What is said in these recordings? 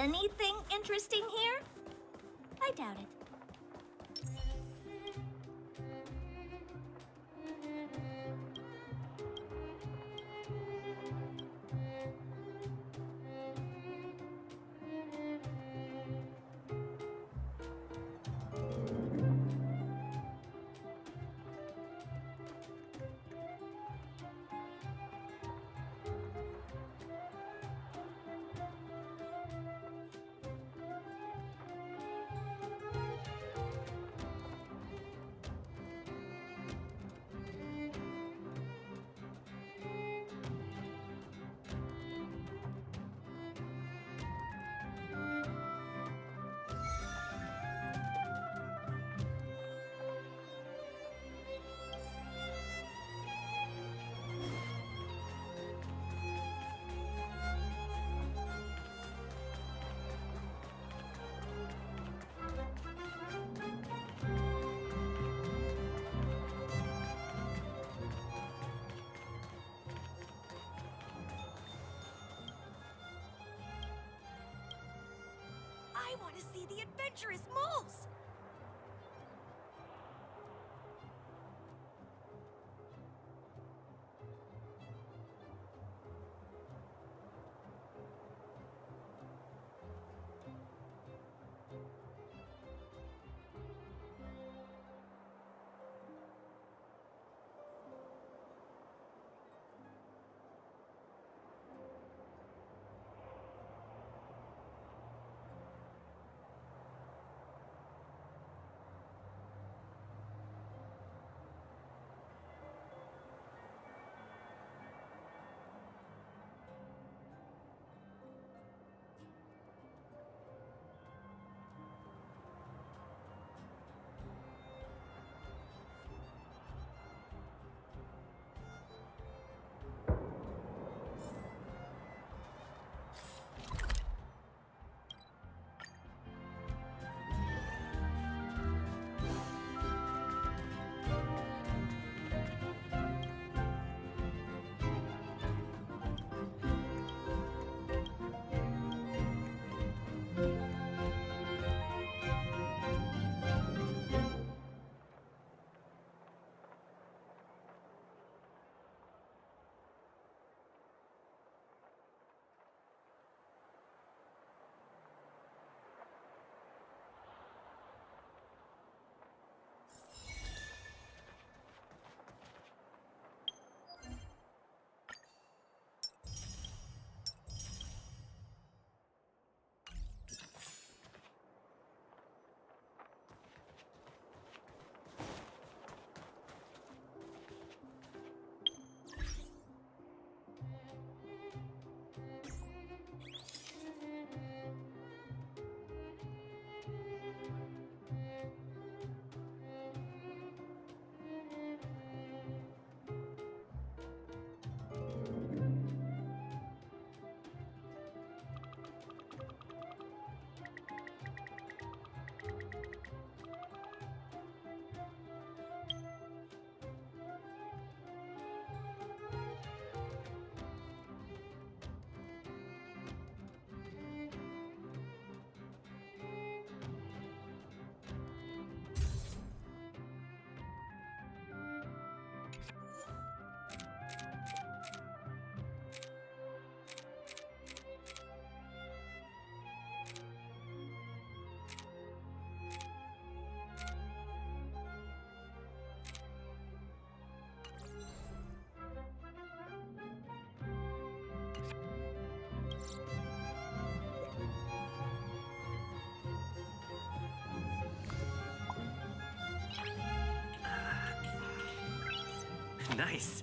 anything interesting here? I doubt it. I want to see the adventurous moles! Nice.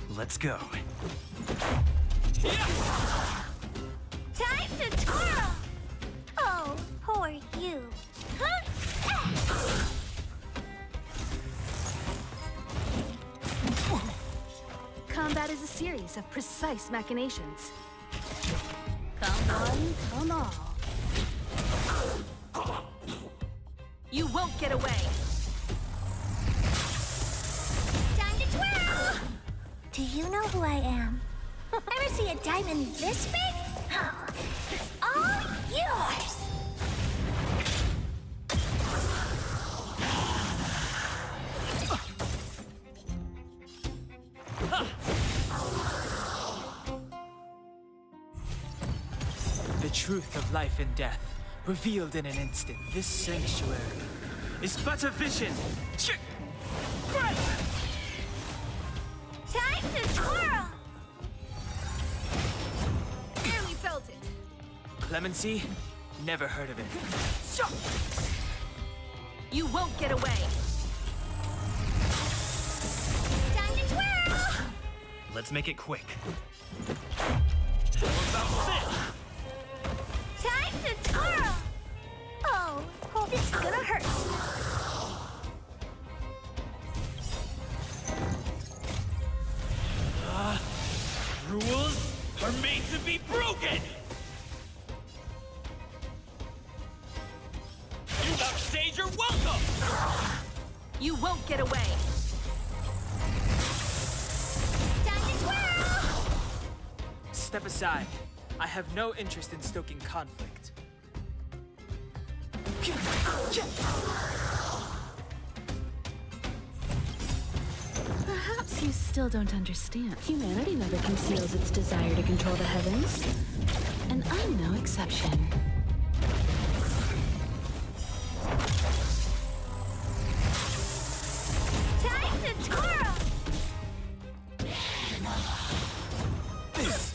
Let's go. Time to twirl! Oh, poor you. Combat is a series of precise machinations. Come one, come all. You won't get away! Time to twirl! Do you know who I am? Ever see a diamond this big? Oh, it's all yours! The truth of life and death, revealed in an instant. This sanctuary is but a vision. Time to twirl! Barely felt it. Clemency? Never heard of it. You won't get away! Time to twirl! Let's make it quick. Time to twirl! Oh, this is gonna hurt. Rules are made to be broken! You upstage your welcome! You won't get away! Time to twirl! Step aside. I have no interest in stoking conflict. Perhaps you still don't understand. Humanity never conceals its desire to control the heavens. And I'm no exception. Time to twirl! This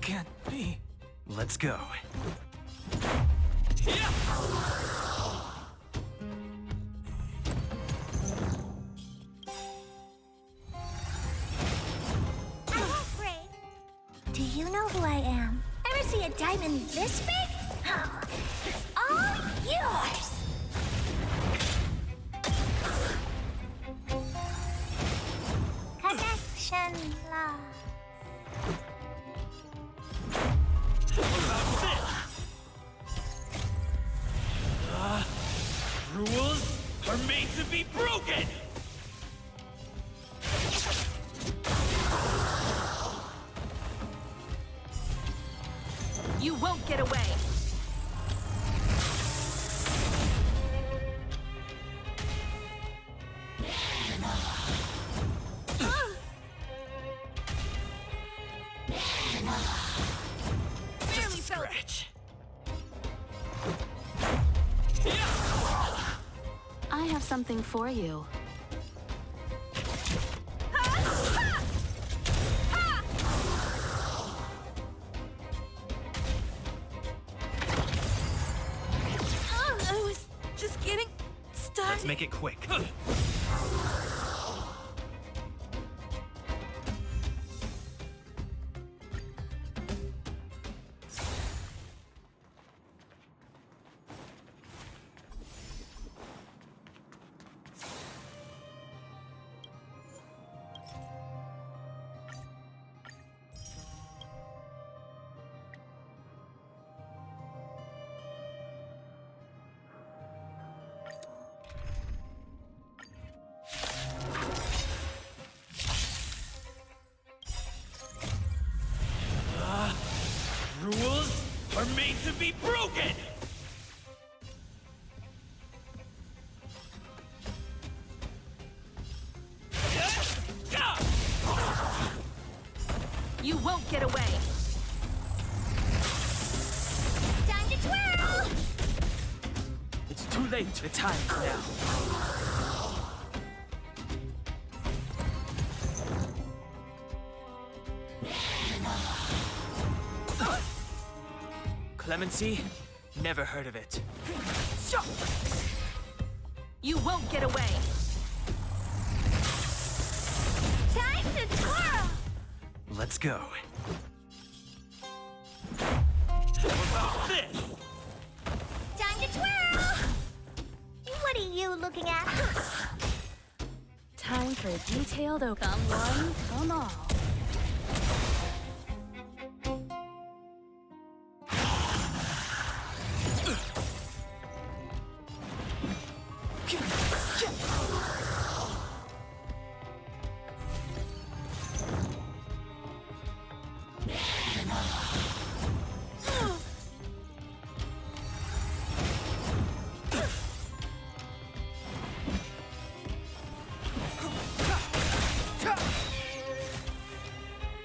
can't be. Let's go. I won't break. Do you know who I am? Ever see a diamond this big? Oh, it's all yours! Connection lost. Rules are made to be broken! You won't get away! Barely felt it. Scratch. I have something for you. I was just getting started. Let's make it quick. Rules are made to be broken! You won't get away! Time to twirl! It's too late. The time's now. Clemency? Never heard of it. You won't get away! Let's go. This! Time to twirl! What are you looking at? Time for a detailed open. Come one, come all.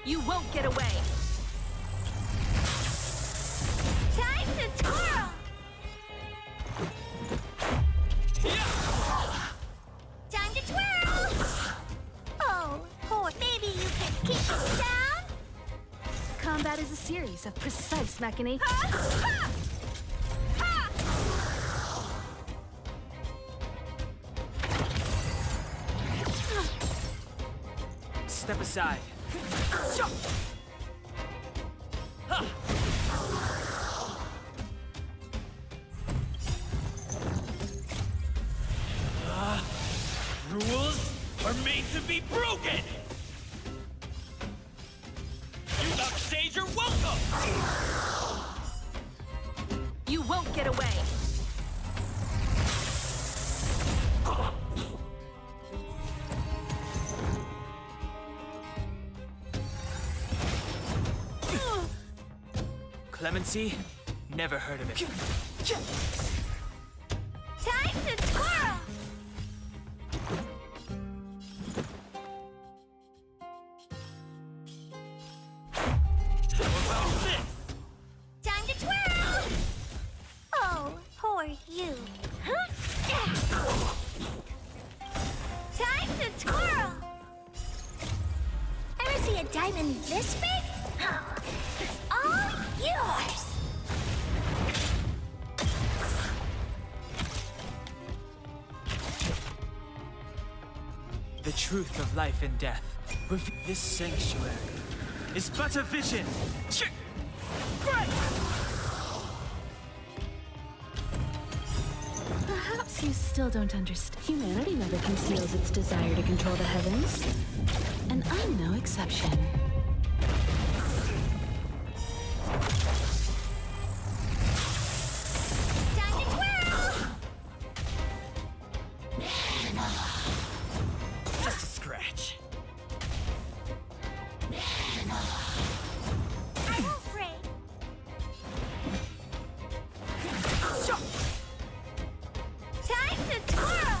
You won't get away. Time to twirl! Time to twirl! Oh, poor. Maybe you can keep it down? Combat is a series of precise machinations. Ha! Ha! Step aside. Rules are made to be broken! You upstage your welcome! You won't get away. Clemency? Never heard of it. Time to twirl! This! Time to twirl! Oh, poor you. Time to twirl! Ever see a diamond this big? It's all yours! The truth of life and death. This sanctuary is but a vision. Perhaps you still don't understand. Humanity never conceals its desire to control the heavens. And I'm no exception. Time to twirl! Just a scratch. I won't break. Time to twirl!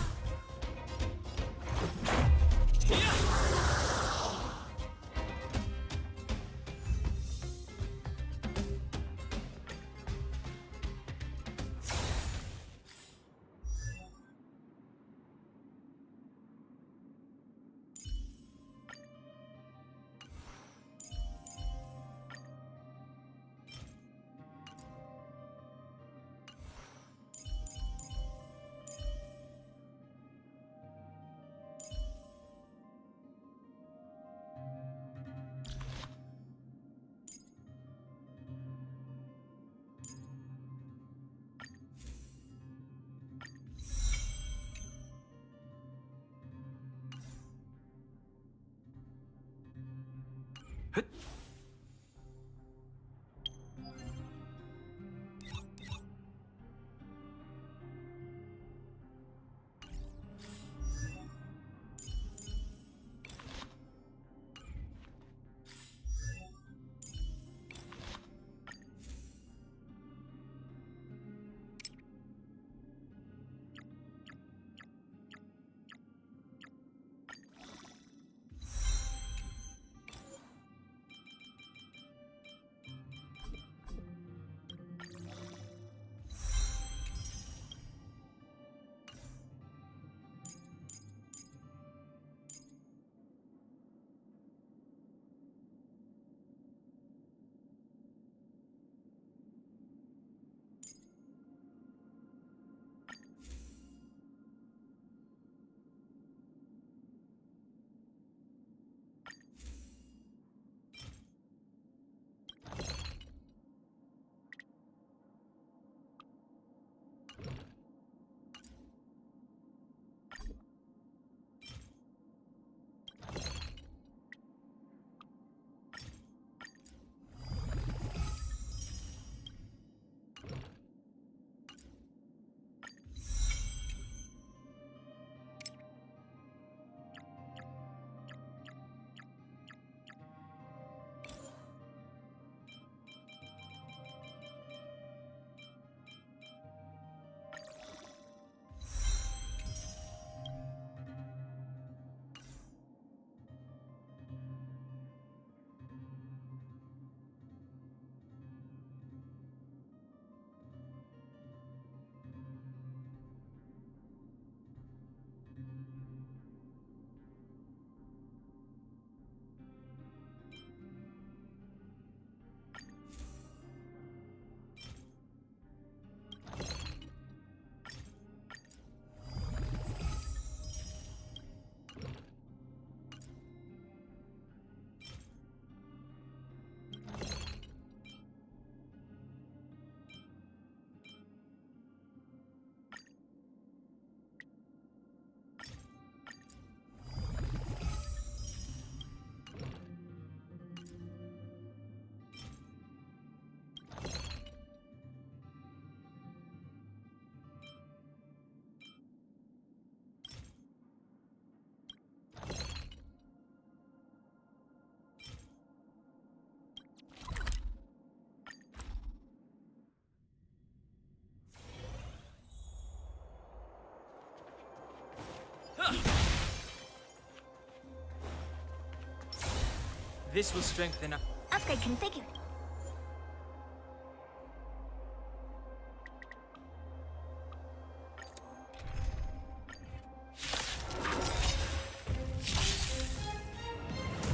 This will strengthen up. Upgrade configured.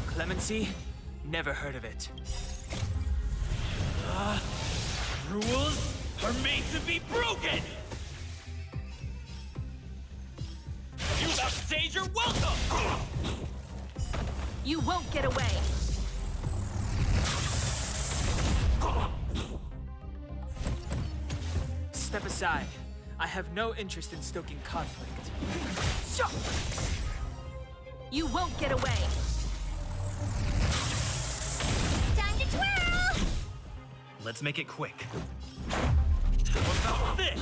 Clemency? Never heard of it. Rules are made to be broken! You upstage your welcome! You won't get away! Step aside. I have no interest in stoking conflict. You won't get away! Time to twirl! Let's make it quick. How about this?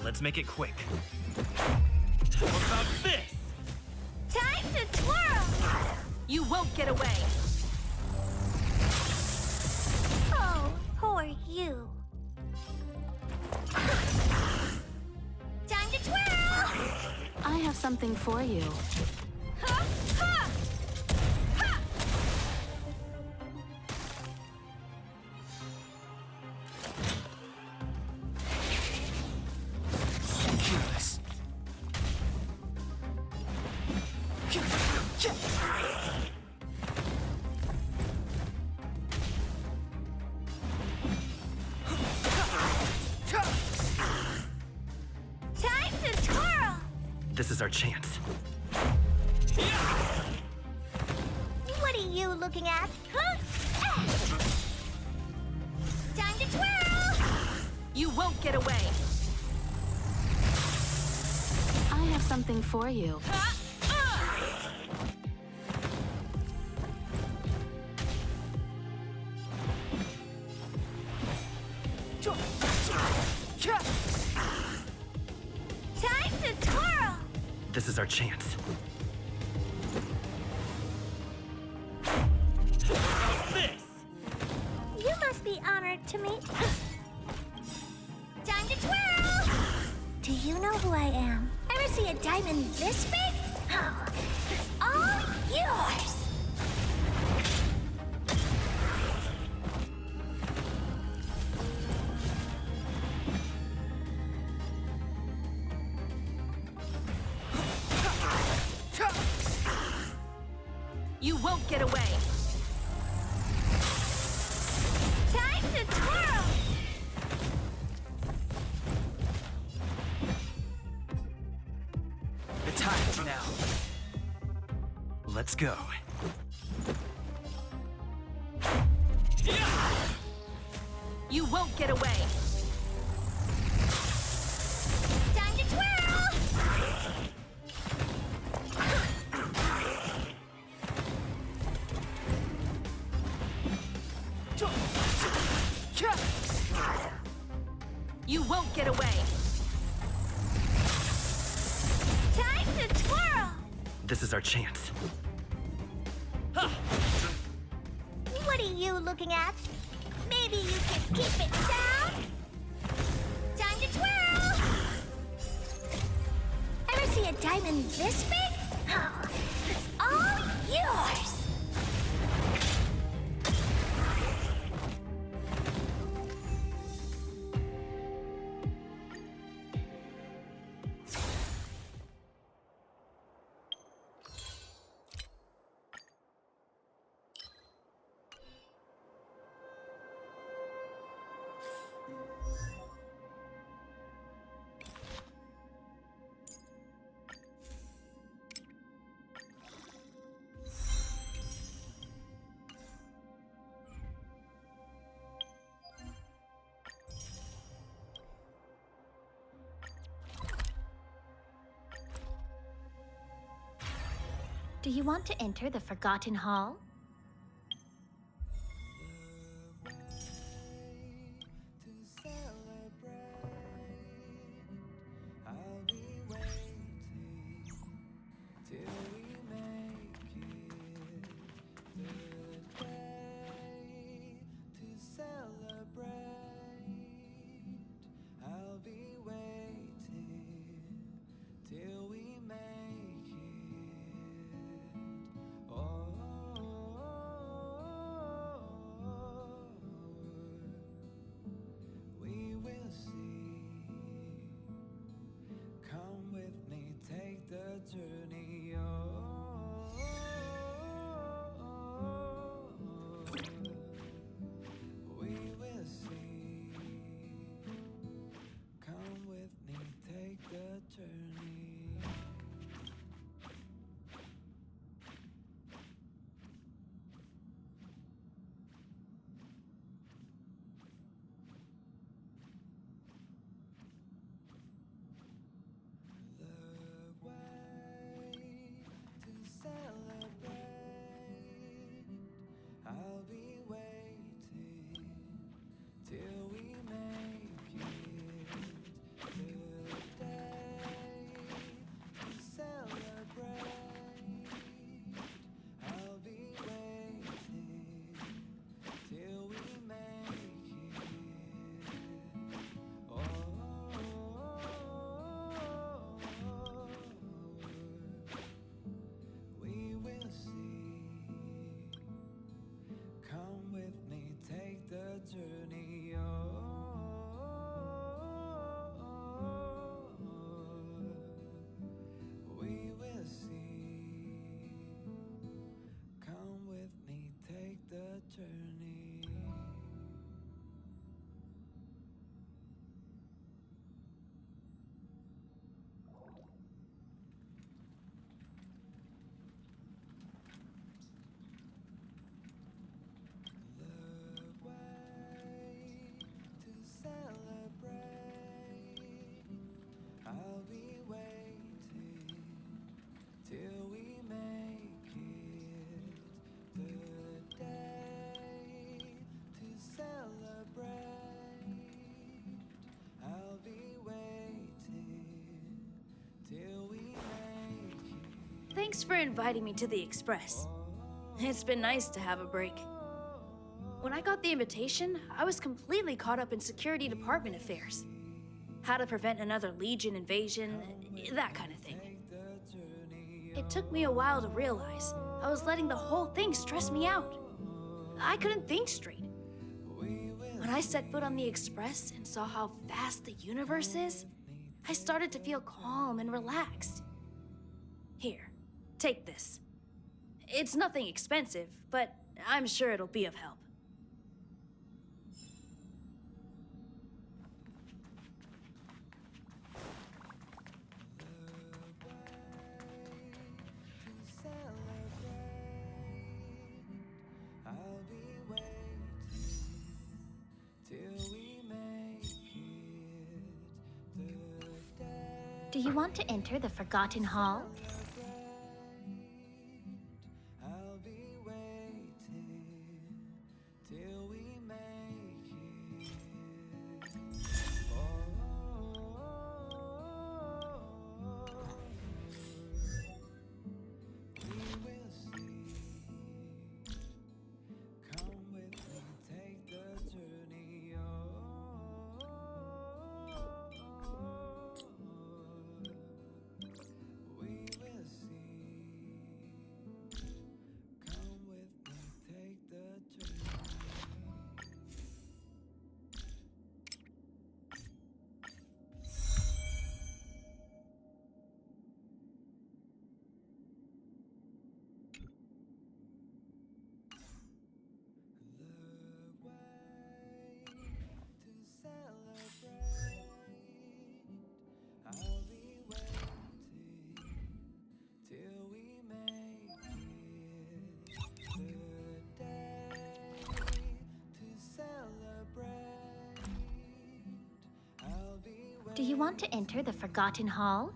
Let's make it quick. How about this? Time to twirl! You won't get away! Oh, who are you? Time to twirl! I have something for you. Ha! Ha! Ha! Ridiculous. Time to twirl! This is our chance. What are you looking at? Huh? Time to twirl! You won't get away! I have something for you. Time to twirl! This is our chance. This! You must be honored to meet. Time to twirl! Do you know who I am? Ever see a diamond this big? Oh, it's all yours! You won't get away! Time to twirl! The time's now. Let's go. You won't get away! Time to twirl! You won't get away! Time to twirl! This is our chance. What are you looking at? Maybe you can keep it down? Time to twirl! Ever see a diamond this big? Oh, it's all yours! Do you want to enter the Forgotten Hall? Thanks for inviting me to the Express. It's been nice to have a break. When I got the invitation, I was completely caught up in security department affairs. How to prevent another Legion invasion, that kind of thing. It took me a while to realize I was letting the whole thing stress me out. I couldn't think straight. When I set foot on the Express and saw how vast the universe is, I started to feel calm and relaxed. Here, take this. It's nothing expensive, but I'm sure it'll be of help. Do you want to enter the Forgotten Hall? Do you want to enter the Forgotten Hall?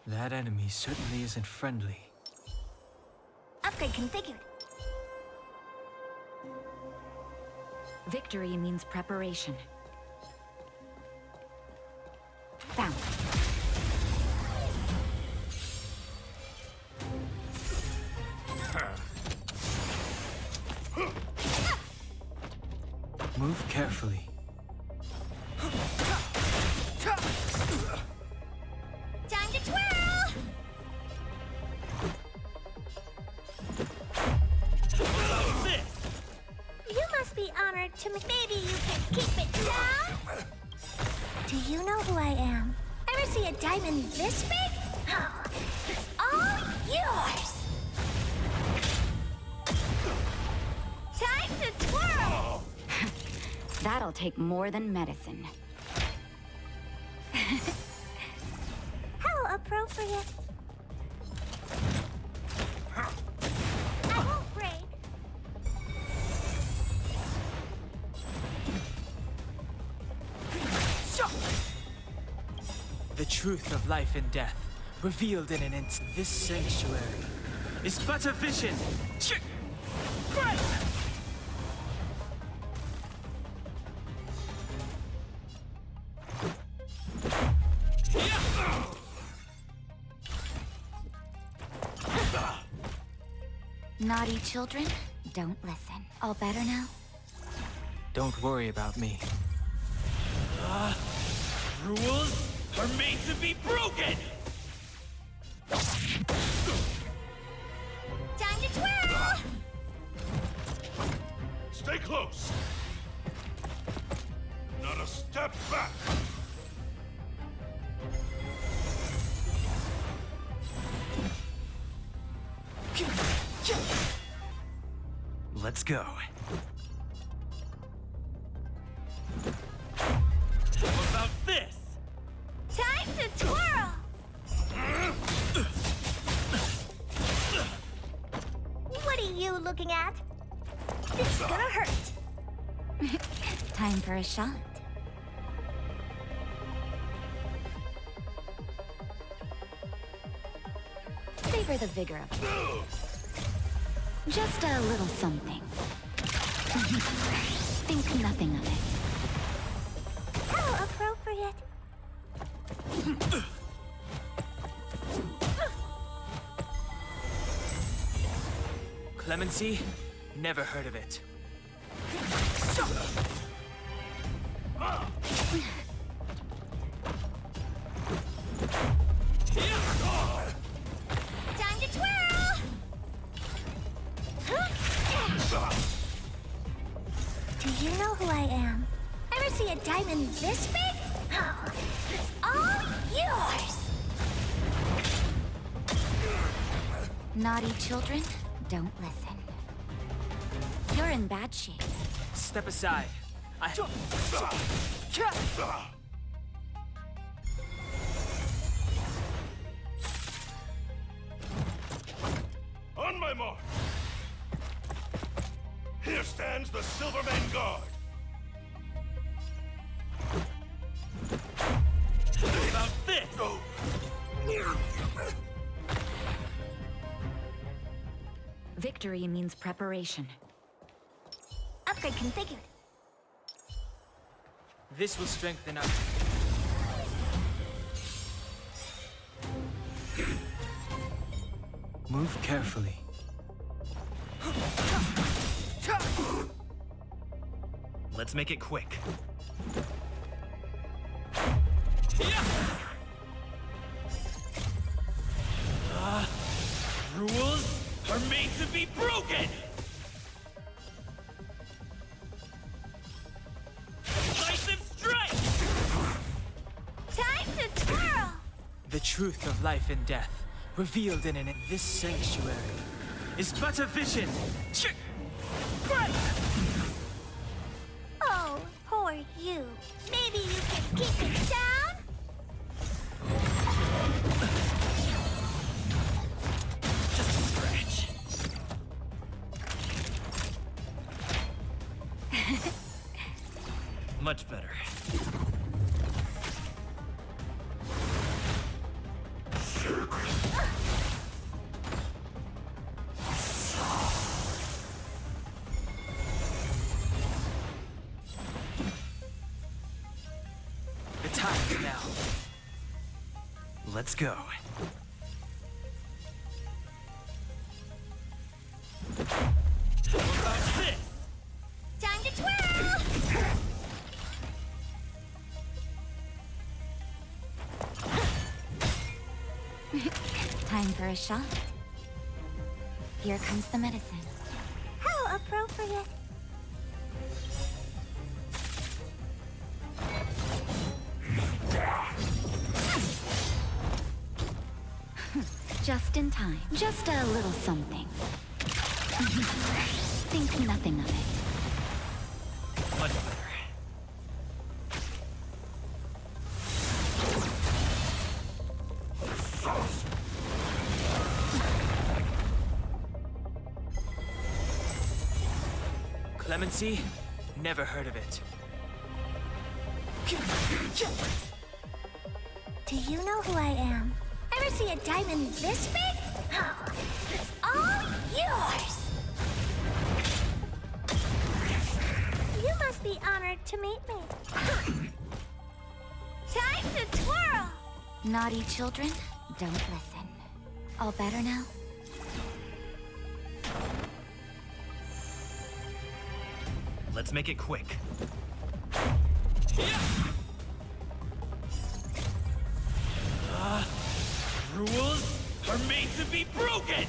That enemy certainly isn't friendly. Upgrade configured. Victory means preparation. Found. Move carefully. Time to twirl! You must be honored to me. Maybe you can keep it down? Do you know who I am? Ever see a diamond this big? Oh, it's all yours! Time to twirl! That'll take more than medicine. How appropriate. I won't break. The truth of life and death, revealed in an instant. This sanctuary is but a vision. Naughty children, don't listen. All better now? Don't worry about me. Rules are made to be broken! Time to twirl! Stay close! Not a step back! Let's go. How about this? Time to twirl! What are you looking at? It's gonna hurt. Time for a shot. Savor the vigor of it. Just a little something. Think nothing of it. How appropriate. Clemency? Never heard of it. Time to twirl! Do you know who I am? Ever see a diamond this big? Oh, it's all yours! Naughty children, don't listen. You're in bad shape. Step aside. On my mark. Here stands the Silverman Guard. How about this? Oh. Victory means preparation. Upgrade configured. This will strengthen us. Move carefully. Let's make it quick. Rules are made to be broken! Decisive strike! Time to twirl! The truth of life and death, revealed in this sanctuary, is but a vision. Oh, poor you. Maybe you can keep it down? Just a scratch. Much better. The time is now. Let's go. How about this? Time to twirl! Time for a shot. Here comes the medicine. How appropriate. Just in time. Just a little something. Think nothing of it. Much better. Clemency? Never heard of it. Do you know who I am? Ever see a diamond this big? Oh, it's all yours! You must be honored to meet me. Time to twirl! Naughty children, don't listen. All better now? Let's make it quick. Rules are made to be broken!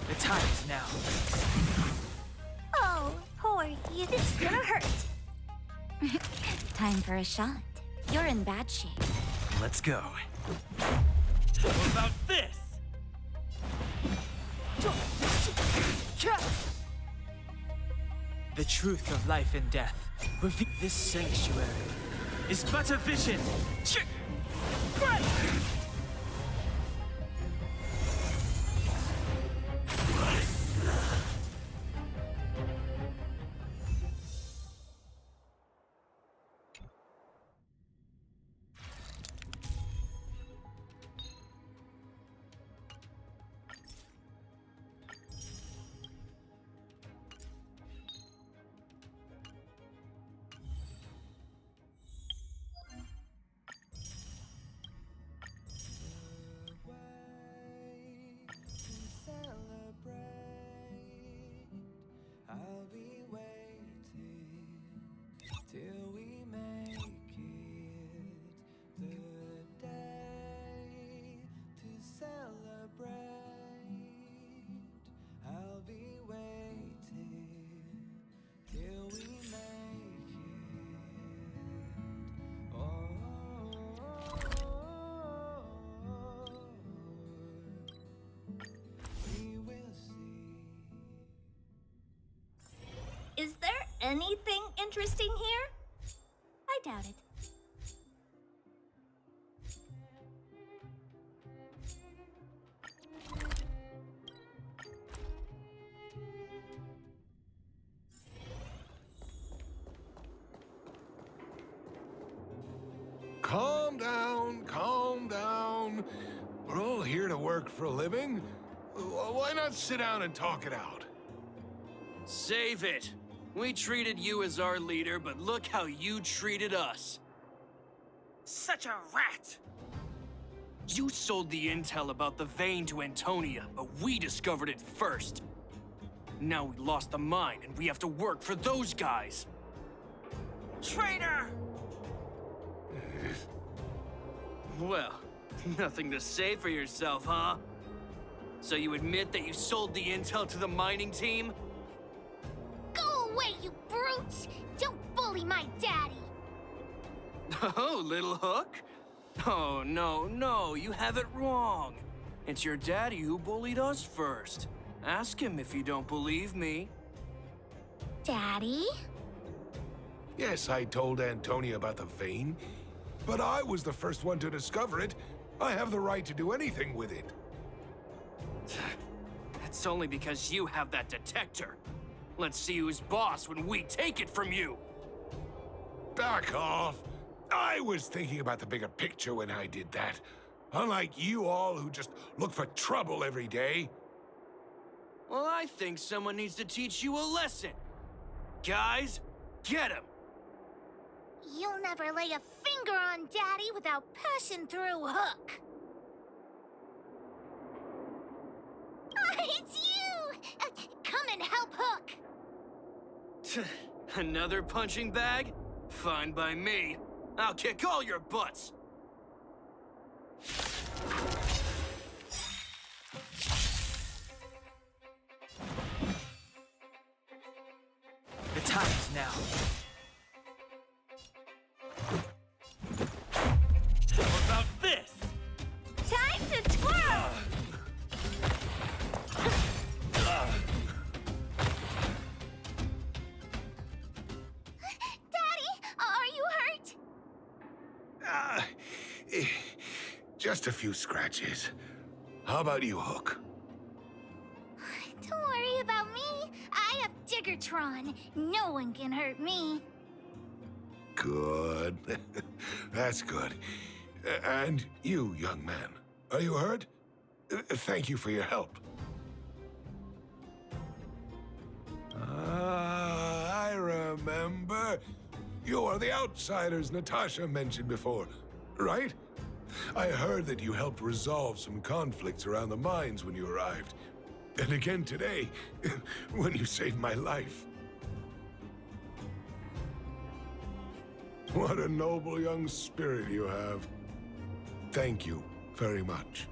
The time is now. Time for a shot. You're in bad shape. Let's go. What about this? The truth of life and death. This sanctuary is but a vision. I'll be waiting till we make it the day to celebrate. I'll be waiting till we make it. We will see. Is there anything interesting here? I doubt it. Calm down, calm down. We're all here to work for a living. Why not sit down and talk it out? Save it! We treated you as our leader, but look how you treated us. Such a rat! You sold the intel about the vein to Antonia, but we discovered it first. Now we lost the mine, and we have to work for those guys. Traitor! Well, nothing to say for yourself, huh? So you admit that you sold the intel to the mining team? Go away, you brutes! Don't bully my daddy! Oh, little Hook? Oh, no, you have it wrong. It's your daddy who bullied us first. Ask him if you don't believe me. Daddy? Yes, I told Antonia about the vein, but I was the first one to discover it. I have the right to do anything with it. That's only because you have that detector. Let's see who's boss when we take it from you. Back off. I was thinking about the bigger picture when I did that. Unlike you all who just look for trouble every day. Well, I think someone needs to teach you a lesson. Guys, get him! You'll never lay a finger on Daddy without passing through Hook. It's you! Come and help Hook. Another punching bag? Fine by me. I'll kick all your butts. The time is now. What about this? Time to twirl! Daddy, are you hurt? Just a few scratches. How about you, Hook? Don't worry about me. I have Diggertron. No one can hurt me. Good. That's good. And you, young man, are you hurt? Thank you for your help. I remember. You are the outsiders Natasha mentioned before, right? I heard that you helped resolve some conflicts around the mines when you arrived. And again today, when you saved my life. What a noble young spirit you have. Thank you very much.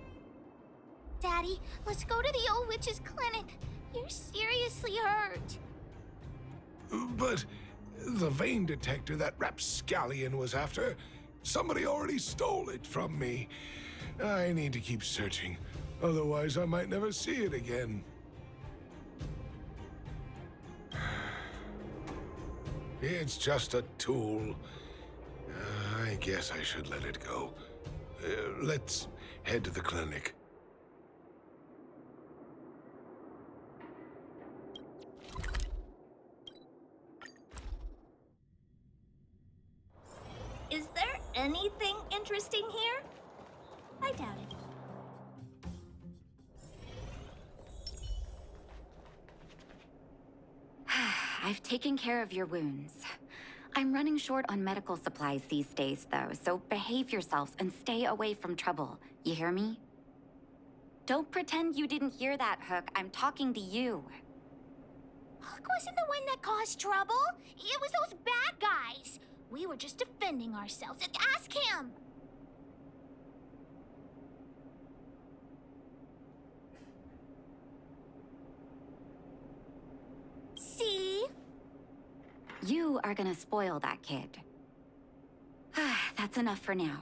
Daddy, let's go to the old witch's clinic. You're seriously hurt. But The vein detector that rapscallion was after, somebody already stole it from me. I need to keep searching, otherwise I might never see it again. It's just a tool. I guess I should let it go. Let's head to the clinic. Is there anything interesting here? I doubt it. I've taken care of your wounds. I'm running short on medical supplies these days, though, so behave yourselves and stay away from trouble. You hear me? Don't pretend you didn't hear that, Hook. I'm talking to you. Hook wasn't the one that caused trouble. It was those bad guys. We were just defending ourselves. Ask him. See? You are gonna spoil that kid. That's enough for now.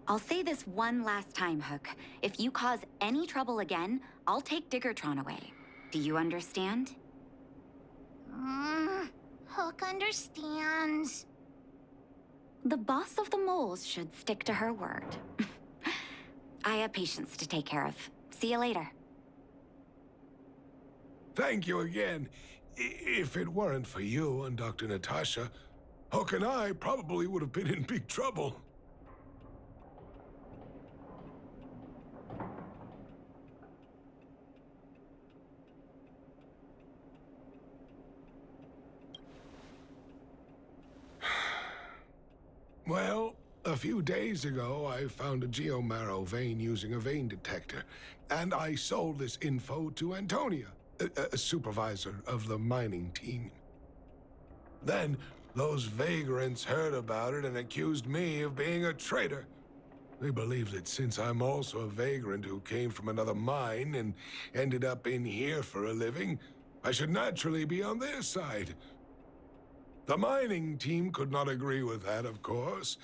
I'll say this one last time, Hook. If you cause any trouble again, I'll take Diggertron away. Do you understand? Hook understands. The boss of the moles should stick to her word. I have patients to take care of. See you later. Thank you again. If it weren't for you and Dr. Natasha, Hook and I probably would have been in big trouble. Well, a few days ago, I found a geomarrow vein using a vein detector, and I sold this info to Antonia, a supervisor of the mining team. Then, those vagrants heard about it and accused me of being a traitor. They believe that since I'm also a vagrant who came from another mine and ended up in here for a living, I should naturally be on their side. The mining team could not agree with that, of course.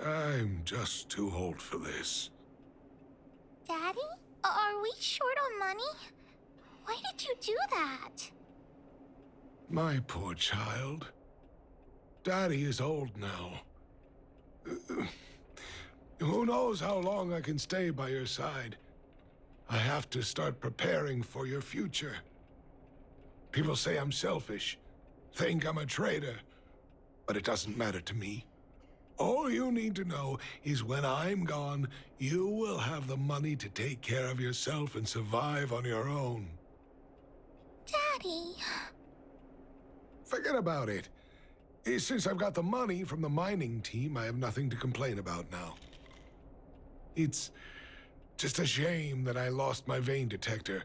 I'm just too old for this. Daddy? Are we short on money? Why did you do that? My poor child. Daddy is old now. Who knows how long I can stay by your side? I have to start preparing for your future. People say I'm selfish, think I'm a traitor, but it doesn't matter to me. All you need to know is when I'm gone, you will have the money to take care of yourself and survive on your own. Daddy. Forget about it. Since I've got the money from the mining team, I have nothing to complain about now. It's just a shame that I lost my vein detector.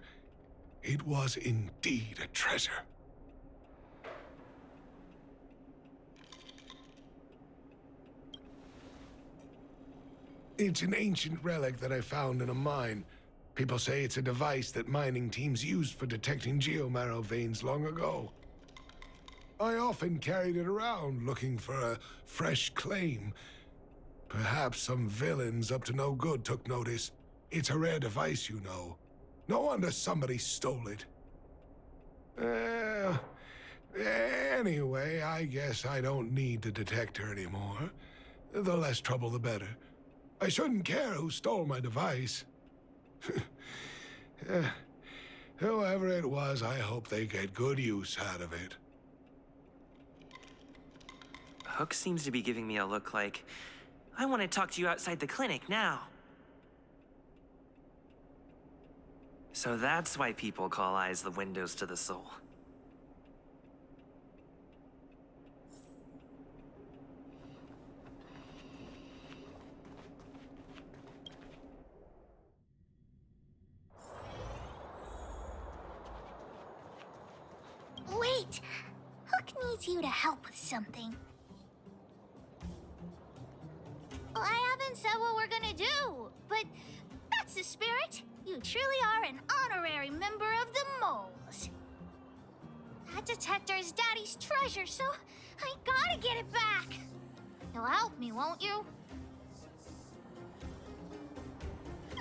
It was indeed a treasure. It's an ancient relic that I found in a mine. People say it's a device that mining teams used for detecting geomarrow veins long ago. I often carried it around looking for a fresh claim. Perhaps some villains up to no good took notice. It's a rare device, you know. No wonder somebody stole it. Anyway, I guess I don't need the detector anymore. The less trouble, the better. I shouldn't care who stole my device. Whoever it was, I hope they get good use out of it. Hook seems to be giving me a look like, I want to talk to you outside the clinic now. So that's why people call eyes the windows to the soul. Wait! Hook needs you to help with something. I haven't said what we're gonna do, but that's the spirit. You truly are an honorary member of the moles. That detector is Daddy's treasure, so I gotta get it back. You'll help me, won't you?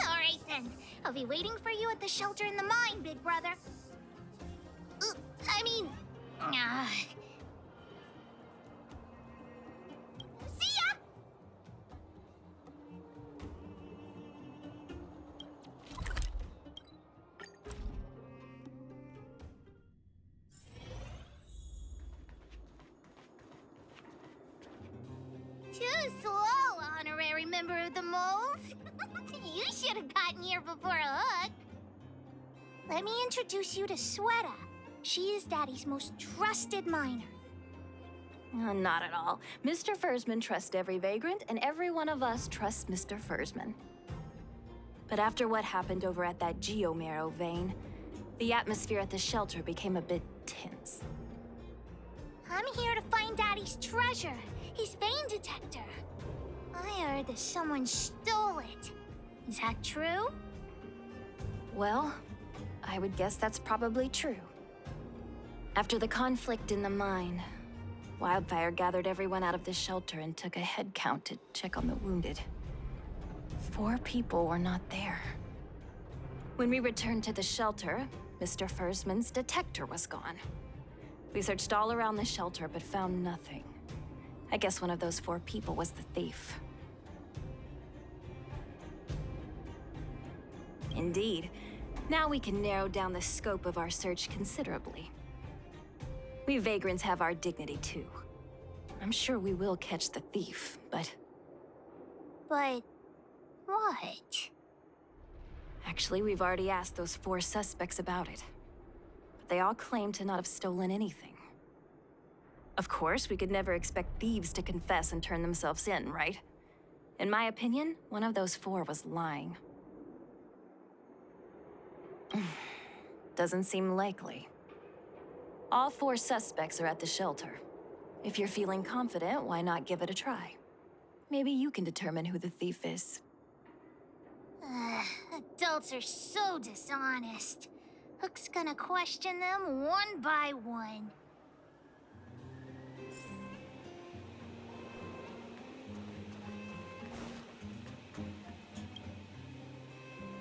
All right, then. I'll be waiting for you at the shelter in the mine, big brother. I mean... See ya! Too slow, honorary member of the moles. You should have gotten here before Hook. Let me introduce you to Sweta. She is Daddy's most trusted miner. Not at all. Mr. Fursman trusts every vagrant, and every one of us trusts Mr. Fursman. But after what happened over at that geomarrow vein, the atmosphere at the shelter became a bit tense. I'm here to find Daddy's treasure, his vein detector. I heard that someone stole it. Is that true? Well, I would guess that's probably true. After the conflict in the mine, Wildfire gathered everyone out of the shelter and took a head count to check on the wounded. 4 people were not there. When we returned to the shelter, Mr. Fursman's detector was gone. We searched all around the shelter but found nothing. I guess one of those 4 people was the thief. Indeed. Now we can narrow down the scope of our search considerably. We vagrants have our dignity too. I'm sure we will catch the thief, but... But... what? Actually, we've already asked those 4 suspects about it. But they all claim to not have stolen anything. Of course, we could never expect thieves to confess and turn themselves in, right? In my opinion, one of those 4 was lying. Doesn't seem likely. All 4 suspects are at the shelter. If you're feeling confident, why not give it a try? Maybe you can determine who the thief is. Adults are so dishonest. Hook's gonna question them one by one.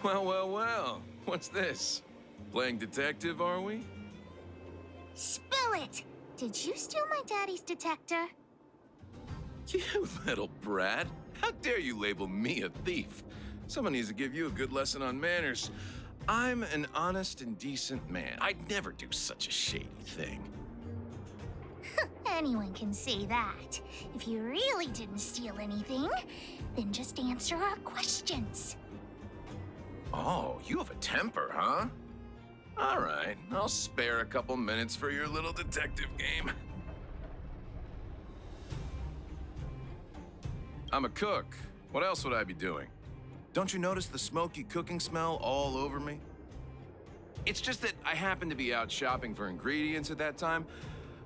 Well, well, well. What's this? Playing detective, are we? Spill it! Did you steal my daddy's detector? You little brat. How dare you label me a thief? Someone needs to give you a good lesson on manners. I'm an honest and decent man. I'd never do such a shady thing. Anyone can say that. If you really didn't steal anything, then just answer our questions. Oh, you have a temper, huh? All right, I'll spare a couple minutes for your little detective game. I'm a cook. What else would I be doing? Don't you notice the smoky cooking smell all over me? It's just that I happened to be out shopping for ingredients at that time.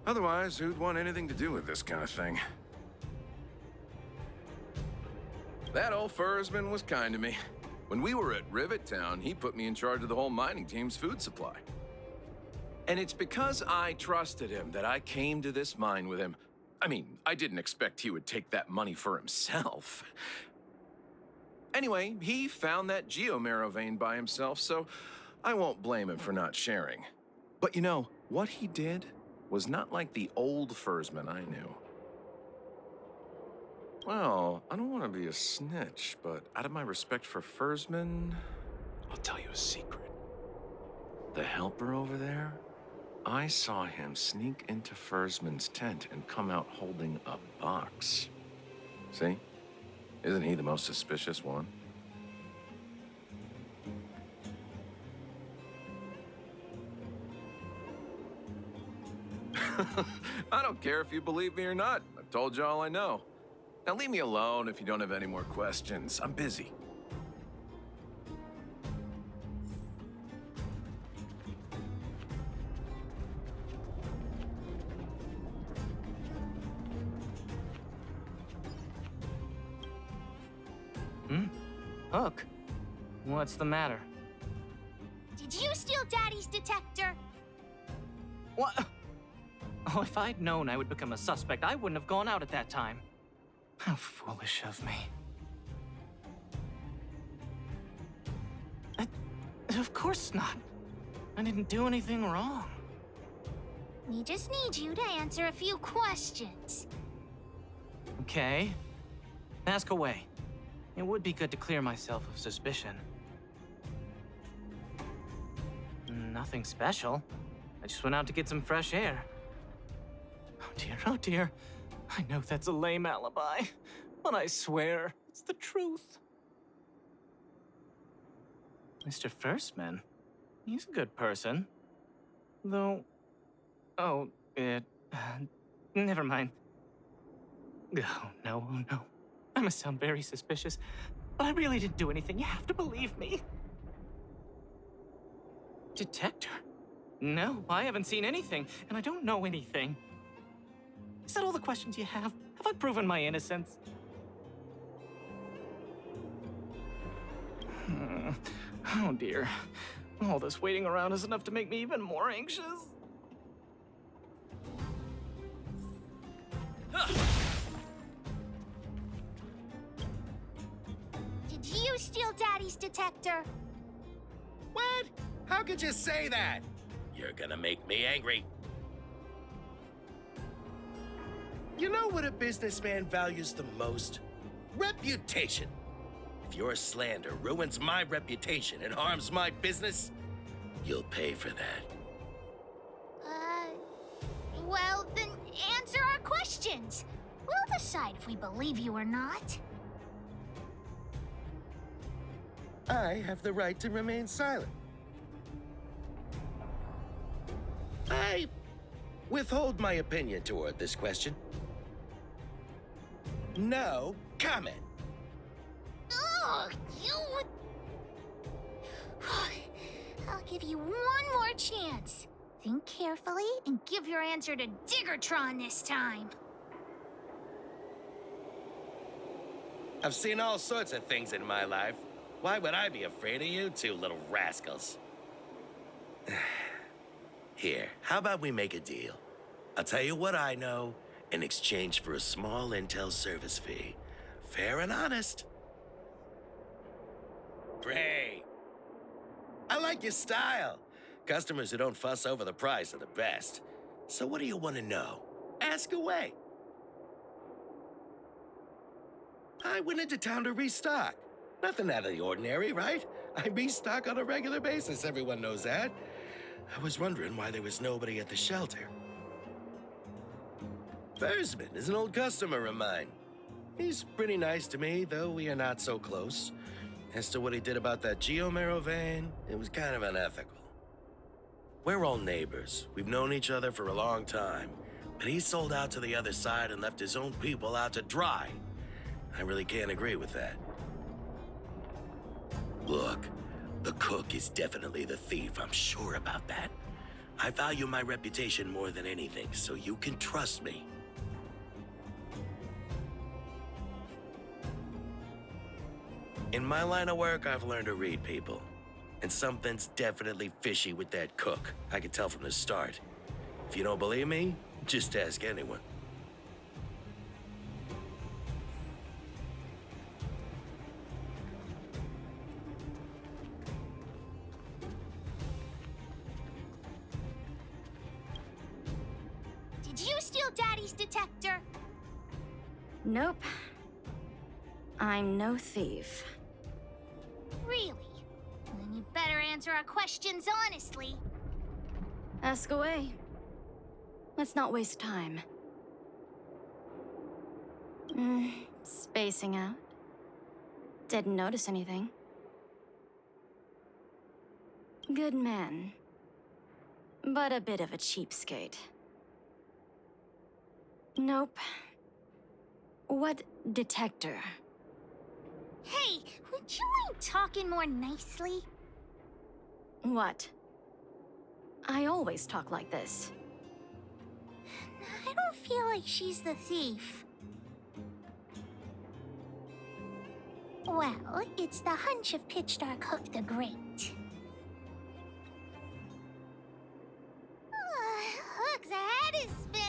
Otherwise, who'd want anything to do with this kind of thing? That old Fursman was kind to me. When we were at Rivet Town, he put me in charge of the whole mining team's food supply. And it's because I trusted him that I came to this mine with him. I mean, I didn't expect he would take that money for himself. Anyway, he found that geomarrow vein by himself, so I won't blame him for not sharing. But you know, what he did was not like the old Fursman I knew. Well, I don't want to be a snitch, but out of my respect for Fursman, I'll tell you a secret. The helper over there, I saw him sneak into Fursman's tent and come out holding a box. See? Isn't he the most suspicious one? I don't care if you believe me or not. I've told you all I know. Now leave me alone if you don't have any more questions. I'm busy. Hook? What's the matter? Did you steal Daddy's detector? What? Oh, if I'd known I would become a suspect, I wouldn't have gone out at that time. How foolish of me. Of course not. I didn't do anything wrong. We just need you to answer a few questions. Okay. Ask away. It would be good to clear myself of suspicion. Nothing special. I just went out to get some fresh air. Oh dear. I know that's a lame alibi, but I swear it's the truth. Mr. Firstman, he's a good person. Though... Oh, never mind. Oh, no. I must sound very suspicious, but I really didn't do anything. You have to believe me. Detector? No, I haven't seen anything, and I don't know anything. Is that all the questions you have? Have I proven my innocence? Oh dear. All this waiting around is enough to make me even more anxious. Did you steal Daddy's detector? What? How could you say that? You're gonna make me angry. You know what a businessman values the most? Reputation. If your slander ruins my reputation and harms my business, you'll pay for that. Well, then answer our questions. We'll decide if we believe you or not. I have the right to remain silent. I withhold my opinion toward this question. No comment. Ugh, you would... I'll give you one more chance. Think carefully and give your answer to Diggertron this time. I've seen all sorts of things in my life. Why would I be afraid of you two little rascals? Here, how about we make a deal? I'll tell you what I know in exchange for a small intel service fee. Fair and honest. Great. I like your style. Customers who don't fuss over the price are the best. So what do you want to know? Ask away. I went into town to restock. Nothing out of the ordinary, right? I restock on a regular basis, everyone knows that. I was wondering why there was nobody at the shelter. Versman is an old customer of mine. He's pretty nice to me, though we are not so close. As to what he did about that Geomero vein, it was kind of unethical. We're all neighbors. We've known each other for a long time. But he sold out to the other side and left his own people out to dry. I really can't agree with that. Look, the cook is definitely the thief. I'm sure about that. I value my reputation more than anything, so you can trust me. In my line of work, I've learned to read people. And something's definitely fishy with that cook. I could tell from the start. If you don't believe me, just ask anyone. Did you steal Daddy's detector? Nope. I'm no thief. Really? Then you better answer our questions honestly. Ask away. Let's not waste time. Spacing out. Didn't notice anything. Good man. But a bit of a cheapskate. Nope. What detector? Hey, would you mind talking more nicely? What? I always talk like this. I don't feel like she's the thief. Well, it's the hunch of Pitch Dark Hook the Great. Hook's head is spinning.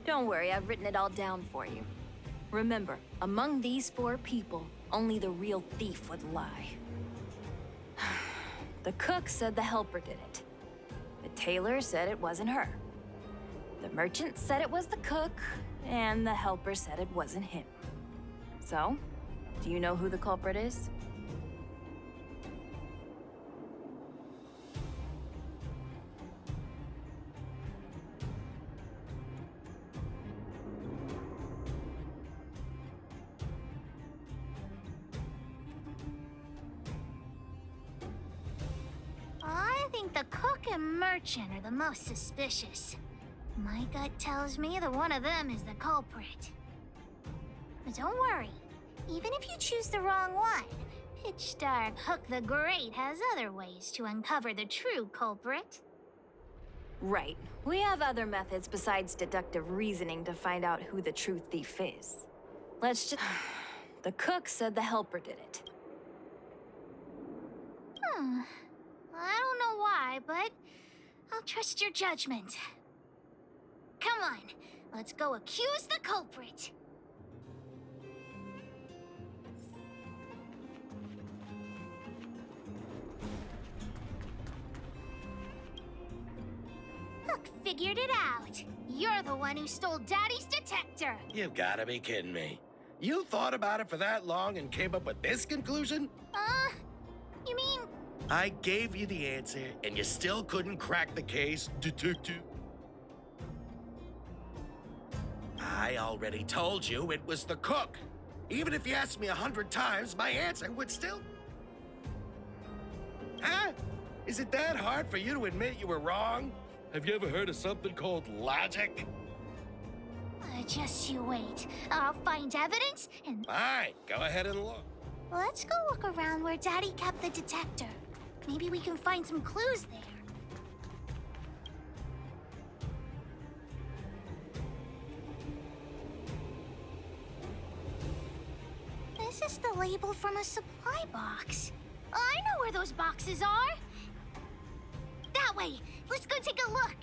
Don't worry, I've written it all down for you. Remember, among these 4 people, only the real thief would lie. The cook said the helper did it. The tailor said it wasn't her. The merchant said it was the cook, and the helper said it wasn't him. So, do you know who the culprit is? I think the cook and merchant are the most suspicious. My gut tells me that one of them is the culprit. But don't worry, even if you choose the wrong one, Pitch Dark Hook the Great has other ways to uncover the true culprit. Right. We have other methods besides deductive reasoning to find out who the true thief is. Let's just... The cook said the helper did it. I don't know why, but I'll trust your judgment. Come on, let's go accuse the culprit. Hook figured it out. You're the one who stole Daddy's detector. You've gotta be kidding me. You thought about it for that long and came up with this conclusion? You mean... I gave you the answer, and you still couldn't crack the case, detective. I already told you it was the cook. Even if you asked me 100 times, my answer would still... Huh? Is it that hard for you to admit you were wrong? Have you ever heard of something called logic? Just you wait. I'll find evidence and... Fine, go ahead and look. Let's go look around where Daddy kept the detector. Maybe we can find some clues there. This is the label from a supply box. I know where those boxes are. That way. Let's go take a look.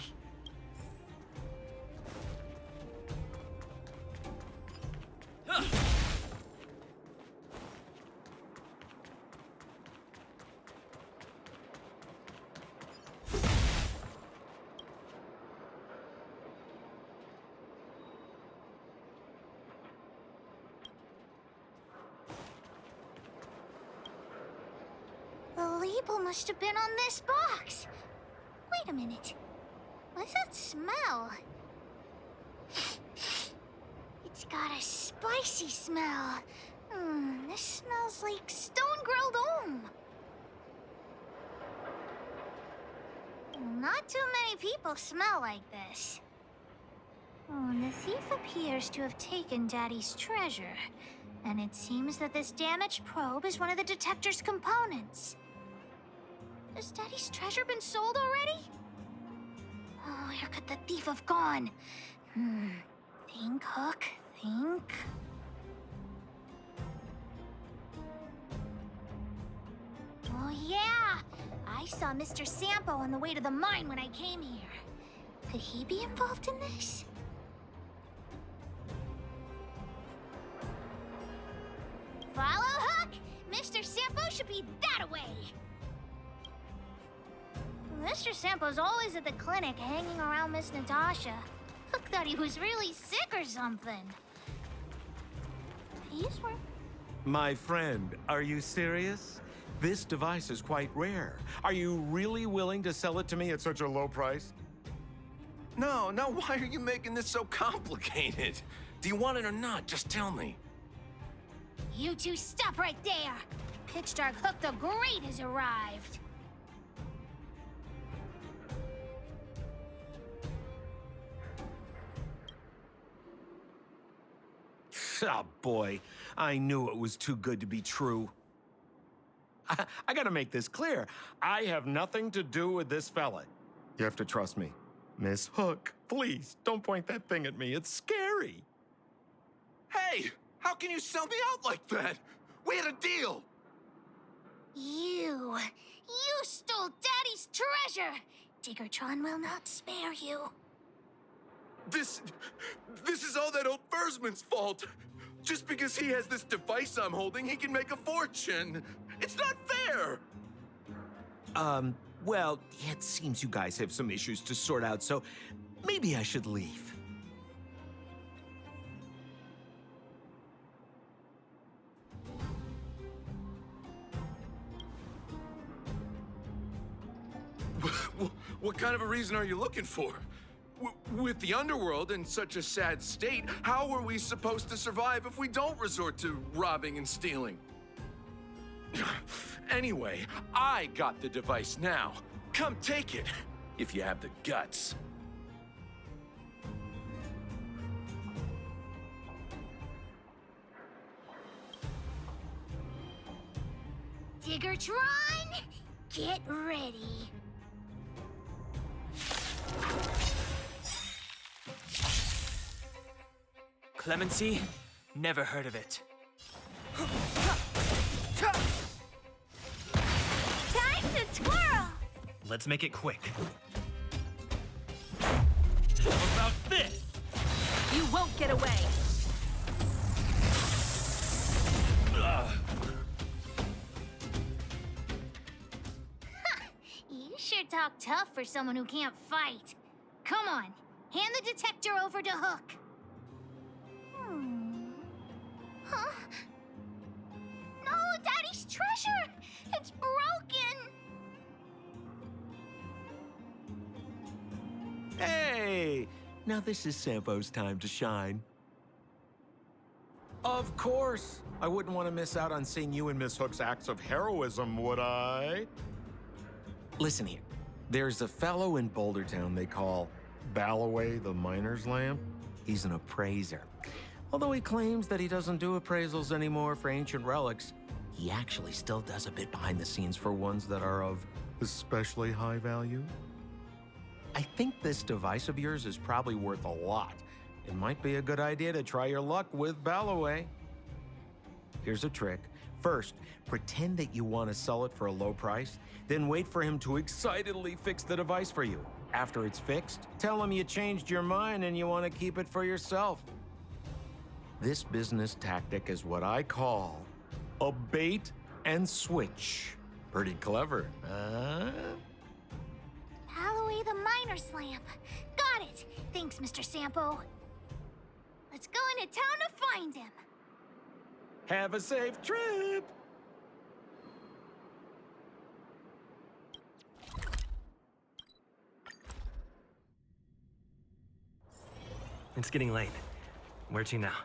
The label must have been on this box. Wait a minute. What's that smell? It's got a spicy smell. This smells like stone-grilled om. Not too many people smell like this. The thief appears to have taken Daddy's treasure. And it seems that this damaged probe is one of the detector's components. Has Daddy's treasure been sold already? Oh, where could the thief have gone? Think, Hook, think. Oh, yeah! I saw Mr. Sampo on the way to the mine when I came here. Could he be involved in this? Follow Hook! Mr. Sampo should be that way! Mr. Sampo's always at the clinic hanging around Miss Natasha. Hook thought he was really sick or something. He's where... My friend, are you serious? This device is quite rare. Are you really willing to sell it to me at such a low price? No, why are you making this so complicated? Do you want it or not? Just tell me. You two stop right there! Pitch Dark Hook the Great has arrived! Oh, boy. I knew it was too good to be true. I gotta make this clear. I have nothing to do with this fella. You have to trust me. Miss Hook, please, don't point that thing at me. It's scary. Hey, how can you sell me out like that? We had a deal. You stole Daddy's treasure! Diggertron will not spare you. This is all that old Fursman's fault. Just because he has this device I'm holding, he can make a fortune. It's not fair! Well, it seems you guys have some issues to sort out, so maybe I should leave. What kind of a reason are you looking for? With the underworld in such a sad state, how are we supposed to survive if we don't resort to robbing and stealing? Anyway, I got the device now. Come take it, if you have the guts. Diggertron, get ready. Clemency? Never heard of it. Time to twirl. Let's make it quick. How about this? You won't get away. You sure talk tough for someone who can't fight. Come on, hand the detector over to Hook. Huh? No, Daddy's treasure! It's broken! Hey! Now this is Sampo's time to shine. Of course! I wouldn't want to miss out on seeing you and Miss Hook's acts of heroism, would I? Listen here. There's a fellow in Boulder Town they call Balloway the Miner's Lamp. He's an appraiser. Although he claims that he doesn't do appraisals anymore for ancient relics, he actually still does a bit behind the scenes for ones that are of especially high value. I think this device of yours is probably worth a lot. It might be a good idea to try your luck with Balloway. Here's a trick. First, pretend that you want to sell it for a low price, then wait for him to excitedly fix the device for you. After it's fixed, tell him you changed your mind and you want to keep it for yourself. This business tactic is what I call a bait and switch. Pretty clever, huh? Balloway the Miner's Lamp. Got it. Thanks, Mr. Sampo. Let's go into town to find him. Have a safe trip! It's getting late. Where to now?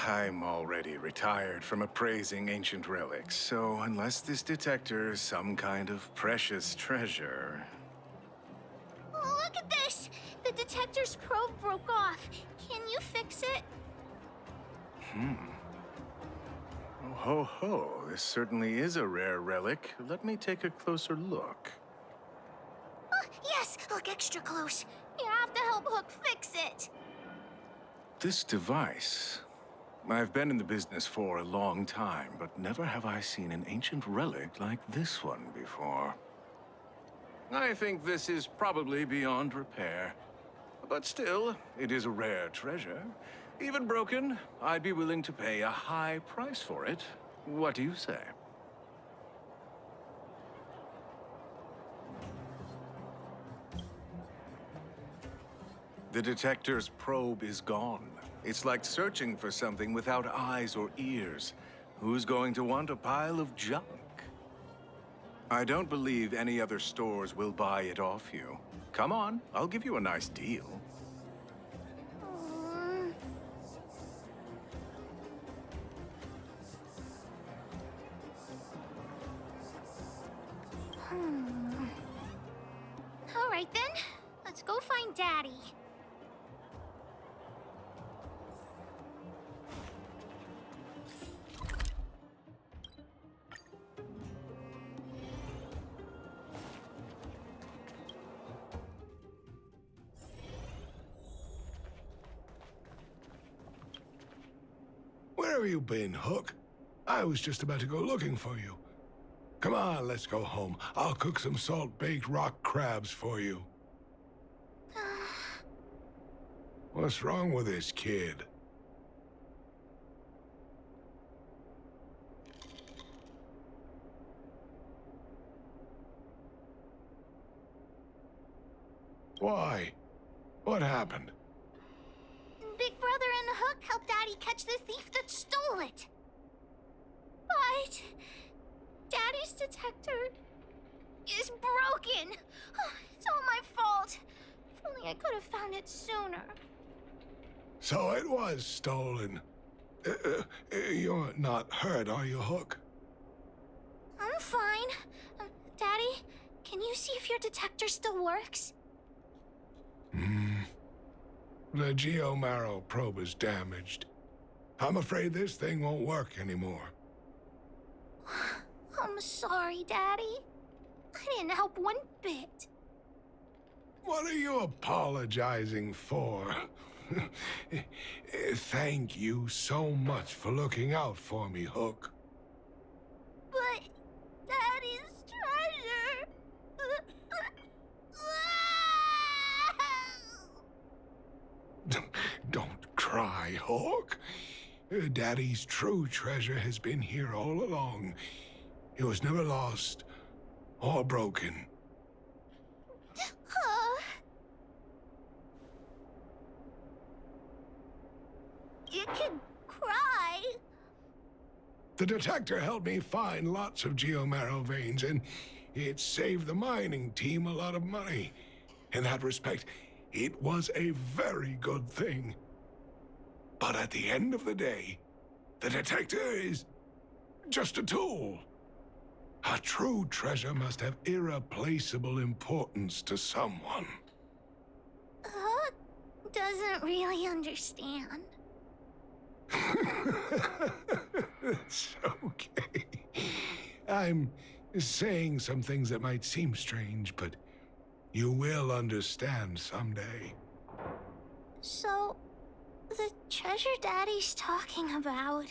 I'm already retired from appraising ancient relics, so unless this detector is some kind of precious treasure... Look at this! The detector's probe broke off. Can you fix it? Oh, ho, ho. This certainly is a rare relic. Let me take a closer look. Yes, look extra close. You have to help Hook fix it. This device... I've been in the business for a long time, but never have I seen an ancient relic like this one before. I think this is probably beyond repair. But still, it is a rare treasure. Even broken, I'd be willing to pay a high price for it. What do you say? The detector's probe is gone. It's like searching for something without eyes or ears. Who's going to want a pile of junk? I don't believe any other stores will buy it off you. Come on, I'll give you a nice deal. All right then, let's go find Daddy. Where have you been, Hook? I was just about to go looking for you. Come on, let's go home. I'll cook some salt-baked rock crabs for you. What's wrong with this kid? Why? What happened? Big Brother and Hook helped Daddy catch the thief that stole it. But Daddy's detector is broken. It's all my fault. If only I could have found it sooner. So it was stolen. You're not hurt, are you, Hook? I'm fine. Daddy, can you see if your detector still works? The geomarrow probe is damaged. I'm afraid this thing won't work anymore. I'm sorry, Daddy. I didn't help one bit. What are you apologizing for? Thank you so much for looking out for me, Hook. But Daddy's treasure... Don't cry, Hook. Daddy's true treasure has been here all along. It was never lost or broken. You can cry. The detector helped me find lots of geomarrow veins, and it saved the mining team a lot of money. In that respect, it was a very good thing. But at the end of the day, the detector is just a tool. A true treasure must have irreplaceable importance to someone. Hook doesn't really understand. It's okay. I'm saying some things that might seem strange, but you will understand someday. So, the treasure Daddy's talking about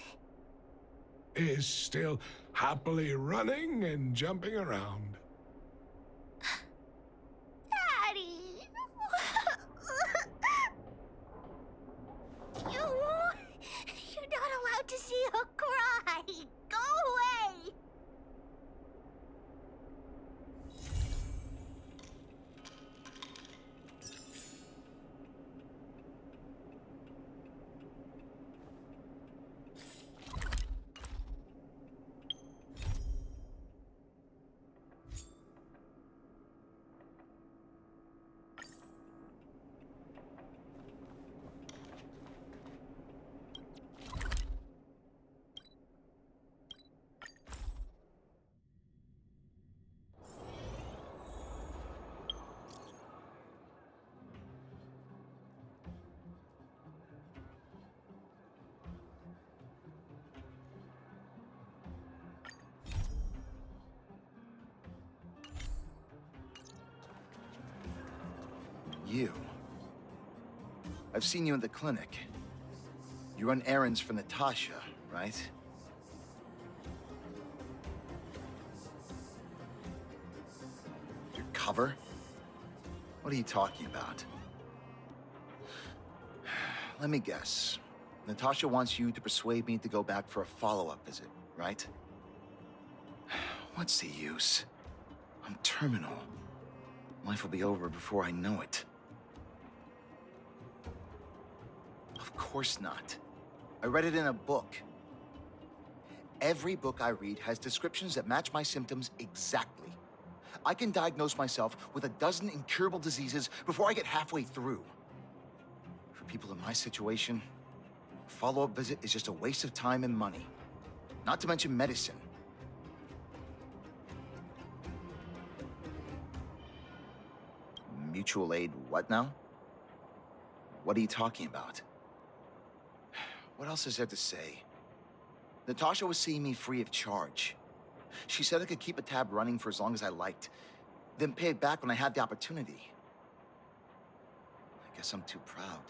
is still happily running and jumping around. Daddy! You're not allowed to see her cry! Go away! You. I've seen you in the clinic. You run errands for Natasha, right? Your cover? What are you talking about? Let me guess. Natasha wants you to persuade me to go back for a follow-up visit, right? What's the use? I'm terminal. Life will be over before I know it. A Of course not. I read it in a book. Every book I read has descriptions that match my symptoms exactly. I can diagnose myself with a dozen incurable diseases before I get halfway through. For people in my situation, a follow-up visit is just a waste of time and money. Not to mention medicine. Mutual aid what now? What are you talking about? What else is there to say? Natasha was seeing me free of charge. She said I could keep a tab running for as long as I liked, then pay it back when I had the opportunity. I guess I'm too proud.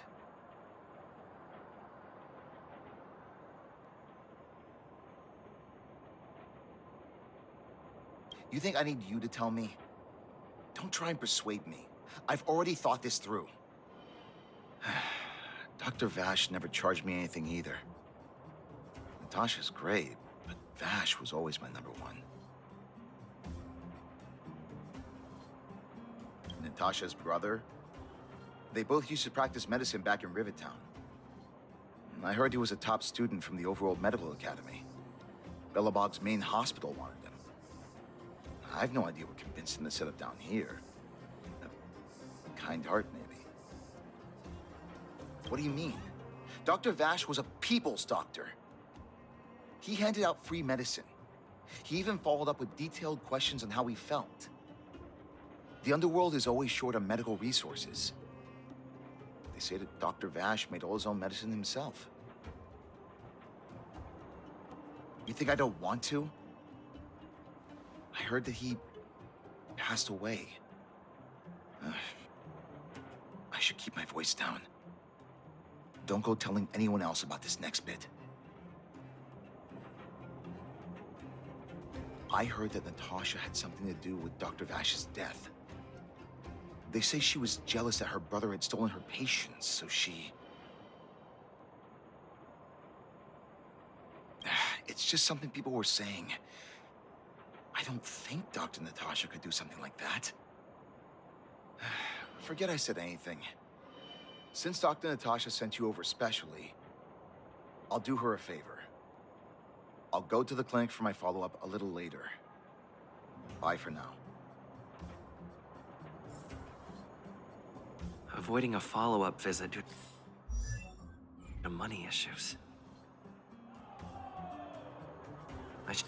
You think I need you to tell me? Don't try and persuade me. I've already thought this through. Dr. Vash never charged me anything either. Natasha's great, but Vash was always my number one. Natasha's brother, they both used to practice medicine back in Rivertown. I heard he was a top student from the Overworld Medical Academy. Bellabog's main hospital wanted him. I have no idea what convinced him to set up down here. A kind heart, maybe. What do you mean? Dr. Vash was a people's doctor. He handed out free medicine. He even followed up with detailed questions on how he felt. The underworld is always short on medical resources. They say that Dr. Vash made all his own medicine himself. You think I don't want to? I heard that he passed away. I should keep my voice down. Don't go telling anyone else about this next bit. I heard that Natasha had something to do with Dr. Vash's death. They say she was jealous that her brother had stolen her patients, so she... It's just something people were saying. I don't think Dr. Natasha could do something like that. Forget I said anything. Since Dr. Natasha sent you over specially, I'll do her a favor. I'll go to the clinic for my follow-up a little later. Bye for now. Avoiding a follow-up visit due to money issues. I should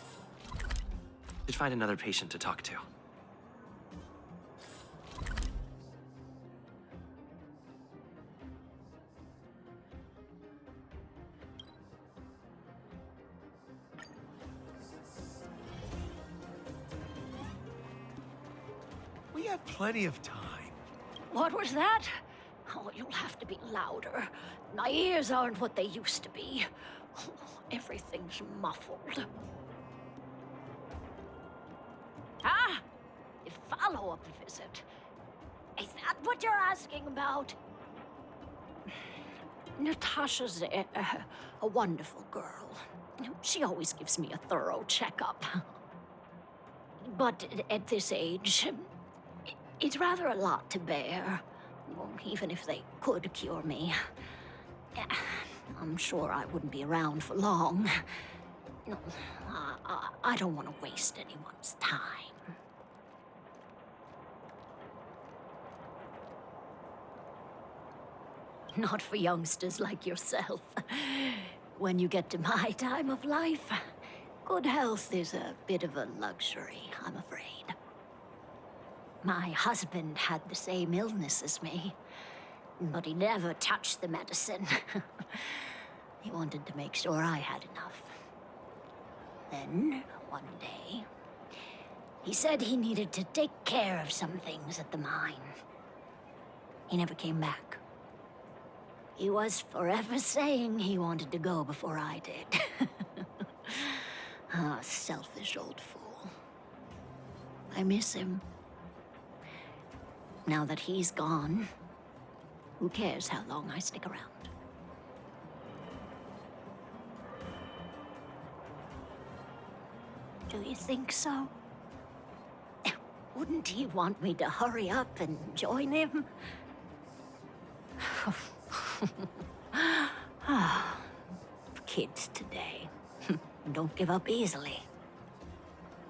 find another patient to talk to. We have plenty of time. What was that? Oh, you'll have to be louder. My ears aren't what they used to be. Oh, everything's muffled. Ah! A follow-up visit. Is that what you're asking about? Natasha's a wonderful girl. She always gives me a thorough checkup. But at this age, it's rather a lot to bear. Well, even if they could cure me, I'm sure I wouldn't be around for long. I don't want to waste anyone's time. Not for youngsters like yourself. When you get to my time of life, good health is a bit of a luxury, I'm afraid. My husband had the same illness as me, but he never touched the medicine. He wanted to make sure I had enough. Then, one day, he said he needed to take care of some things at the mine. He never came back. He was forever saying he wanted to go before I did. Ah, selfish old fool. I miss him. Now that he's gone, who cares how long I stick around? Do you think so? Wouldn't he want me to hurry up and join him? kids today. Don't give up easily.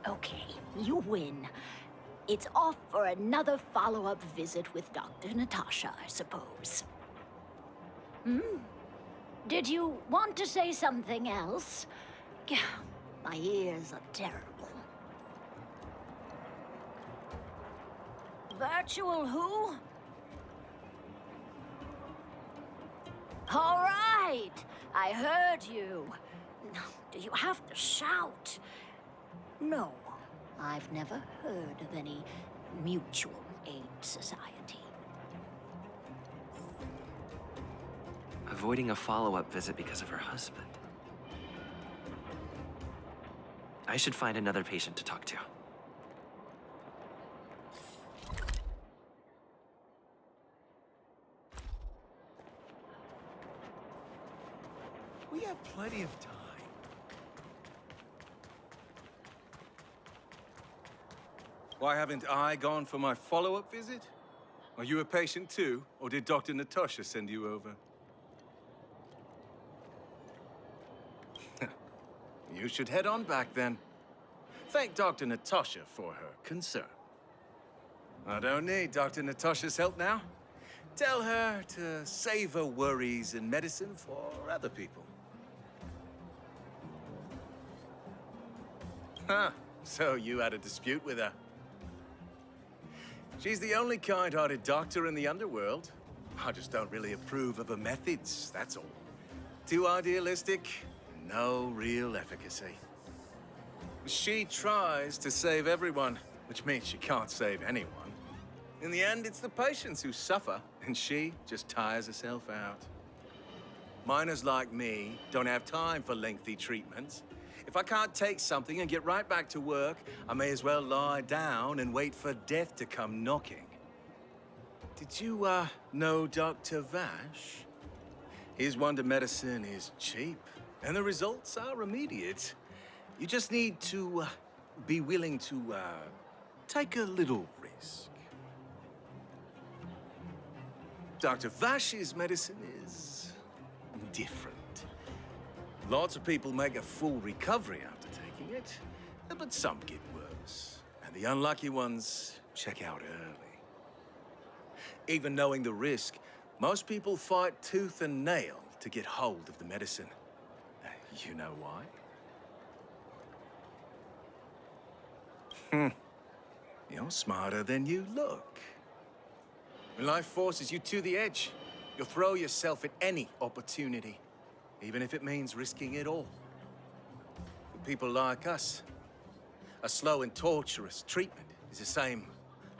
Okay, you win. It's off for another follow-up visit with Dr. Natasha, I suppose. Did you want to say something else? My ears are terrible. Virtual who? All right, I heard you. Do you have to shout? No, I've never heard of any mutual aid society. Avoiding a follow-up visit because of her husband. I should find another patient to talk to. We have plenty of time. Why haven't I gone for my follow-up visit? Are you a patient too, or did Dr. Natasha send you over? You should head on back then. Thank Dr. Natasha for her concern. I don't need Dr. Natasha's help now. Tell her to save her worries and medicine for other people. Huh, so you had a dispute with her. She's the only kind-hearted doctor in the underworld. I just don't really approve of her methods, that's all. Too idealistic, no real efficacy. She tries to save everyone, which means she can't save anyone. In the end, it's the patients who suffer, and she just tires herself out. Miners like me don't have time for lengthy treatments. If I can't take something and get right back to work, I may as well lie down and wait for death to come knocking. Did you, know Dr. Vash? His wonder medicine is cheap, and the results are immediate. You just need to, be willing to, take a little risk. Dr. Vash's medicine is different. Lots of people make a full recovery after taking it, but some get worse. And the unlucky ones check out early. Even knowing the risk, most people fight tooth and nail to get hold of the medicine. You know why? You're smarter than you look. When life forces you to the edge, you'll throw yourself at any opportunity, even if it means risking it all. For people like us, a slow and torturous treatment is the same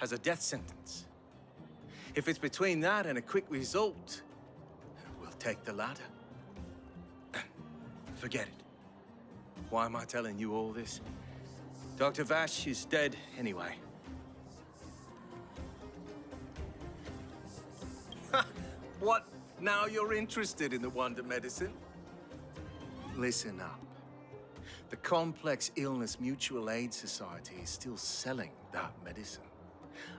as a death sentence. If it's between that and a quick result, we'll take the latter. Forget it. Why am I telling you all this? Dr. Vash is dead anyway. What? Now you're interested in the wonder medicine? Listen up. The Complex Illness Mutual Aid Society is still selling that medicine.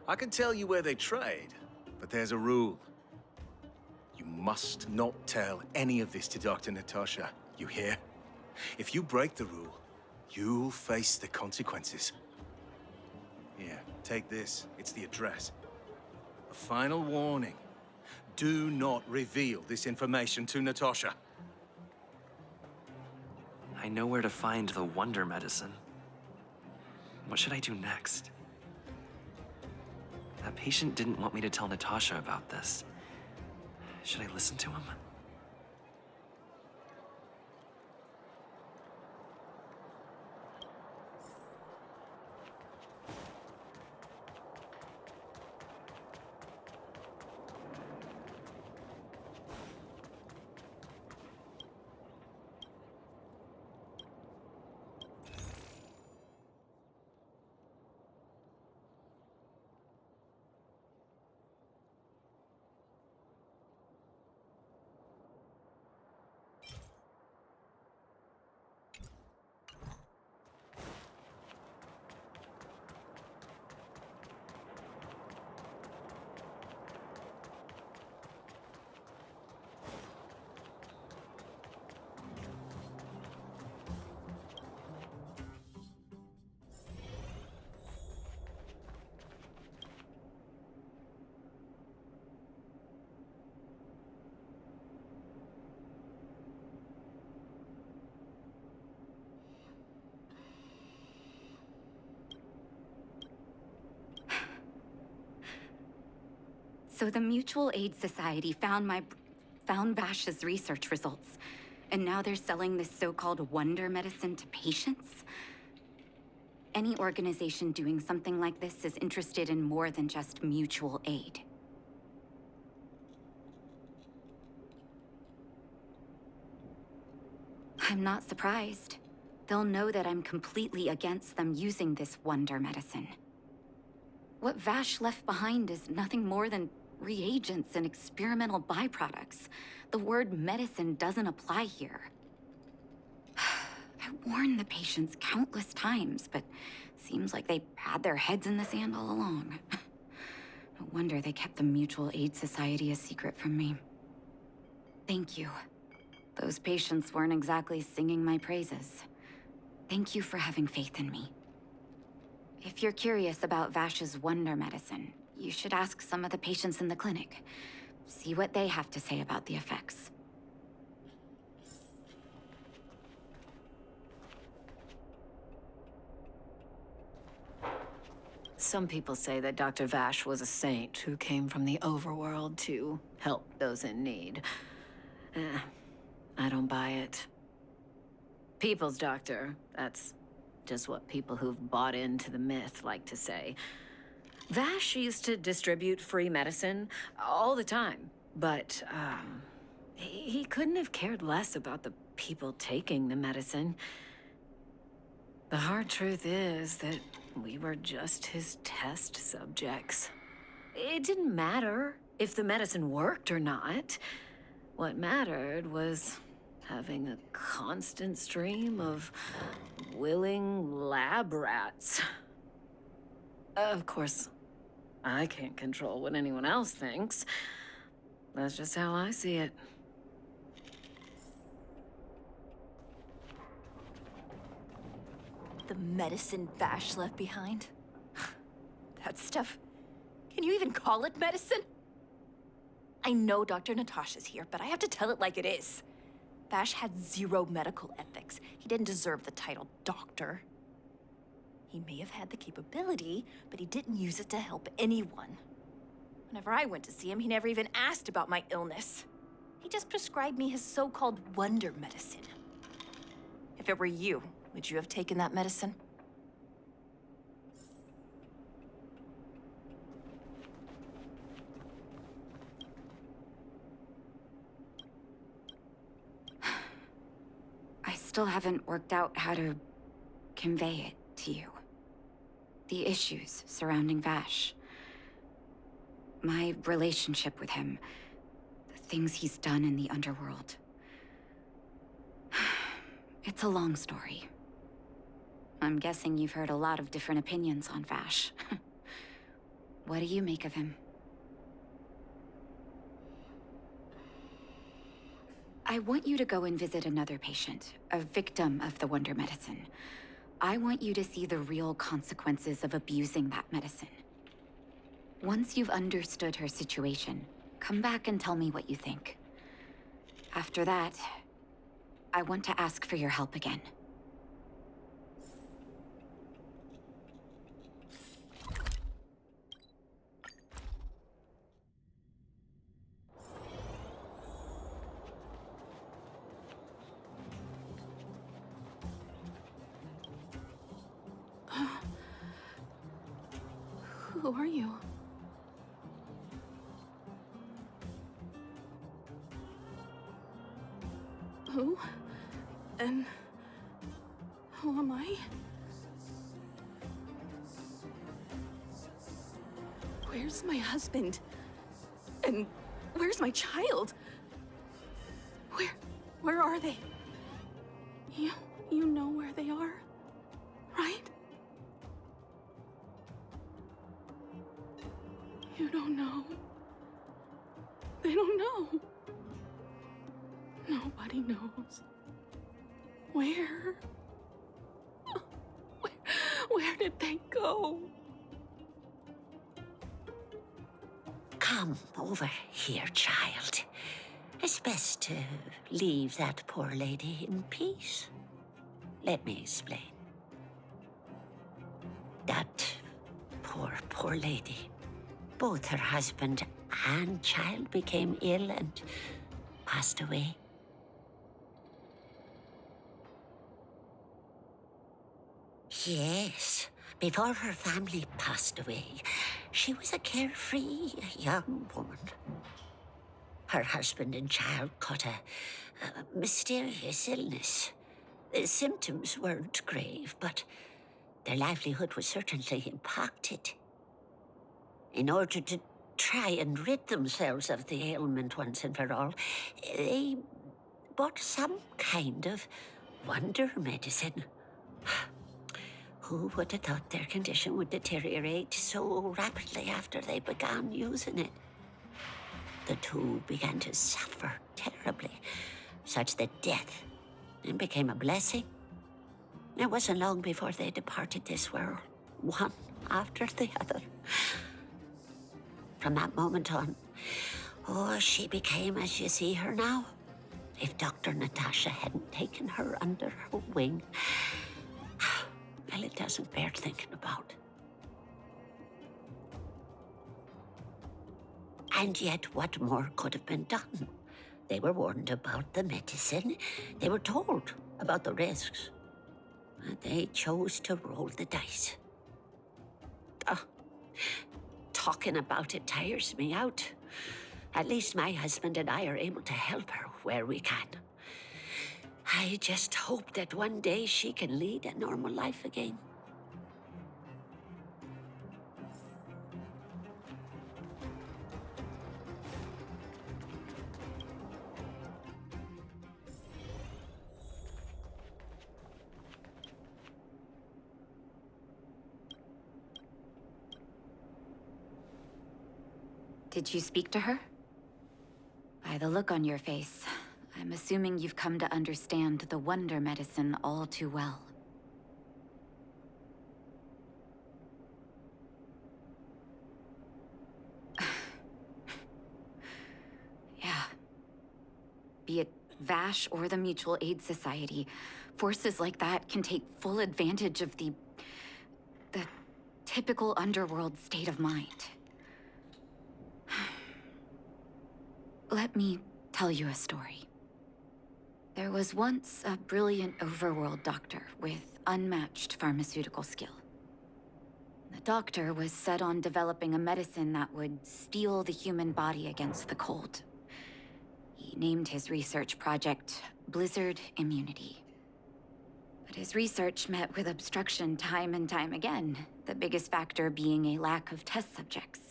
I can tell you where they trade, but there's a rule. You must not tell any of this to Dr. Natasha, you hear? If you break the rule, you'll face the consequences. Here, take this. It's the address. A final warning. Do not reveal this information to Natasha. I know where to find the wonder medicine. What should I do next? That patient didn't want me to tell Natasha about this. Should I listen to him? So the Mutual Aid Society found Vash's research results, and now they're selling this so-called wonder medicine to patients? Any organization doing something like this is interested in more than just mutual aid. I'm not surprised. They'll know that I'm completely against them using this wonder medicine. What Vash left behind is nothing more than reagents and experimental byproducts. The word medicine doesn't apply here. I warned the patients countless times, but seems like they had their heads in the sand all along. No wonder they kept the Mutual Aid Society a secret from me. Thank you. Those patients weren't exactly singing my praises. Thank you for having faith in me. If you're curious about Vash's wonder medicine, you should ask some of the patients in the clinic. See what they have to say about the effects. Some people say that Dr. Vash was a saint who came from the overworld to help those in need. I don't buy it. People's doctor, that's just what people who've bought into the myth like to say. Vash used to distribute free medicine all the time, but he couldn't have cared less about the people taking the medicine. The hard truth is that we were just his test subjects. It didn't matter if the medicine worked or not. What mattered was having a constant stream of willing lab rats. Of course, I can't control what anyone else thinks. That's just how I see it. The medicine Vash left behind? That stuff... Can you even call it medicine? I know Dr. Natasha's here, but I have to tell it like it is. Vash had zero medical ethics. He didn't deserve the title doctor. He may have had the capability, but he didn't use it to help anyone. Whenever I went to see him, he never even asked about my illness. He just prescribed me his so-called wonder medicine. If it were you, would you have taken that medicine? I still haven't worked out how to convey it to you. The issues surrounding Vash. My relationship with him. The things he's done in the underworld. It's a long story. I'm guessing you've heard a lot of different opinions on Vash. What do you make of him? I want you to go and visit another patient, a victim of the wonder medicine. I want you to see the real consequences of abusing that medicine. Once you've understood her situation, come back and tell me what you think. After that, I want to ask for your help again. Who are you? Who? And who am I? Where's my husband? And where's my child? Where are they? You know where they are, right? You don't know. They don't know. Nobody knows. Where? Where did they go? Come over here, child. It's best to leave that poor lady in peace. Let me explain. That poor lady, both her husband and child became ill and passed away. Yes, before her family passed away, she was a carefree young woman. Her husband and child caught a mysterious illness. The symptoms weren't grave, but their livelihood was certainly impacted. In order to try and rid themselves of the ailment once and for all, they bought some kind of wonder medicine. Who would have thought their condition would deteriorate so rapidly after they began using it? The two began to suffer terribly, such that death then became a blessing. It wasn't long before they departed this world, one after the other. From that moment on, she became as you see her now. If Dr. Natasha hadn't taken her under her wing, well, it doesn't bear thinking about. And yet, what more could have been done? They were warned about the medicine. They were told about the risks. And they chose to roll the dice. Talking about it tires me out. At least my husband and I are able to help her where we can. I just hope that one day she can lead a normal life again. Did you speak to her? By the look on your face, I'm assuming you've come to understand the wonder medicine all too well. Yeah. Be it Vash or the Mutual Aid Society, forces like that can take full advantage of the typical underworld state of mind. Let me tell you a story. There was once a brilliant overworld doctor with unmatched pharmaceutical skill. The doctor was set on developing a medicine that would steel the human body against the cold. He named his research project Blizzard Immunity. But his research met with obstruction time and time again, the biggest factor being a lack of test subjects.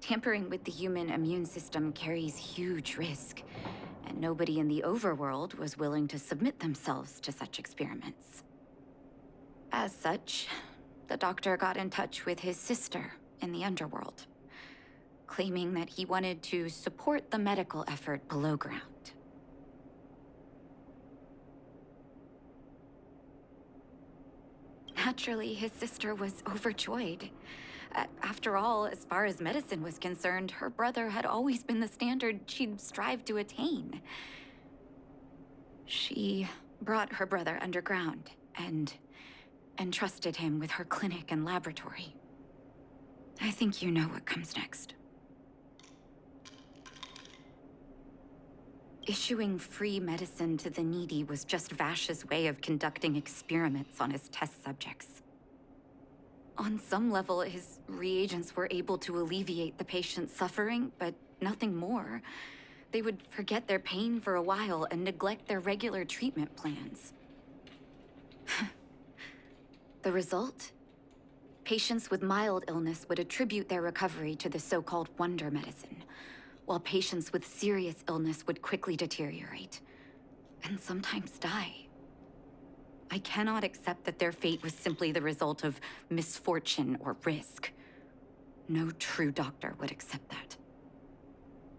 Tampering with the human immune system carries huge risk, and nobody in the overworld was willing to submit themselves to such experiments. As such, the doctor got in touch with his sister in the underworld, claiming that he wanted to support the medical effort below ground. Naturally, his sister was overjoyed. After all, as far as medicine was concerned, her brother had always been the standard she'd strive to attain. She brought her brother underground and entrusted him with her clinic and laboratory. I think you know what comes next. Issuing free medicine to the needy was just Vash's way of conducting experiments on his test subjects. On some level, his reagents were able to alleviate the patient's suffering, but nothing more. They would forget their pain for a while and neglect their regular treatment plans. The result? Patients with mild illness would attribute their recovery to the so-called wonder medicine, while patients with serious illness would quickly deteriorate, and sometimes die. I cannot accept that their fate was simply the result of misfortune or risk. No true doctor would accept that.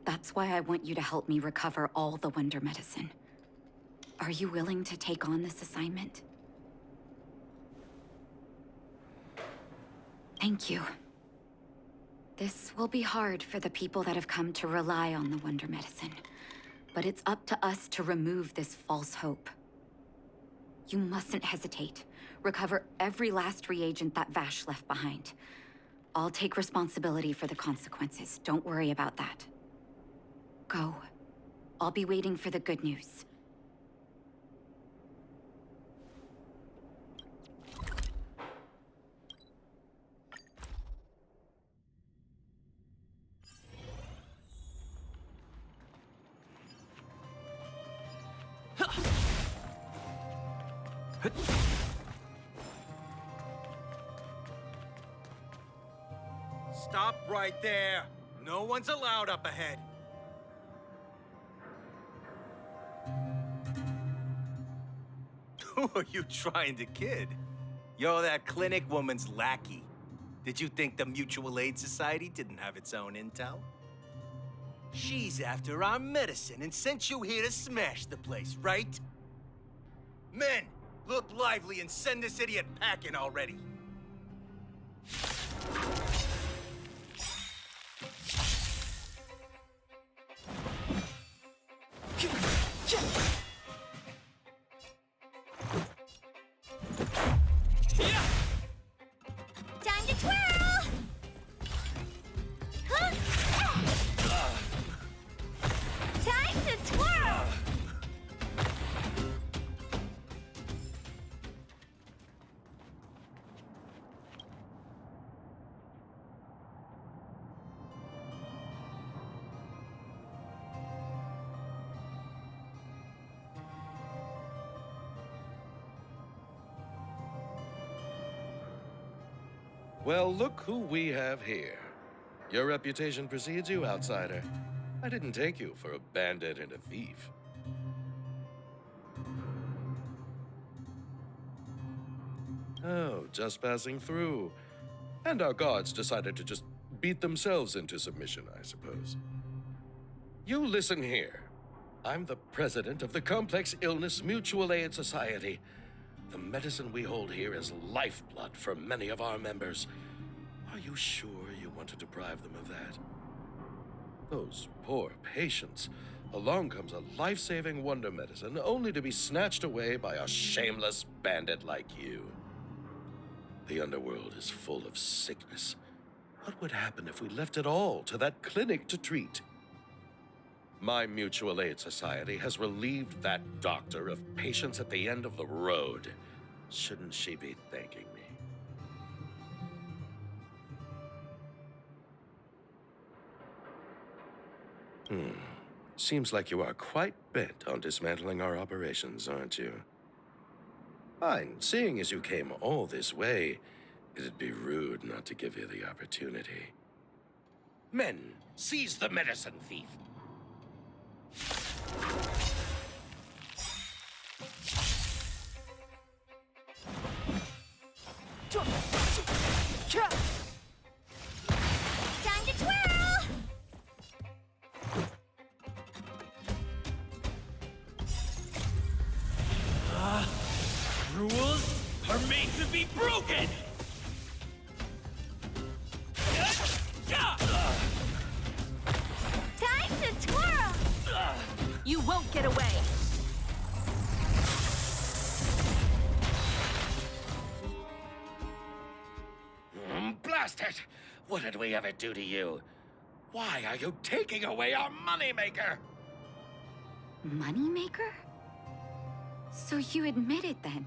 That's why I want you to help me recover all the wonder medicine. Are you willing to take on this assignment? Thank you. This will be hard for the people that have come to rely on the wonder medicine, but it's up to us to remove this false hope. You mustn't hesitate. Recover every last reagent that Vash left behind. I'll take responsibility for the consequences. Don't worry about that. Go. I'll be waiting for the good news. Stop right there. No one's allowed up ahead. Who are you trying to kid? You're that clinic woman's lackey. Did you think the Mutual Aid Society didn't have its own intel? She's after our medicine and sent you here to smash the place, right? Men, look lively and send this idiot packing already. Time to twirl! Time to twirl! Well, look who we have here. Your reputation precedes you, outsider. I didn't take you for a bandit and a thief. Oh, just passing through. And our guards decided to just beat themselves into submission, I suppose. You listen here. I'm the president of the Complex Illness Mutual Aid Society. The medicine we hold here is lifeblood for many of our members. Are you sure you want to deprive them of that? Those poor patients. Along comes a life-saving wonder medicine only to be snatched away by a shameless bandit like you. The underworld is full of sickness. What would happen if we left it all to that clinic to treat? My Mutual Aid Society has relieved that doctor of patients at the end of the road. Shouldn't she be thanking me? Seems like you are quite bent on dismantling our operations, aren't you? Fine. Seeing as you came all this way, it'd be rude not to give you the opportunity. Men, seize the medicine thief. Time to twirl! Rules are made to be broken! Time to twirl! You won't get away! Blast it! What did we ever do to you? Why are you taking away our moneymaker? Moneymaker? So you admit it then?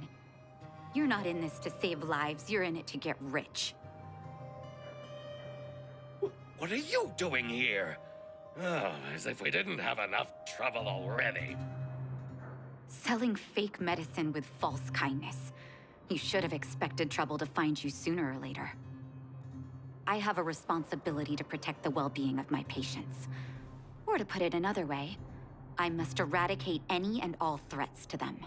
You're not in this to save lives, you're in it to get rich. What are you doing here? Oh, as if we didn't have enough trouble already. Selling fake medicine with false kindness. You should have expected trouble to find you sooner or later. I have a responsibility to protect the well-being of my patients. Or to put it another way, I must eradicate any and all threats to them.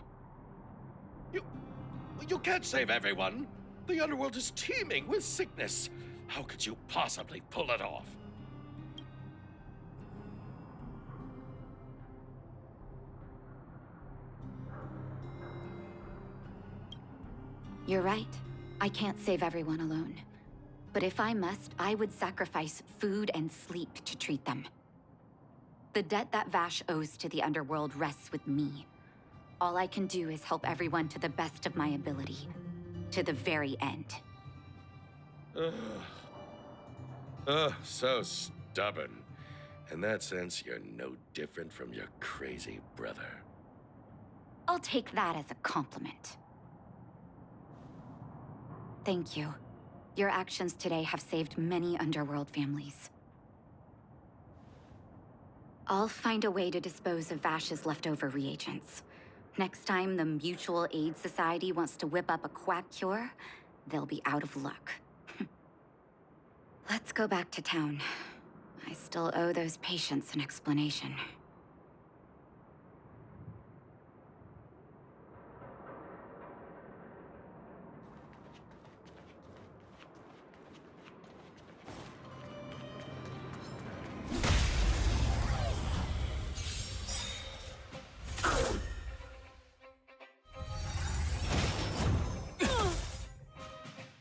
You can't save everyone. The underworld is teeming with sickness. How could you possibly pull it off? You're right. I can't save everyone alone. But if I must, I would sacrifice food and sleep to treat them. The debt that Vash owes to the underworld rests with me. All I can do is help everyone to the best of my ability. To the very end. Oh, so stubborn. In that sense, you're no different from your crazy brother. I'll take that as a compliment. Thank you. Your actions today have saved many underworld families. I'll find a way to dispose of Vash's leftover reagents. Next time the Mutual Aid Society wants to whip up a quack cure, they'll be out of luck. Let's go back to town. I still owe those patients an explanation.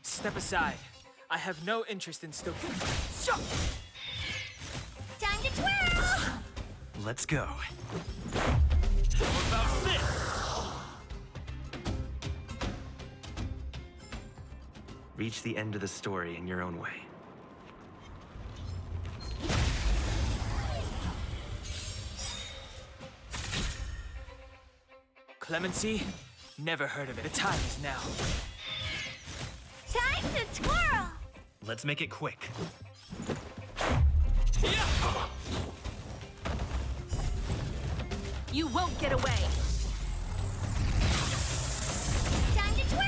Step aside. I have no interest in still. Time to twirl! Let's go. How about this? Reach the end of the story in your own way. Clemency? Never heard of it. The time is now. Time to twirl! Let's make it quick. You won't get away. Time to twirl!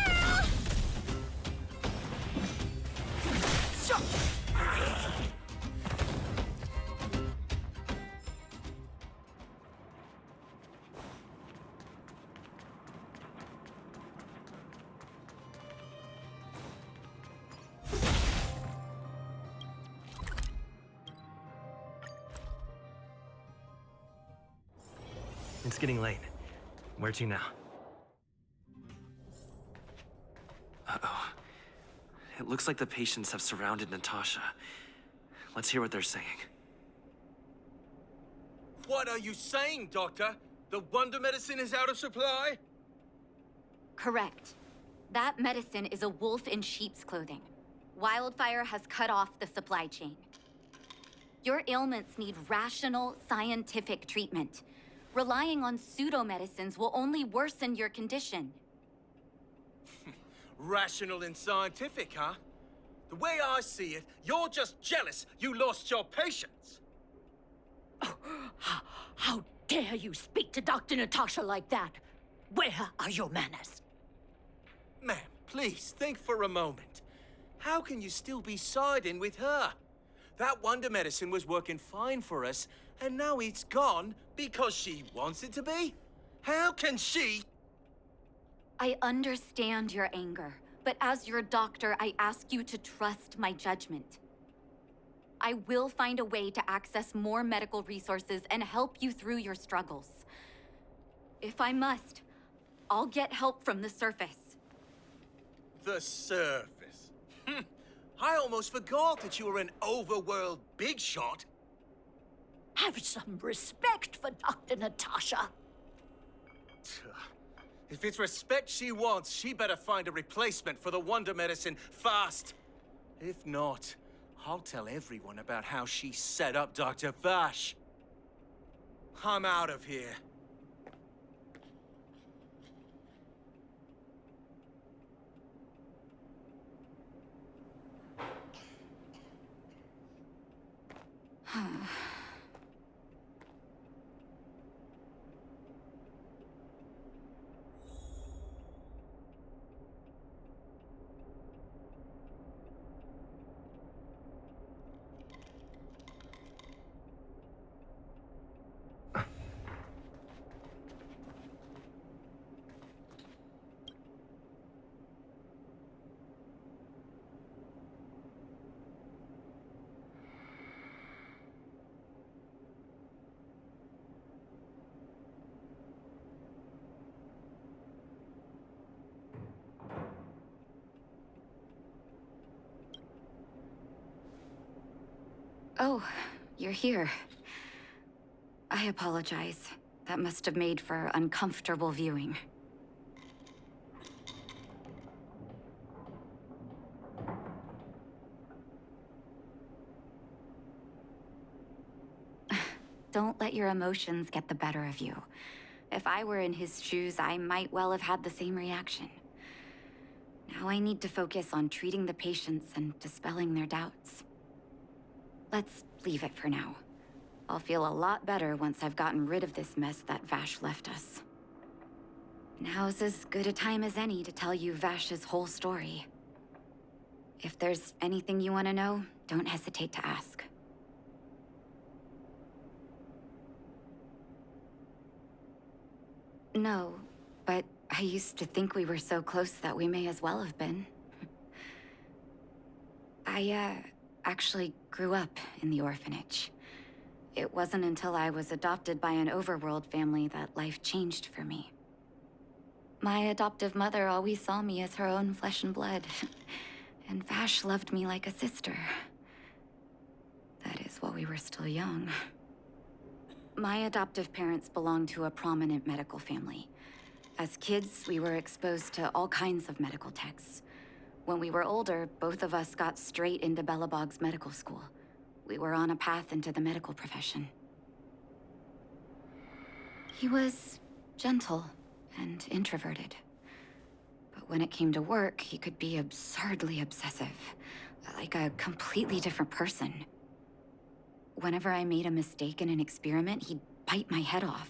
It's getting late. Where to now? Uh-oh. It looks like the patients have surrounded Natasha. Let's hear what they're saying. What are you saying, Doctor? The wonder medicine is out of supply? Correct. That medicine is a wolf in sheep's clothing. Wildfire has cut off the supply chain. Your ailments need rational, scientific treatment. Relying on pseudo-medicines will only worsen your condition. Rational and scientific, huh? The way I see it, you're just jealous you lost your patients. How dare you speak to Dr. Natasha like that? Where are your manners? Ma'am, please think for a moment. How can you still be siding with her? That wonder medicine was working fine for us, and now it's gone because she wants it to be? How can she? I understand your anger, but as your doctor, I ask you to trust my judgment. I will find a way to access more medical resources and help you through your struggles. If I must, I'll get help from the surface. The surface. I almost forgot that you were an overworld big shot. Have some respect for Dr. Natasha. If it's respect she wants, she better find a replacement for the wonder medicine fast. If not, I'll tell everyone about how she set up Dr. Vash. I'm out of here. Oh, you're here. I apologize. That must have made for uncomfortable viewing. Don't let your emotions get the better of you. If I were in his shoes, I might well have had the same reaction. Now I need to focus on treating the patients and dispelling their doubts. Let's leave it for now. I'll feel a lot better once I've gotten rid of this mess that Vash left us. Now's as good a time as any to tell you Vash's whole story. If there's anything you want to know, don't hesitate to ask. No, but I used to think we were so close that we may as well have been. I, actually grew up in the orphanage. It wasn't until I was adopted by an overworld family that life changed for me. My adoptive mother always saw me as her own flesh and blood, and Vash loved me like a sister. That is, while we were still young. My adoptive parents belonged to a prominent medical family. As kids, we were exposed to all kinds of medical texts. When we were older, both of us got straight into Belobog's medical school. We were on a path into the medical profession. He was gentle and introverted. But when it came to work, he could be absurdly obsessive, like a completely different person. Whenever I made a mistake in an experiment, he'd bite my head off.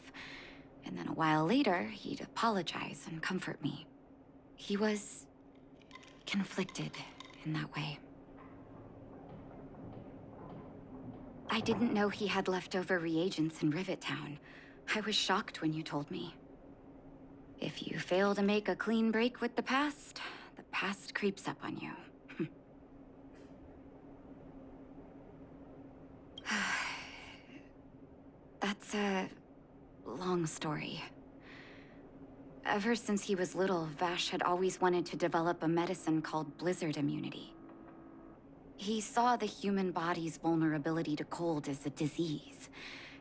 And then a while later, he'd apologize and comfort me. He was conflicted in that way. I didn't know he had leftover reagents in Rivet Town. I was shocked when you told me. If you fail to make a clean break with the past creeps up on you. That's a long story. Ever since he was little, Vash had always wanted to develop a medicine called blizzard immunity. He saw the human body's vulnerability to cold as a disease,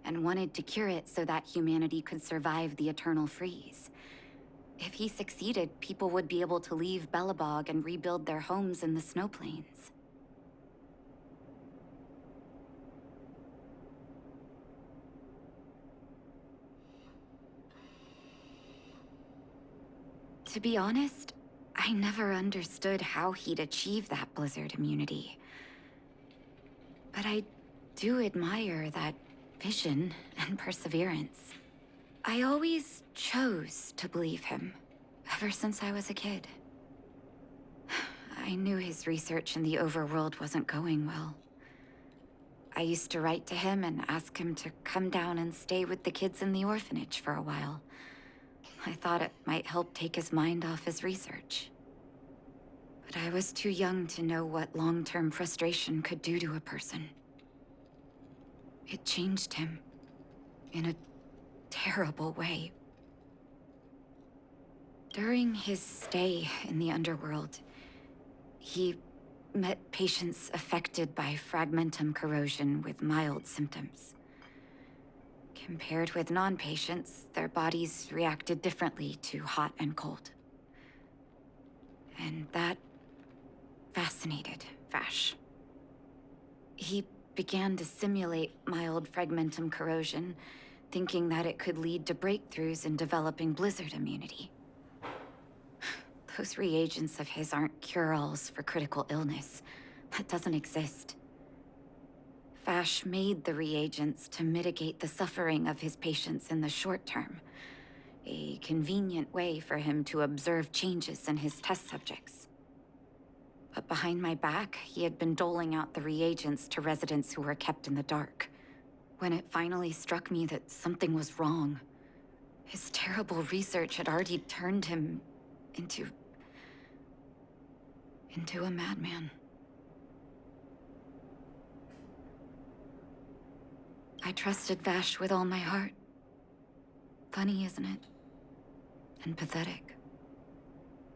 and wanted to cure it so that humanity could survive the eternal freeze. If he succeeded, people would be able to leave Belobog and rebuild their homes in the snow plains. To be honest, I never understood how he'd achieve that blizzard immunity. But I do admire that vision and perseverance. I always chose to believe him, ever since I was a kid. I knew his research in the overworld wasn't going well. I used to write to him and ask him to come down and stay with the kids in the orphanage for a while. I thought it might help take his mind off his research. But I was too young to know what long-term frustration could do to a person. It changed him in a terrible way. During his stay in the underworld, he met patients affected by fragmentum corrosion with mild symptoms. Compared with non-patients, their bodies reacted differently to hot and cold. And that fascinated Vash. He began to simulate mild fragmentum corrosion, thinking that it could lead to breakthroughs in developing blizzard immunity. Those reagents of his aren't cure-alls for critical illness. That doesn't exist. Vash made the reagents to mitigate the suffering of his patients in the short term. A convenient way for him to observe changes in his test subjects. But behind my back, he had been doling out the reagents to residents who were kept in the dark. When it finally struck me that something was wrong, his terrible research had already turned him into a madman. I trusted Vash with all my heart. Funny, isn't it? And pathetic.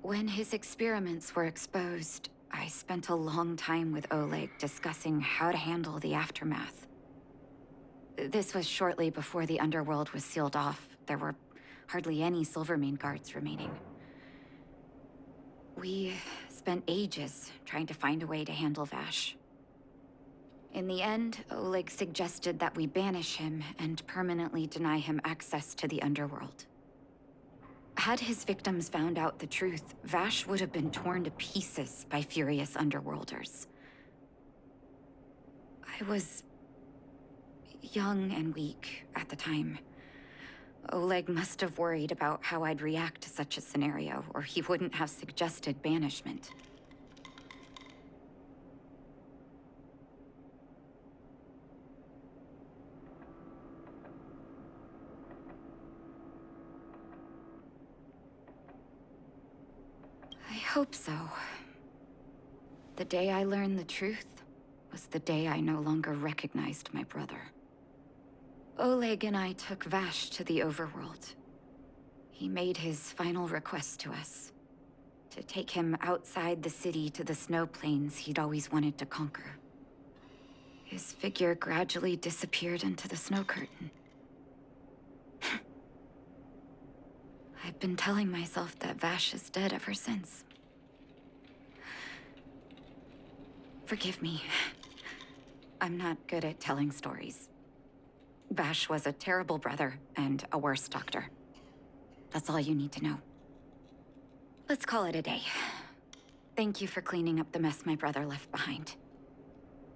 When his experiments were exposed, I spent a long time with Oleg discussing how to handle the aftermath. This was shortly before the underworld was sealed off. There were hardly any Silvermane guards remaining. We spent ages trying to find a way to handle Vash. In the end, Oleg suggested that we banish him and permanently deny him access to the underworld. Had his victims found out the truth, Vash would have been torn to pieces by furious underworlders. I was young and weak at the time. Oleg must have worried about how I'd react to such a scenario, or he wouldn't have suggested banishment. I hope so. The day I learned the truth was the day I no longer recognized my brother. Oleg and I took Vash to the overworld. He made his final request to us, to take him outside the city to the snow plains he'd always wanted to conquer. His figure gradually disappeared into the snow curtain. I've been telling myself that Vash is dead ever since. Forgive me. I'm not good at telling stories. Vash was a terrible brother and a worse doctor. That's all you need to know. Let's call it a day. Thank you for cleaning up the mess my brother left behind.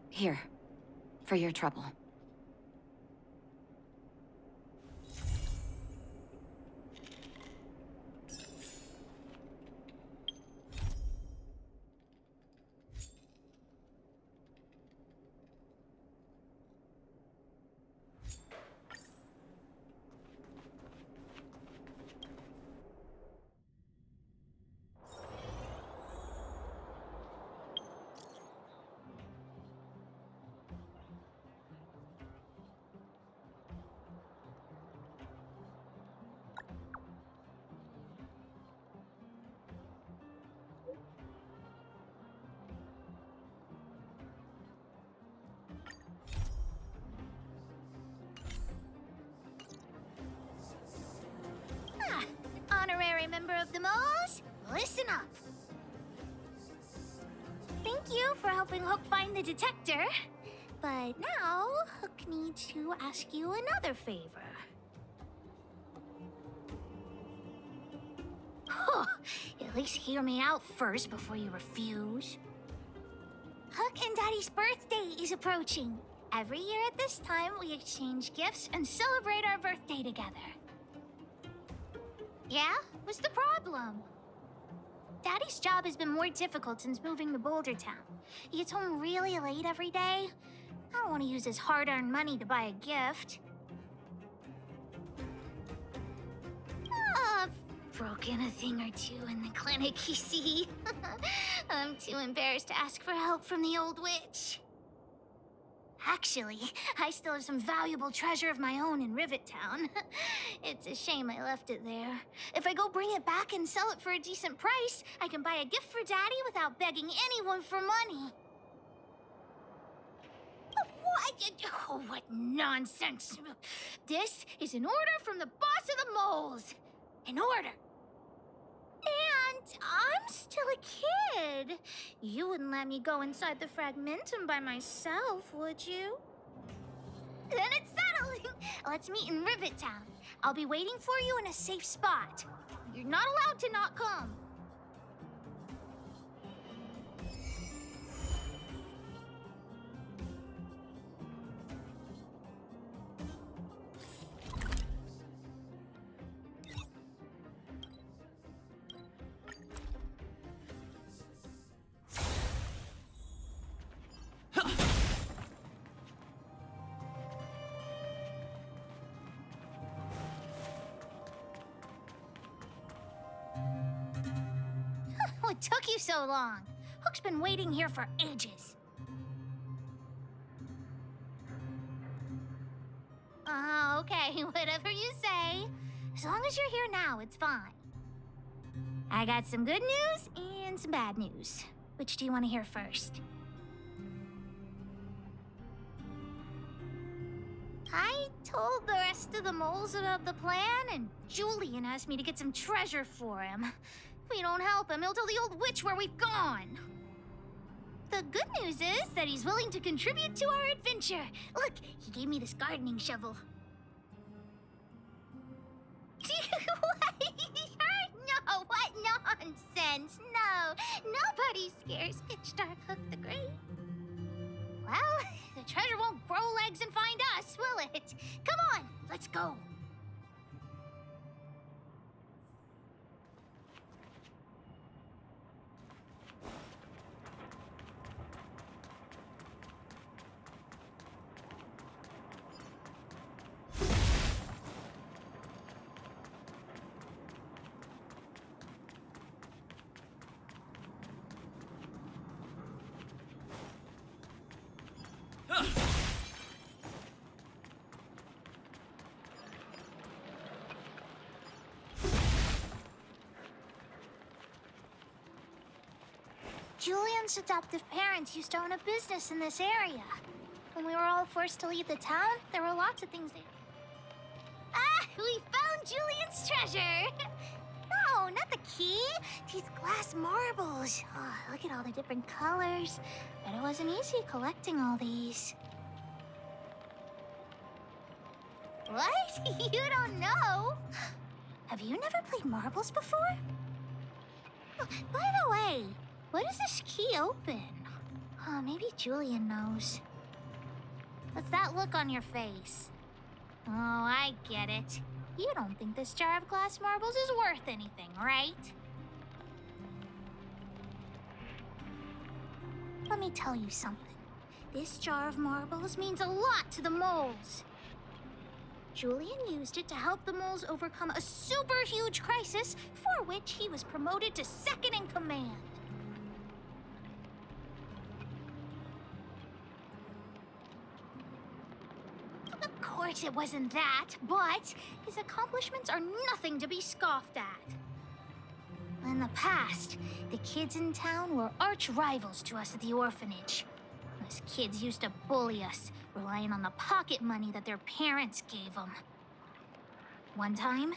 Here, for your trouble. Honorary member of the Moles, listen up. Thank you for helping Hook find the detector. But now, Hook needs to ask you another favor. At least hear me out first before you refuse. Hook and Daddy's birthday is approaching. Every year at this time, we exchange gifts and celebrate our birthday together. Yeah? What's the problem? Daddy's job has been more difficult since moving to Boulder Town. He gets home really late every day. I don't want to use his hard-earned money to buy a gift. I've broken a thing or two in the clinic, you see. I'm too embarrassed to ask for help from the old witch. Actually, I still have some valuable treasure of my own in Rivet Town. It's a shame I left it there. If I go bring it back and sell it for a decent price, I can buy a gift for Daddy without begging anyone for money. What? Oh, what nonsense. This is an order from the boss of the moles. An order. And I'm still a kid. You wouldn't let me go inside the Fragmentum by myself, would you? Then it's settling. Let's meet in Rivet Town. I'll be waiting for you in a safe spot. You're not allowed to not come. What took you so long? Hook's been waiting here for ages. Okay, whatever you say. As long as you're here now, it's fine. I got some good news and some bad news. Which do you want to hear first? I told the rest of the moles about the plan, and Julian asked me to get some treasure for him. If we don't help him, he'll tell the old witch where we've gone. The good news is that he's willing to contribute to our adventure. Look, he gave me this gardening shovel. No, what nonsense? No, nobody scares Pitch Darkhook the Great. Well, the treasure won't grow legs and find us, will it? Come on, let's go. Julian's adoptive parents used to own a business in this area. When we were all forced to leave the town, there were lots of things they... Ah! We found Julian's treasure! No, not the key. These glass marbles. Oh, look at all the different colors. Bet it wasn't easy collecting all these. What? You don't know? Have you never played marbles before? Oh, by the way, what does this key open? Oh, maybe Julian knows. What's that look on your face? Oh, I get it. You don't think this jar of glass marbles is worth anything, right? Let me tell you something. This jar of marbles means a lot to the moles. Julian used it to help the moles overcome a super huge crisis for which he was promoted to second in command. Of course it wasn't that, but his accomplishments are nothing to be scoffed at. In the past, the kids in town were arch rivals to us at the orphanage. Those kids used to bully us, relying on the pocket money that their parents gave them. One time,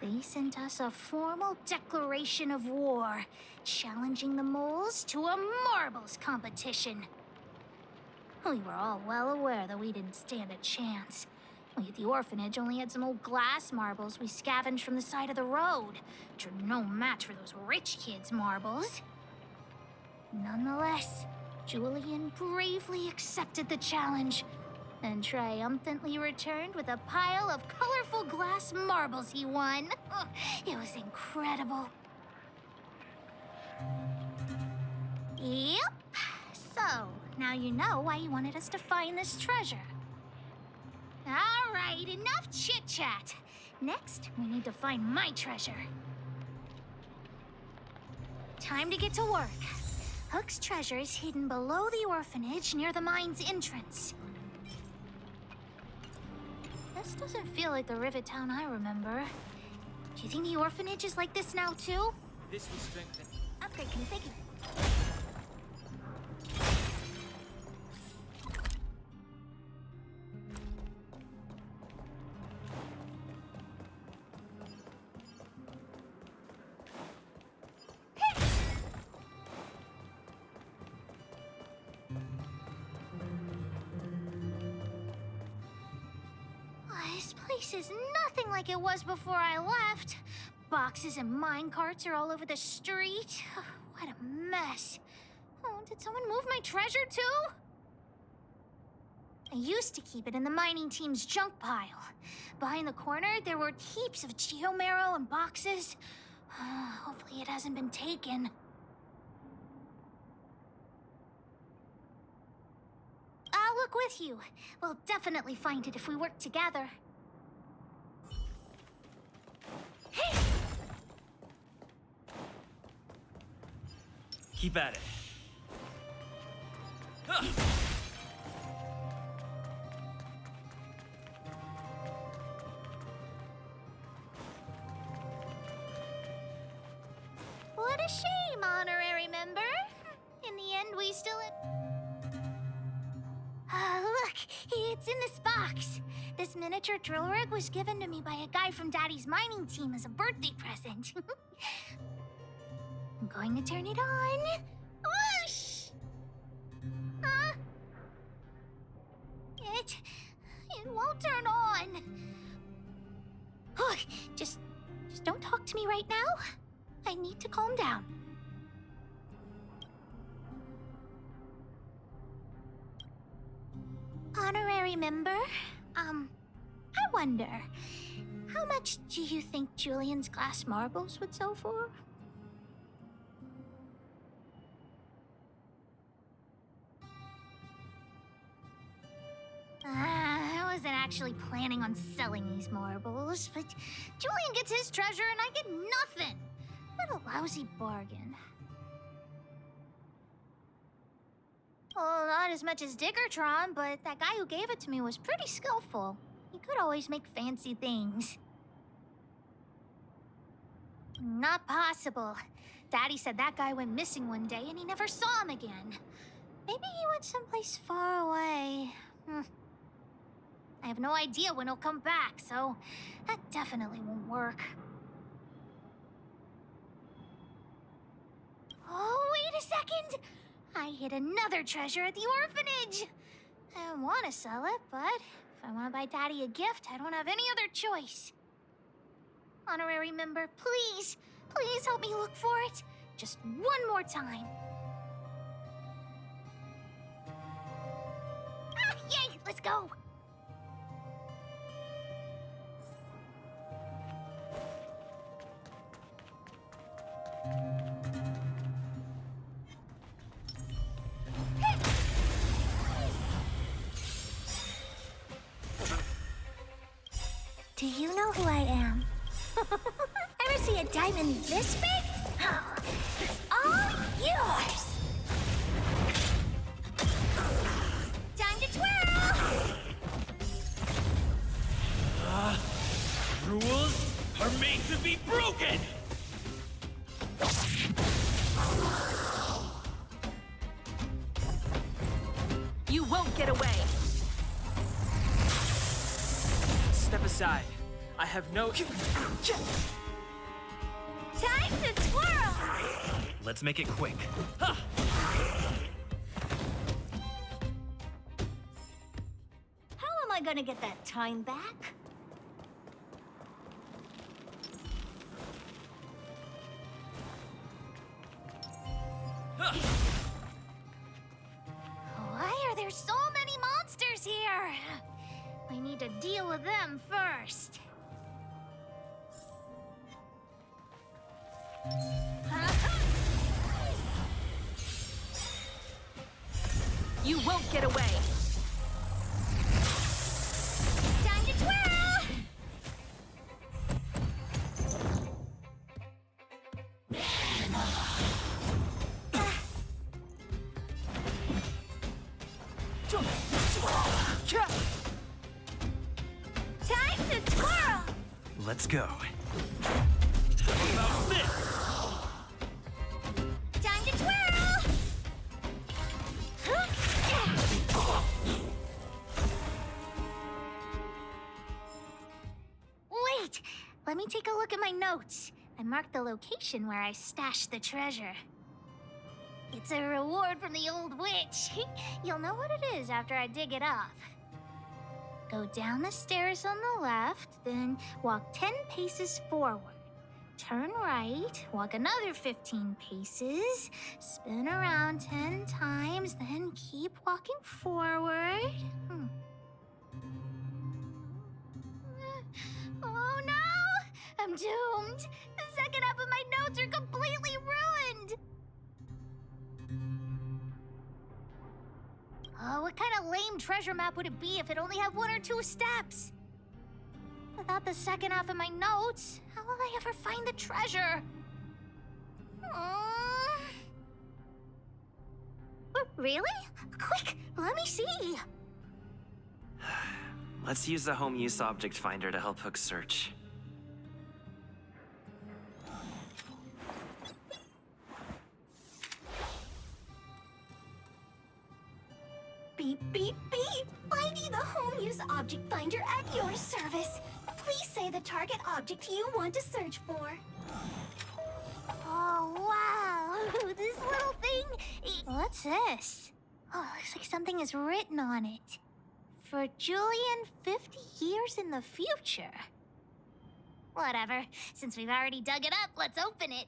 they sent us a formal declaration of war, challenging the moles to a marbles competition. We were all well aware that we didn't stand a chance. We at the orphanage only had some old glass marbles we scavenged from the side of the road, which are no match for those rich kids' marbles. Nonetheless, Julian bravely accepted the challenge and triumphantly returned with a pile of colorful glass marbles he won. It was incredible. Yep. So, now you know why you wanted us to find this treasure. All right, enough chit-chat. Next, we need to find my treasure. Time to get to work. Hook's treasure is hidden below the orphanage near the mine's entrance. This doesn't feel like the Rivet Town I remember. Do you think the orphanage is like this now, too? This will strengthen. Upgrade configured. This place is nothing like it was before I left. Boxes and minecarts are all over the street. What a mess. Oh, did someone move my treasure too? I used to keep it in the mining team's junk pile. Behind the corner, there were heaps of geomarrow and boxes. Hopefully it hasn't been taken. I'll look with you. We'll definitely find it if we work together. Hey! Keep at it. What a shame, honorary member. In the end, we still... Look, it's in this box. This miniature drill rig was given to me by a guy from Daddy's mining team as a birthday present. I'm going to turn it on. Whoosh! Calm down. Honorary member, I wonder, how much do you think Julian's glass marbles would sell for? I wasn't actually planning on selling these marbles, but Julian gets his treasure and I get nothing. What a lousy bargain. Well, not as much as Diggertron, but that guy who gave it to me was pretty skillful. He could always make fancy things. Not possible. Daddy said that guy went missing one day and he never saw him again. Maybe he went someplace far away. I have no idea when he'll come back, so that definitely won't work. Oh, wait a second! I hid another treasure at the orphanage! I want to sell it, but if I want to buy Daddy a gift, I don't have any other choice. Honorary member, please, please help me look for it. Just one more time. Ah, yay! Let's go! Do you know who I am? Ever see a diamond this big? It's all yours! Time to twirl! Rules are made to be broken! You won't get away! Step aside. I have no... Time to twirl! Let's make it quick. How am I gonna get that time back? Why are there so many monsters here? I need to deal with them first. You won't get away! Time to twirl! Time to twirl! Let's go. About this! Time to twirl! Wait! Let me take a look at my notes. I marked the location where I stashed the treasure. It's a reward from the old witch. You'll know what it is after I dig it up. Go down the stairs on the left, then walk 10 paces forward. Turn right, walk another 15 paces, spin around 10 times, then keep walking forward. Oh no! I'm doomed! The second half of my notes are completely ruined! Oh, what kind of lame treasure map would it be if it only had 1 or 2 steps? Without the second half of my notes, how will I ever find the treasure? Really? Quick, let me see. Let's use the home use object finder to help Hook search. Beep, beep, beep! Finding the home use object finder at your service. Please say the target object you want to search for. Oh, wow! This little thing... What's this? Oh, looks like something is written on it. For Julian, 50 years in the future. Whatever. Since we've already dug it up, let's open it.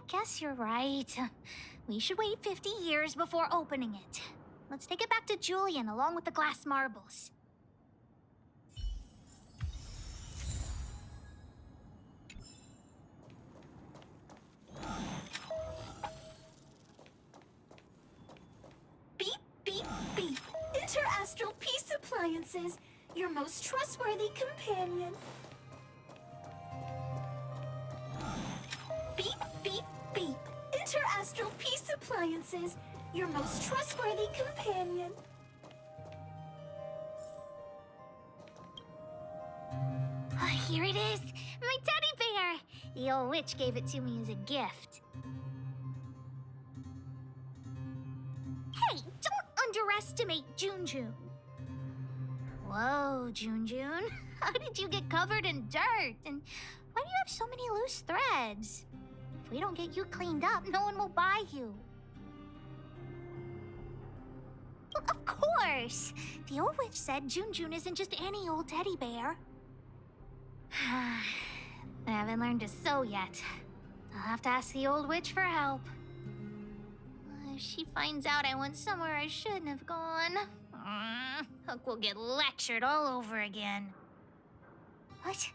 guess you're right. We should wait 50 years before opening it. Let's take it back to Julian along with the glass marbles. Beep, beep, beep. Interastral Peace Appliances, your most trustworthy companion. Beep, beep, beep. Interastral Peace Appliances, your most trustworthy companion. Here it is, my teddy bear. The old witch gave it to me as a gift. Hey, don't underestimate June. Whoa, June. How did you get covered in dirt? And why do you have so many loose threads? If we don't get you cleaned up, no one will buy you. Well, of course. The old witch said June isn't just any old teddy bear. I haven't learned to sew yet. I'll have to ask the old witch for help. If she finds out I went somewhere I shouldn't have gone, Hook will get lectured all over again. What?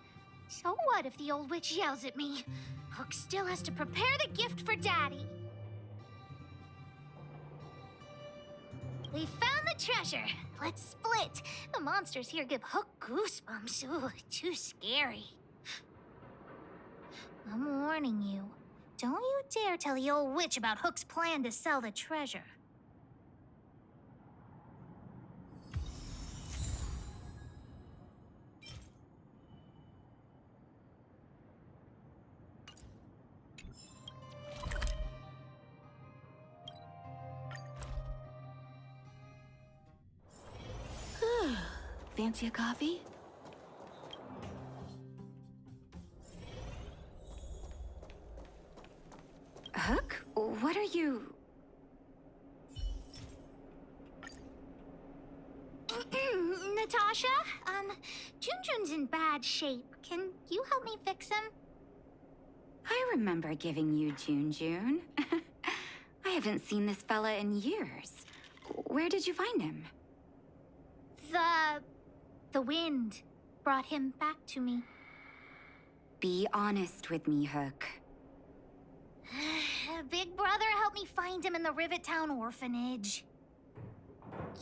So what if the old witch yells at me? Hook still has to prepare the gift for Daddy. We found the treasure. Let's split. The monsters here give Hook goosebumps. Ooh, too scary. I'm warning you. Don't you dare tell the old witch about Hook's plan to sell the treasure. Fancy a coffee? Hook? What are you... Natasha? Jun's in bad shape. Can you help me fix him? I remember giving you June. I haven't seen this fella in years. Where did you find him? The wind brought him back to me. Be honest with me, Hook. Big Brother helped me find him in the Rivet Town orphanage.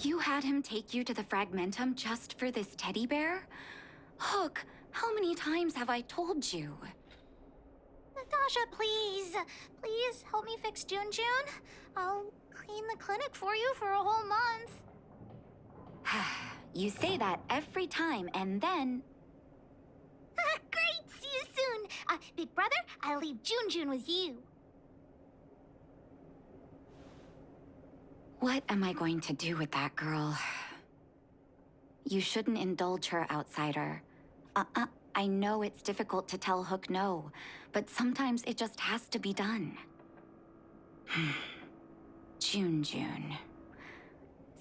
You had him take you to the Fragmentum just for this teddy bear? Hook, how many times have I told you? Natasha, please. Please help me fix June. I'll clean the clinic for you for a whole month. You say that every time, and then... Great! See you soon! Big Brother, I'll leave June with you. What am I going to do with that girl? You shouldn't indulge her, outsider. I know it's difficult to tell Hook no, but sometimes it just has to be done. June.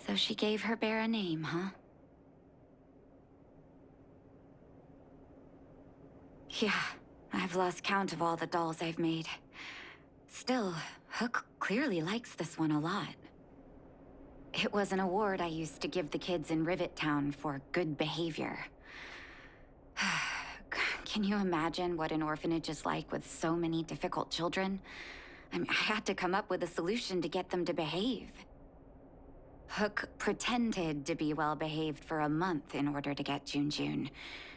So she gave her bear a name, huh? Yeah, I've lost count of all the dolls I've made. Still, Hook clearly likes this one a lot. It was an award I used to give the kids in Rivet Town for good behavior. Can you imagine what an orphanage is like with so many difficult children? I had to come up with a solution to get them to behave. Hook pretended to be well-behaved for a month in order to get June.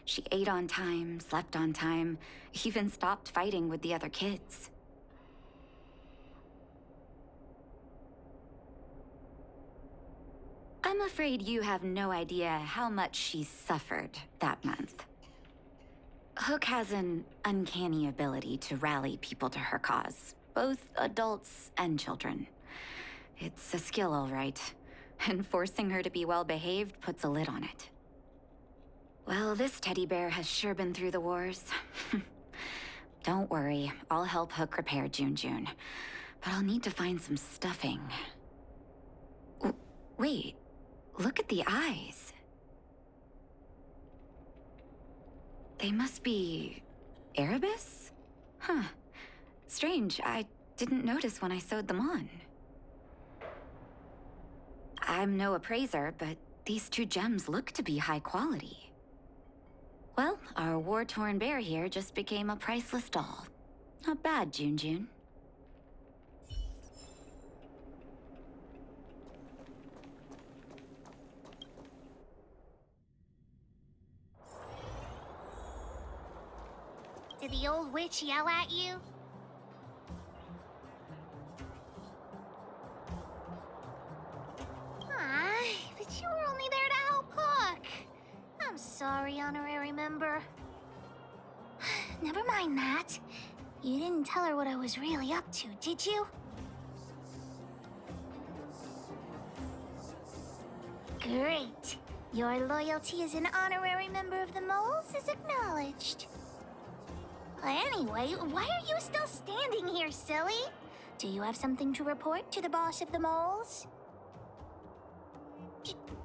She ate on time, slept on time, even stopped fighting with the other kids. I'm afraid you have no idea how much she suffered that month. Hook has an uncanny ability to rally people to her cause, both adults and children. It's a skill, all right, and forcing her to be well-behaved puts a lid on it. Well, this teddy bear has sure been through the wars. Don't worry, I'll help Hook repair June. But I'll need to find some stuffing. Wait, look at the eyes. They must be... Erebus? Huh. Strange, I Didn't notice when I sewed them on. I'm no appraiser, but these two gems look to be high quality. Well, our war-torn bear here just became a priceless doll. Not bad, Jun. Did the old witch yell at you? But you were only there to help Hook. I'm sorry, honorary member. Never mind that. You didn't tell her what I was really up to, did you? Great. Your loyalty as an honorary member of the Moles is acknowledged. Anyway, why are you still standing here, silly? Do you have something to report to the boss of the Moles?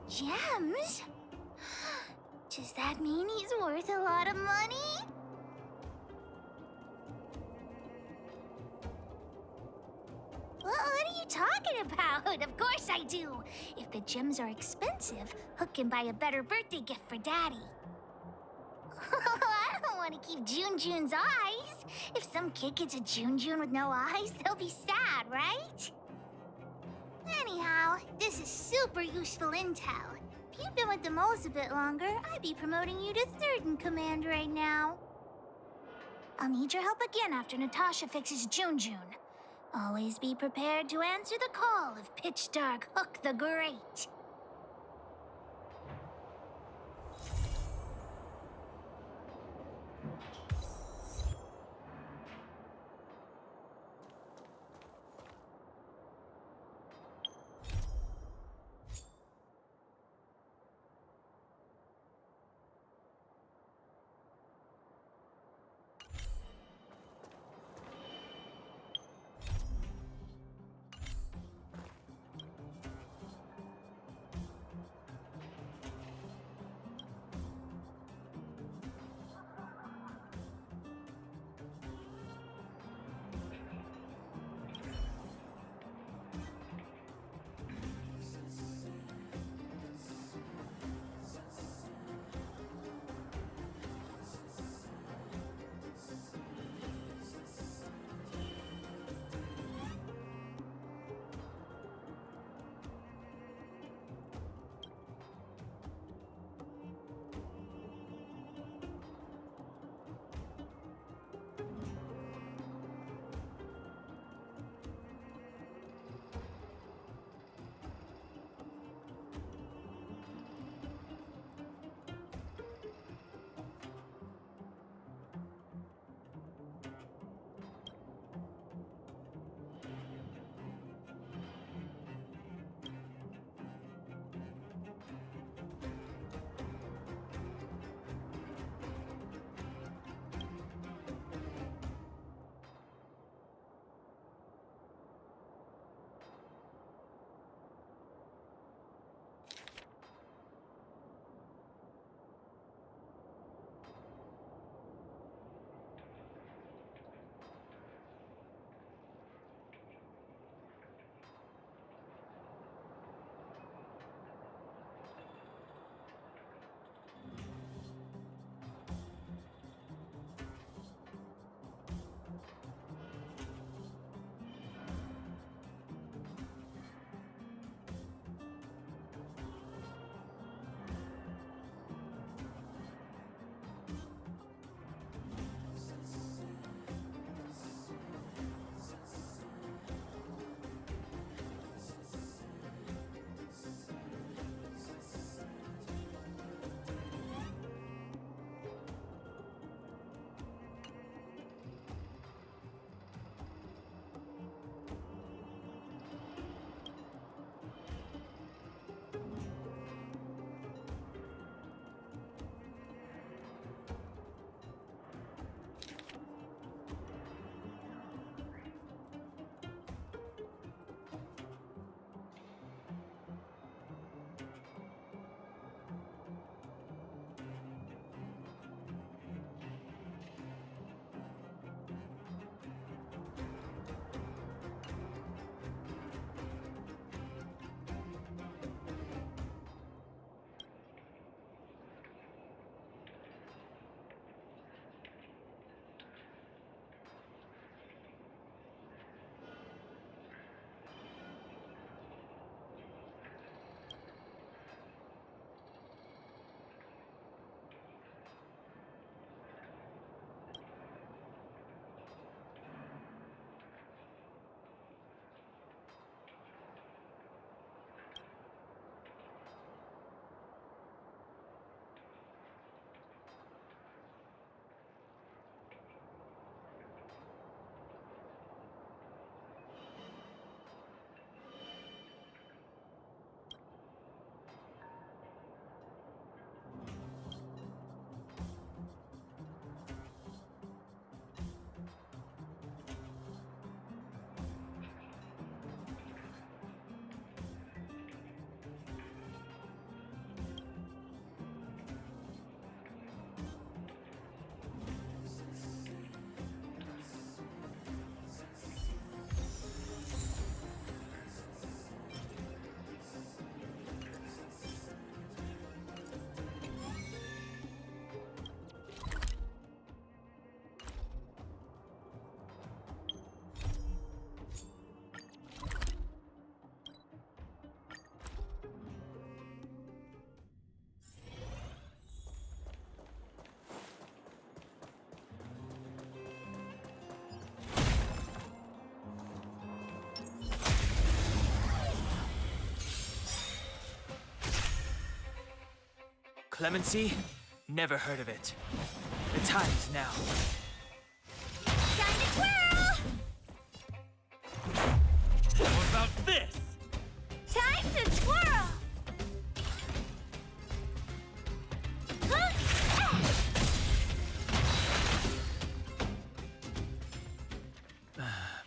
Gems? Does that mean he's worth a lot of money? What are you talking about? Of course I do. If the gems are expensive, Hook can buy a better birthday gift for Daddy. I don't want to keep Jun's eyes. If some kid gets a Jun with no eyes, they'll be sad, right? Anyhow, this is super useful intel. If you've been with the Moles a bit longer, I'd be promoting you to third in command right now. I'll need your help again after Natasha fixes Jun. Always be prepared to answer the call of Pitch Dark Hook the Great. Clemency? Never heard of it. The time is now. Time to twirl! How about this? Time to twirl!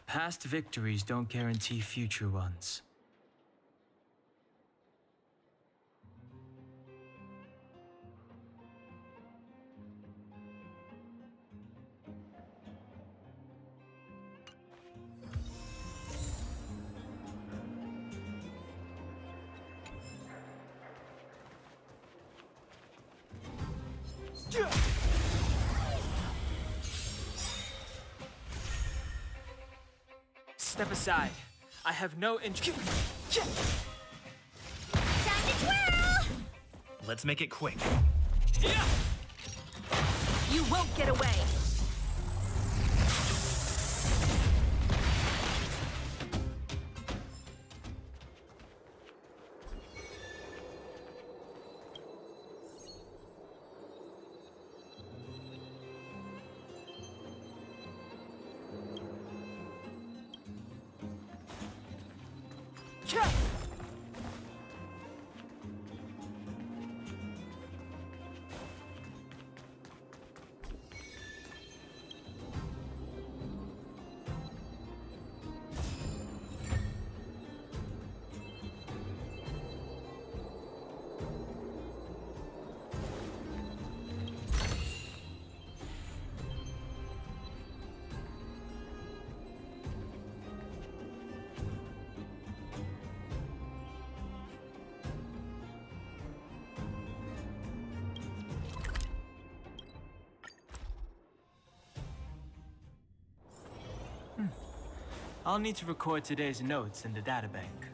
Past victories don't guarantee future ones. Step aside. I have no interest. Time to twirl! Let's make it quick. You won't get away! I'll need to record today's notes in the databank.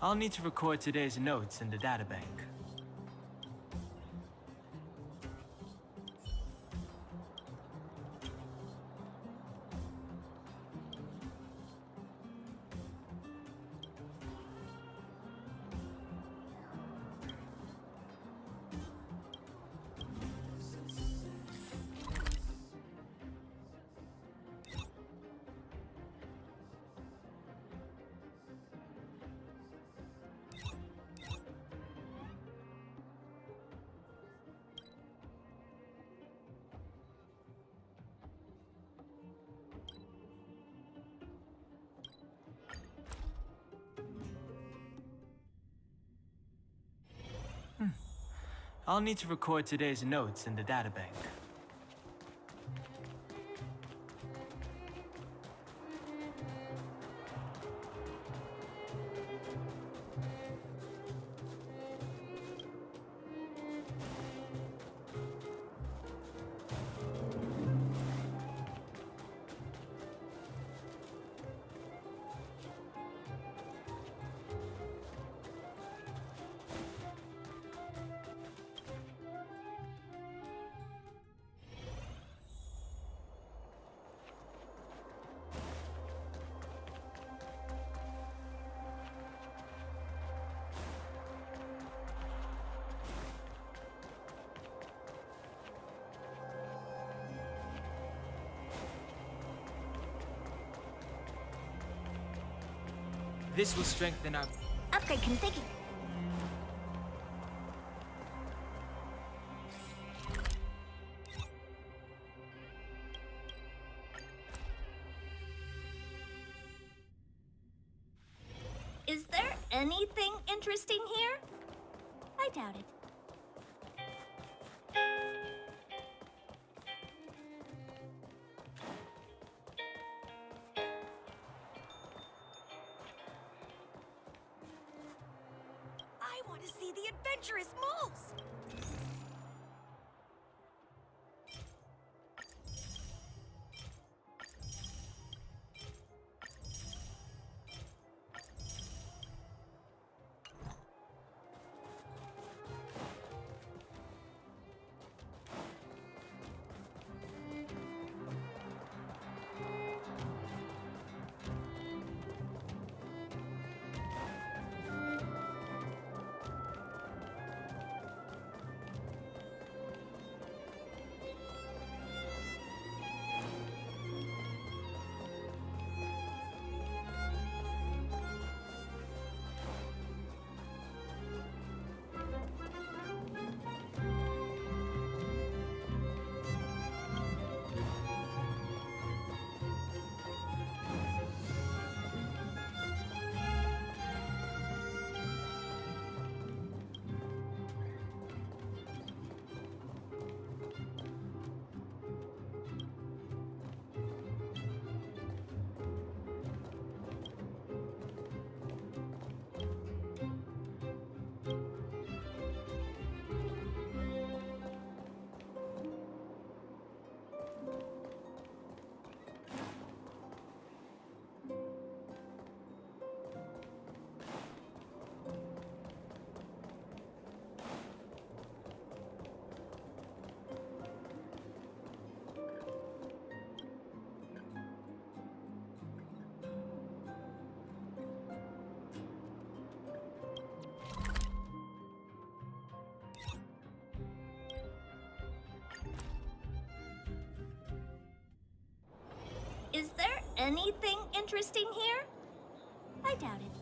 I'll need to record today's notes in the databank. I'll need to record today's notes in the databank. This will strengthen our... Upgrade configured. Is there anything interesting here? I doubt it. I want to see the adventurous moles! Is there anything interesting here? I doubt it.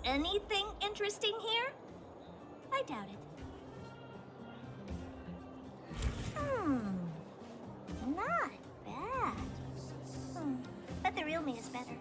anything interesting here? I doubt it. Not bad. But the real me is better.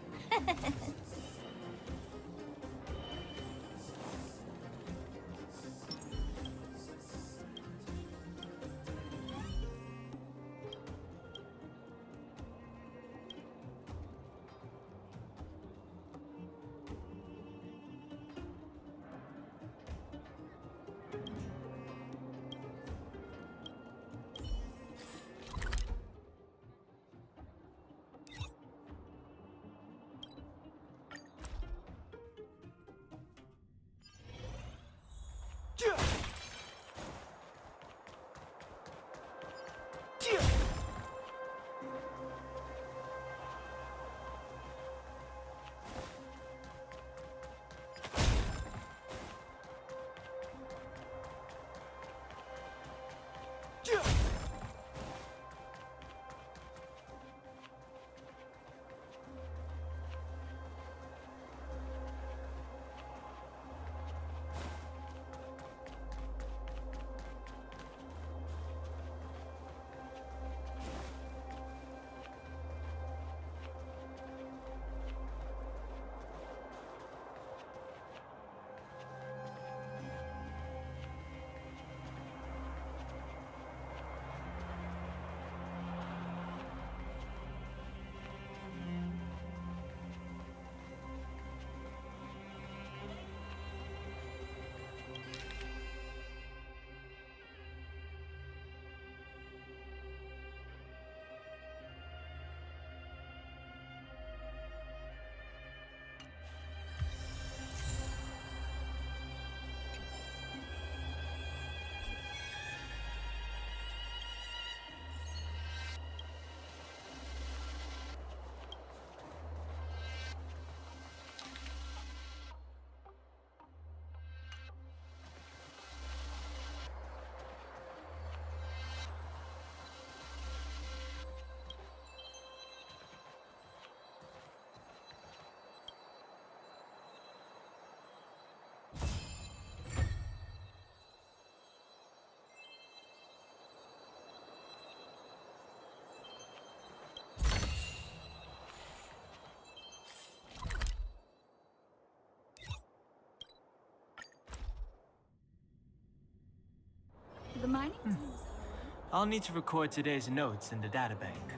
The mining team is I'll need to record today's notes in the databank.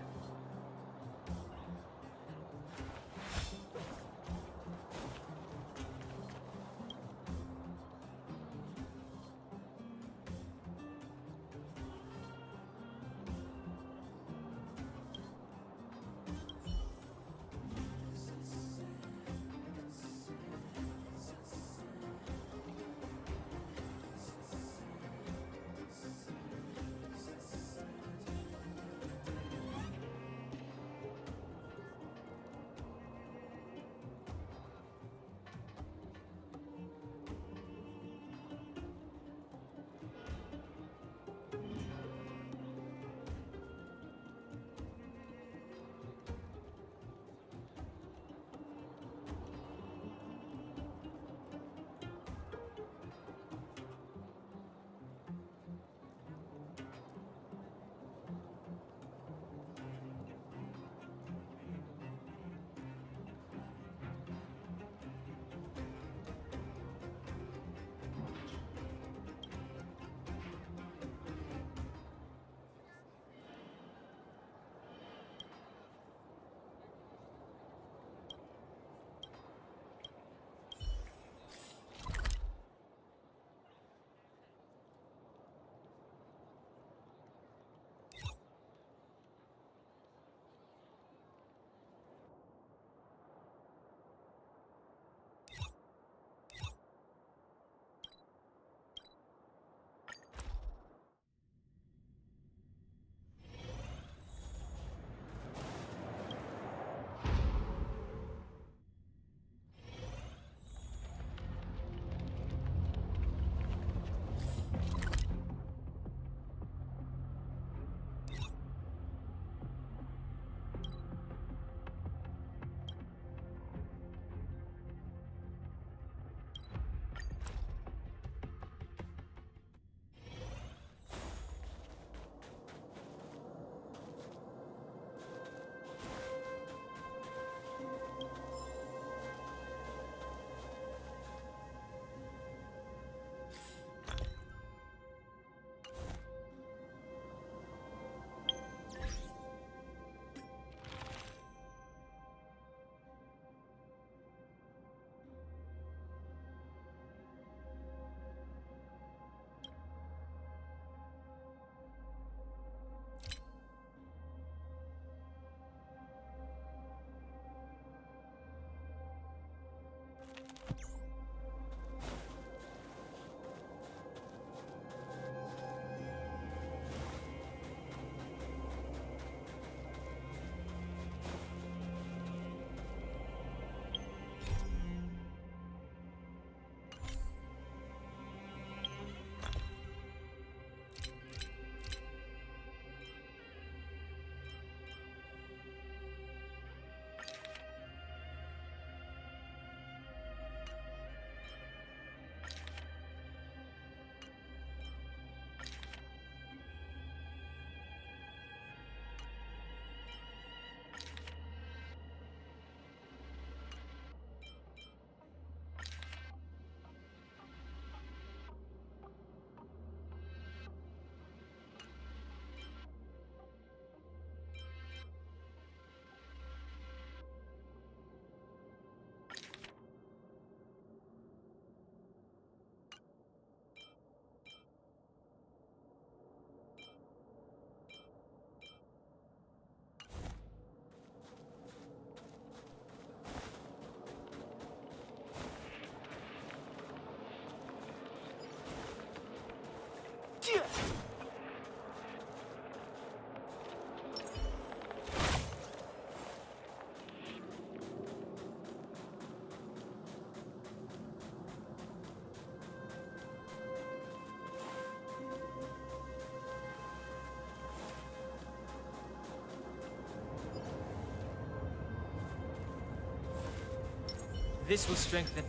This will strengthen.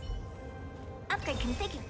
Upgrade configured.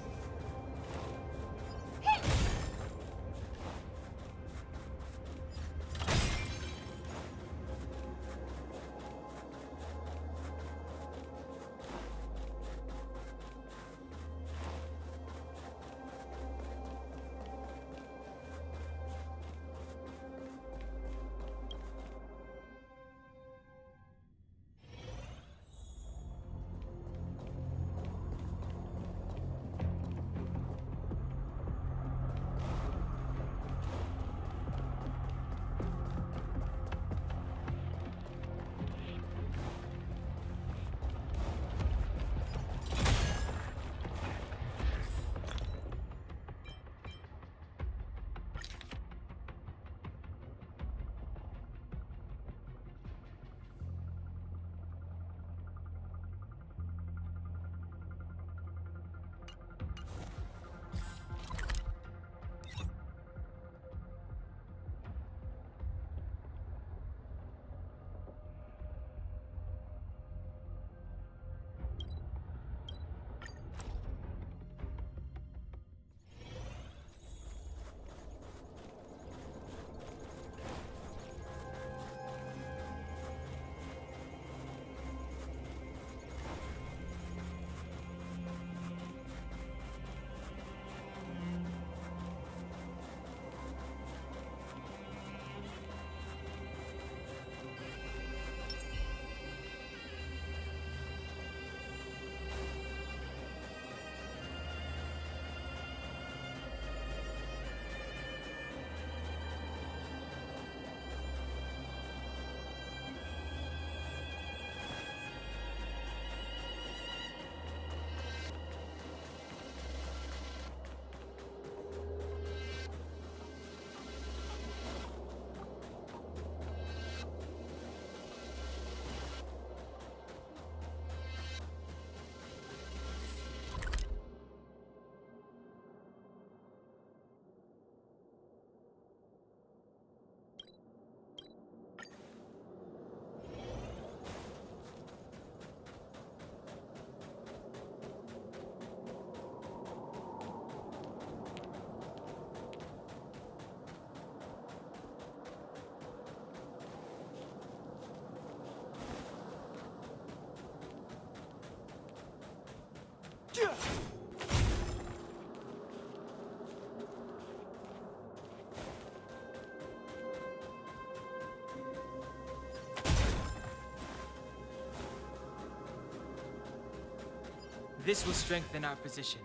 This will strengthen our position.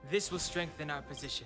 This will strengthen our position.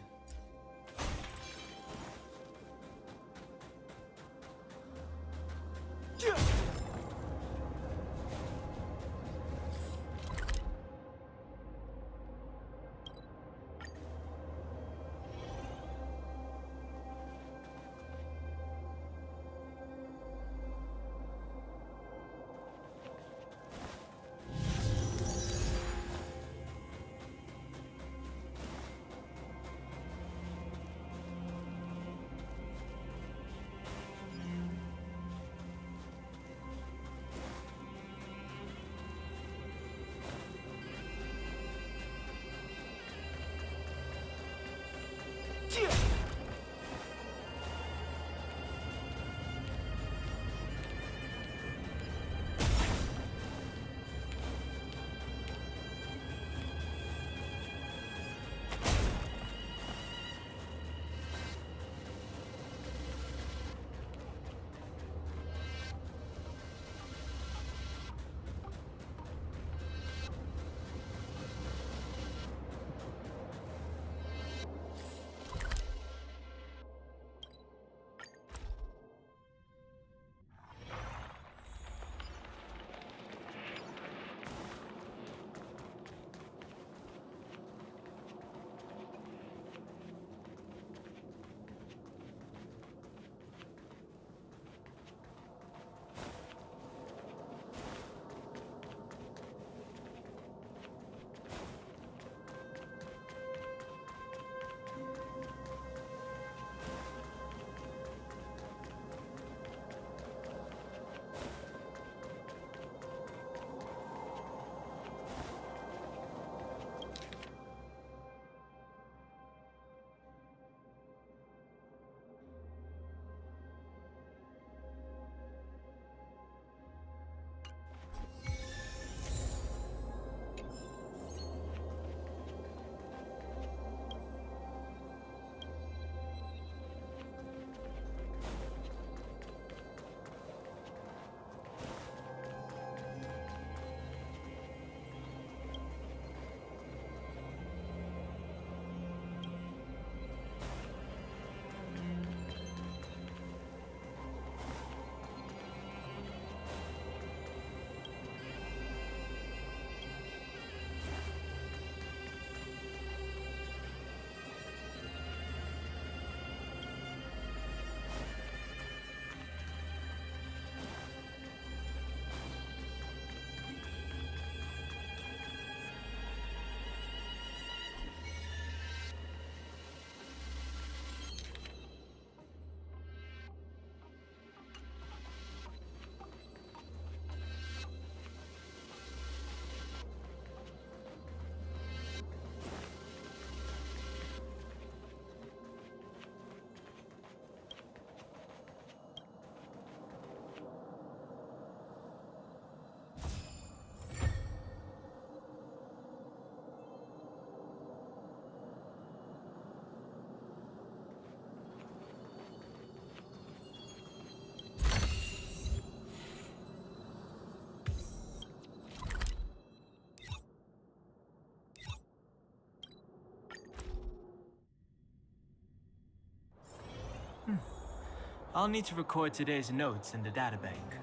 I'll need to record today's notes in the databank.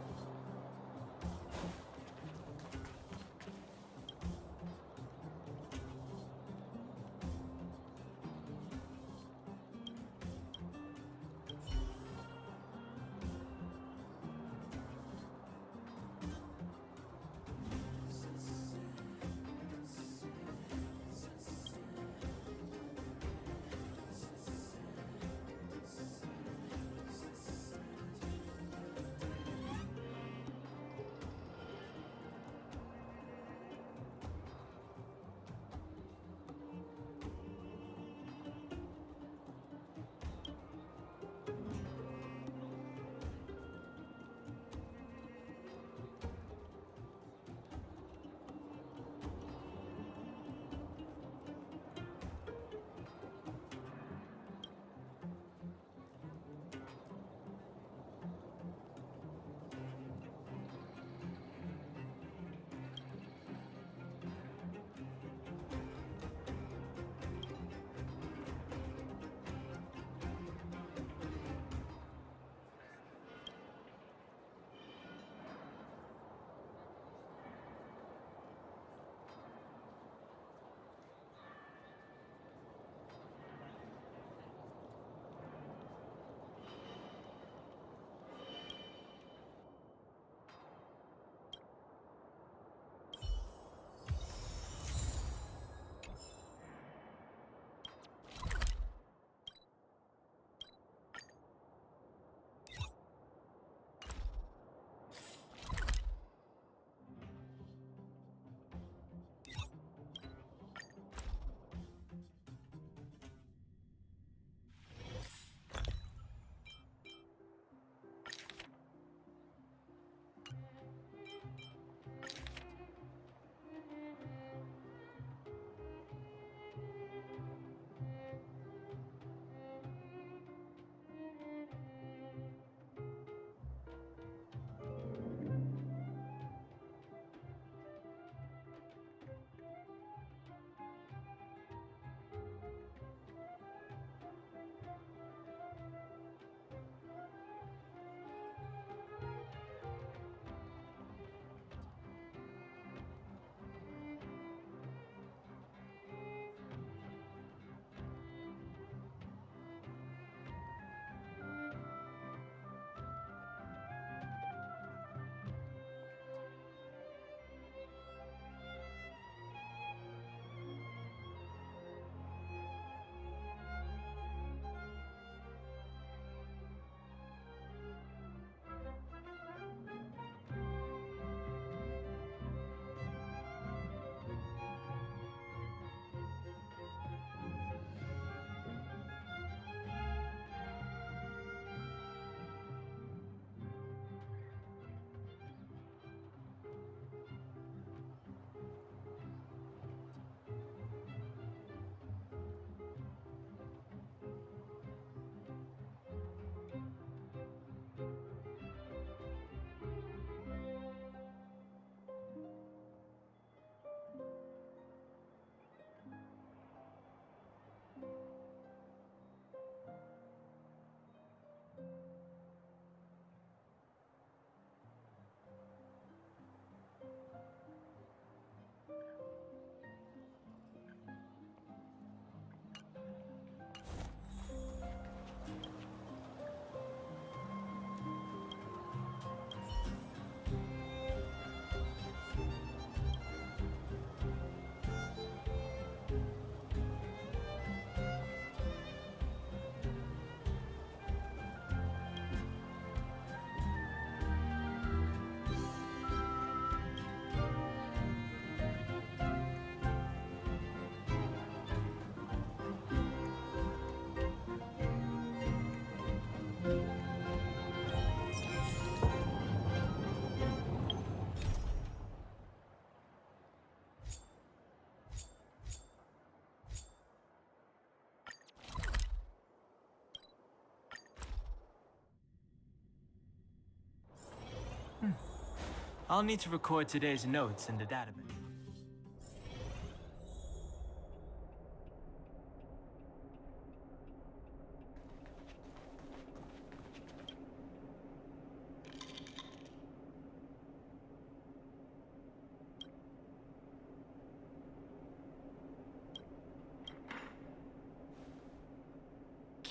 I'll need to record today's notes in the database.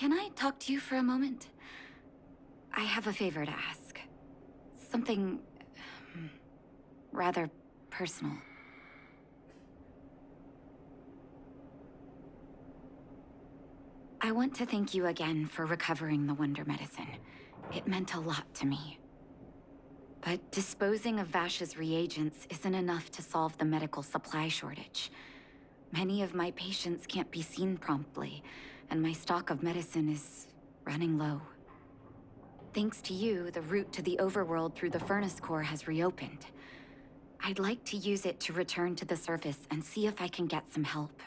Can I talk to you for a moment? I have a favor to ask. Something rather personal. I want to thank you again for recovering the Wonder Medicine. It meant a lot to me. But disposing of Vash's reagents isn't enough to solve the medical supply shortage. Many of my patients can't be seen promptly, and my stock of medicine is running low. Thanks to you, the route to the overworld through the furnace core has reopened. I'd like to use it to return to the surface and see if I can get some help.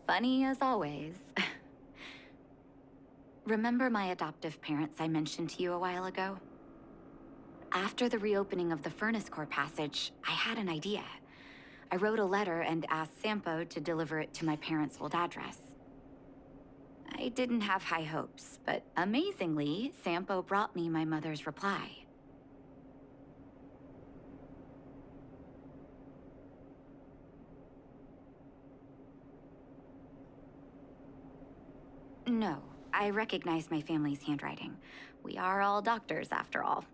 Funny as always. Remember my adoptive parents I mentioned to you a while ago? After the reopening of the furnace core passage, I had an idea. I wrote a letter and asked Sampo to deliver it to my parents' old address. I didn't have high hopes, but amazingly, Sampo brought me my mother's reply. No, I recognize my family's handwriting. We are all doctors, after all.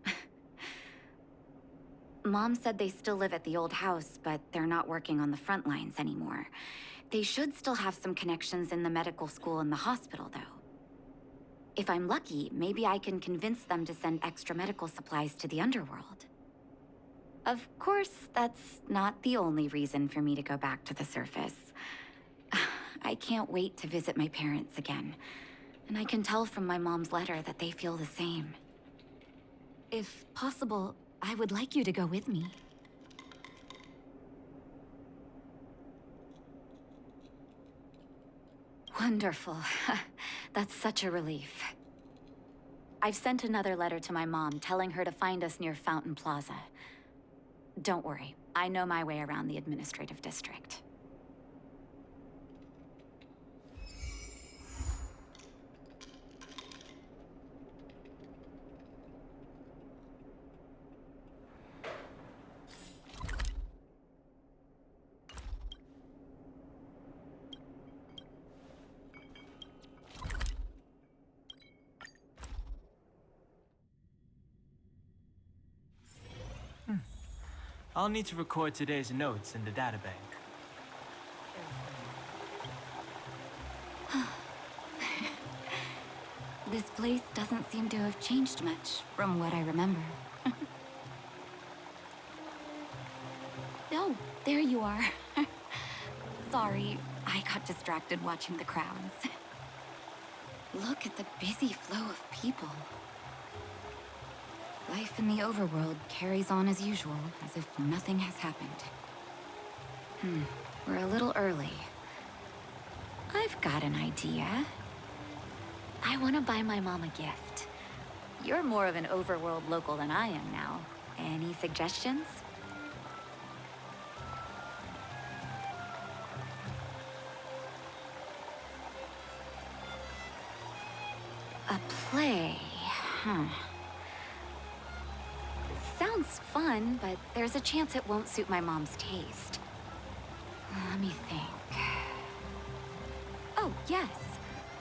Mom said they still live at the old house, but they're not working on the front lines anymore. They should still have some connections in the medical school and the hospital, though. If I'm lucky, maybe I can convince them to send extra medical supplies to the underworld. Of course, that's not the only reason for me to go back to the surface. I can't wait to visit my parents again, and I can tell from my mom's letter that they feel the same. If possible, I would like you to go with me. Wonderful. That's such a relief. I've sent another letter to my mom telling her to find us near Fountain Plaza. Don't worry, I know my way around the administrative district. I'll need to record today's notes in the databank. This place doesn't seem to have changed much from what I remember. Oh, there you are. Sorry, I got distracted watching the crowds. Look at the busy flow of people. Life in the overworld carries on as usual, as if nothing has happened. We're a little early. I've got an idea. I want to buy my mom a gift. You're more of an overworld local than I am now. Any suggestions? A play, huh? Sounds fun, but there's a chance it won't suit my mom's taste. Let me think. Oh, yes.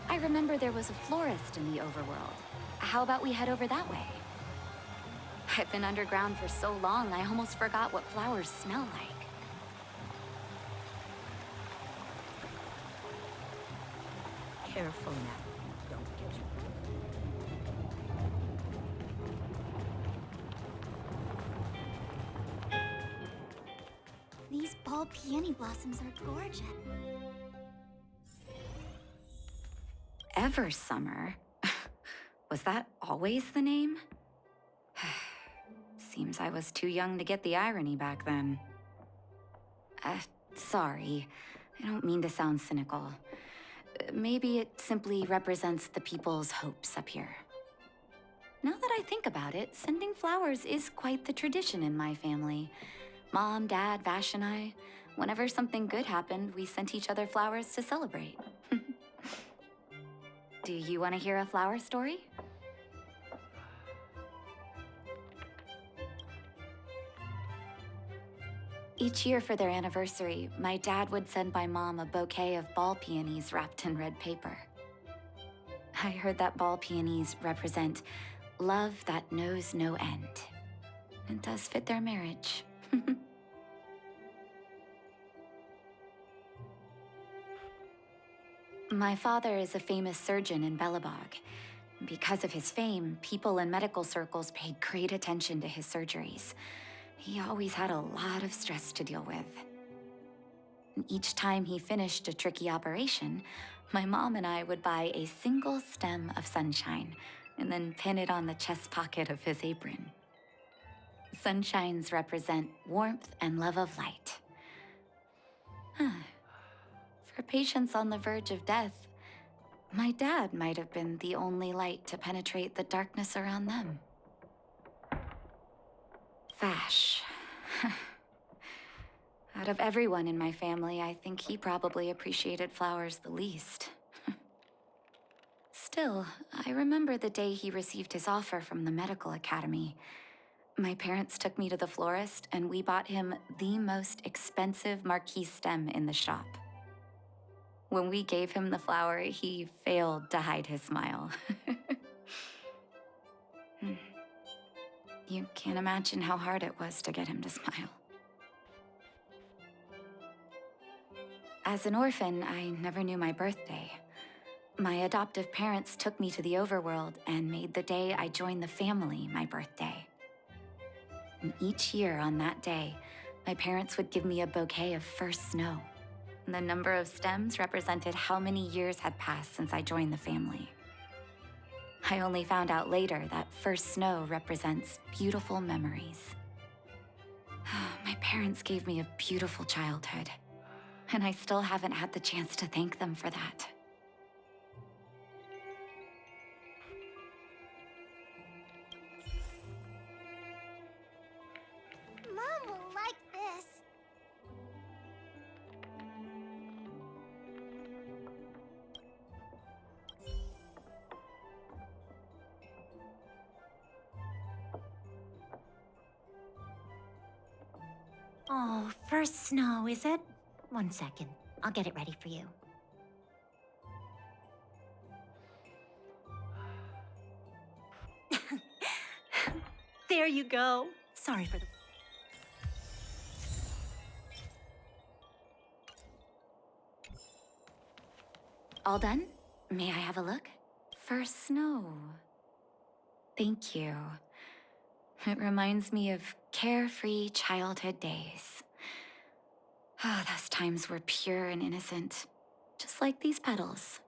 I remember there was a florist in the overworld. How about we head over that way? I've been underground for so long, I almost forgot what flowers smell like. Careful now. Don't get you. These ball peony blossoms are gorgeous. Eversummer? Was that always the name? Seems I was too young to get the irony back then. Sorry. I don't mean to sound cynical. Maybe it simply represents the people's hopes up here. Now that I think about it, sending flowers is quite the tradition in my family. Mom, Dad, Vash, and I, whenever something good happened, we sent each other flowers to celebrate. Do you want to hear a flower story? Each year for their anniversary, my dad would send my mom a bouquet of ball peonies wrapped in red paper. I heard that ball peonies represent love that knows no end. It does fit their marriage. My father is a famous surgeon in Belobog. Because of his fame, people in medical circles paid great attention to his surgeries. He always had a lot of stress to deal with. Each time he finished a tricky operation, my mom and I would buy a single stem of sunshine and then pin it on the chest pocket of his apron. Sunshines represent warmth and love of light. For patients on the verge of death, my dad might have been the only light to penetrate the darkness around them. Vash. Out of everyone in my family, I think he probably appreciated flowers the least. Still, I remember the day he received his offer from the medical academy. My parents took me to the florist, and we bought him the most expensive marquise stem in the shop. When we gave him the flower, he failed to hide his smile. You can't imagine how hard it was to get him to smile. As an orphan, I never knew my birthday. My adoptive parents took me to the overworld and made the day I joined the family my birthday. And each year on that day, my parents would give me a bouquet of first snow. The number of stems represented how many years had passed since I joined the family. I only found out later that first snow represents beautiful memories. My parents gave me a beautiful childhood, and I still haven't had the chance to thank them for that. Mom will like this. Oh, first snow, is it? 1 second. I'll get it ready for you. There you go. Sorry for the... All done? May I have a look? First snow. Thank you. It reminds me of carefree childhood days. Those times were pure and innocent, just like these petals.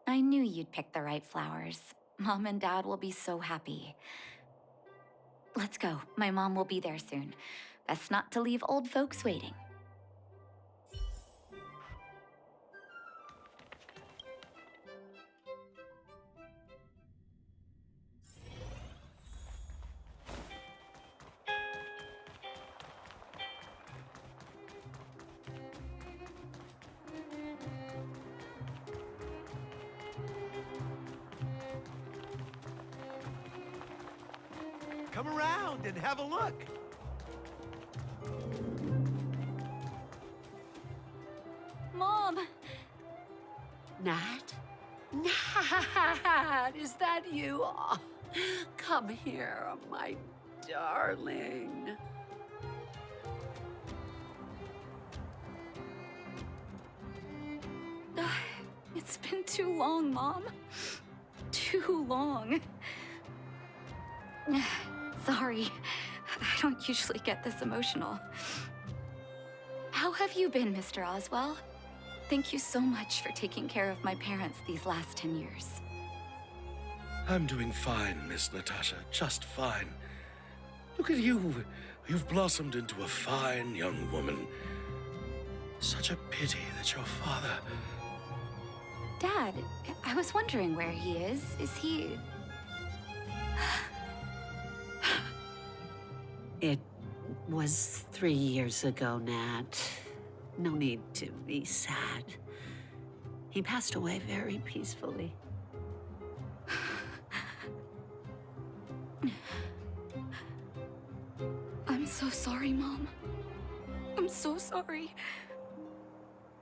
I knew you'd pick the right flowers. Mom and Dad will be so happy. Let's go. My mom will be there soon. Best not to leave old folks waiting. Come around and have a look. Mom! Nat? Nat, is that you? Oh, come here, my darling. It's been too long, Mom. Too long. Sorry, I don't usually get this emotional. How have you been, Mr. Oswell? Thank you so much for taking care of my parents these last 10 years. I'm doing fine, Miss Natasha, just fine. Look at you. You've blossomed into a fine young woman. Such a pity that your father... Dad, I was wondering where he is. Is he... It was 3 years ago, Nat. No need to be sad. He passed away very peacefully. I'm so sorry, Mom. so sorry.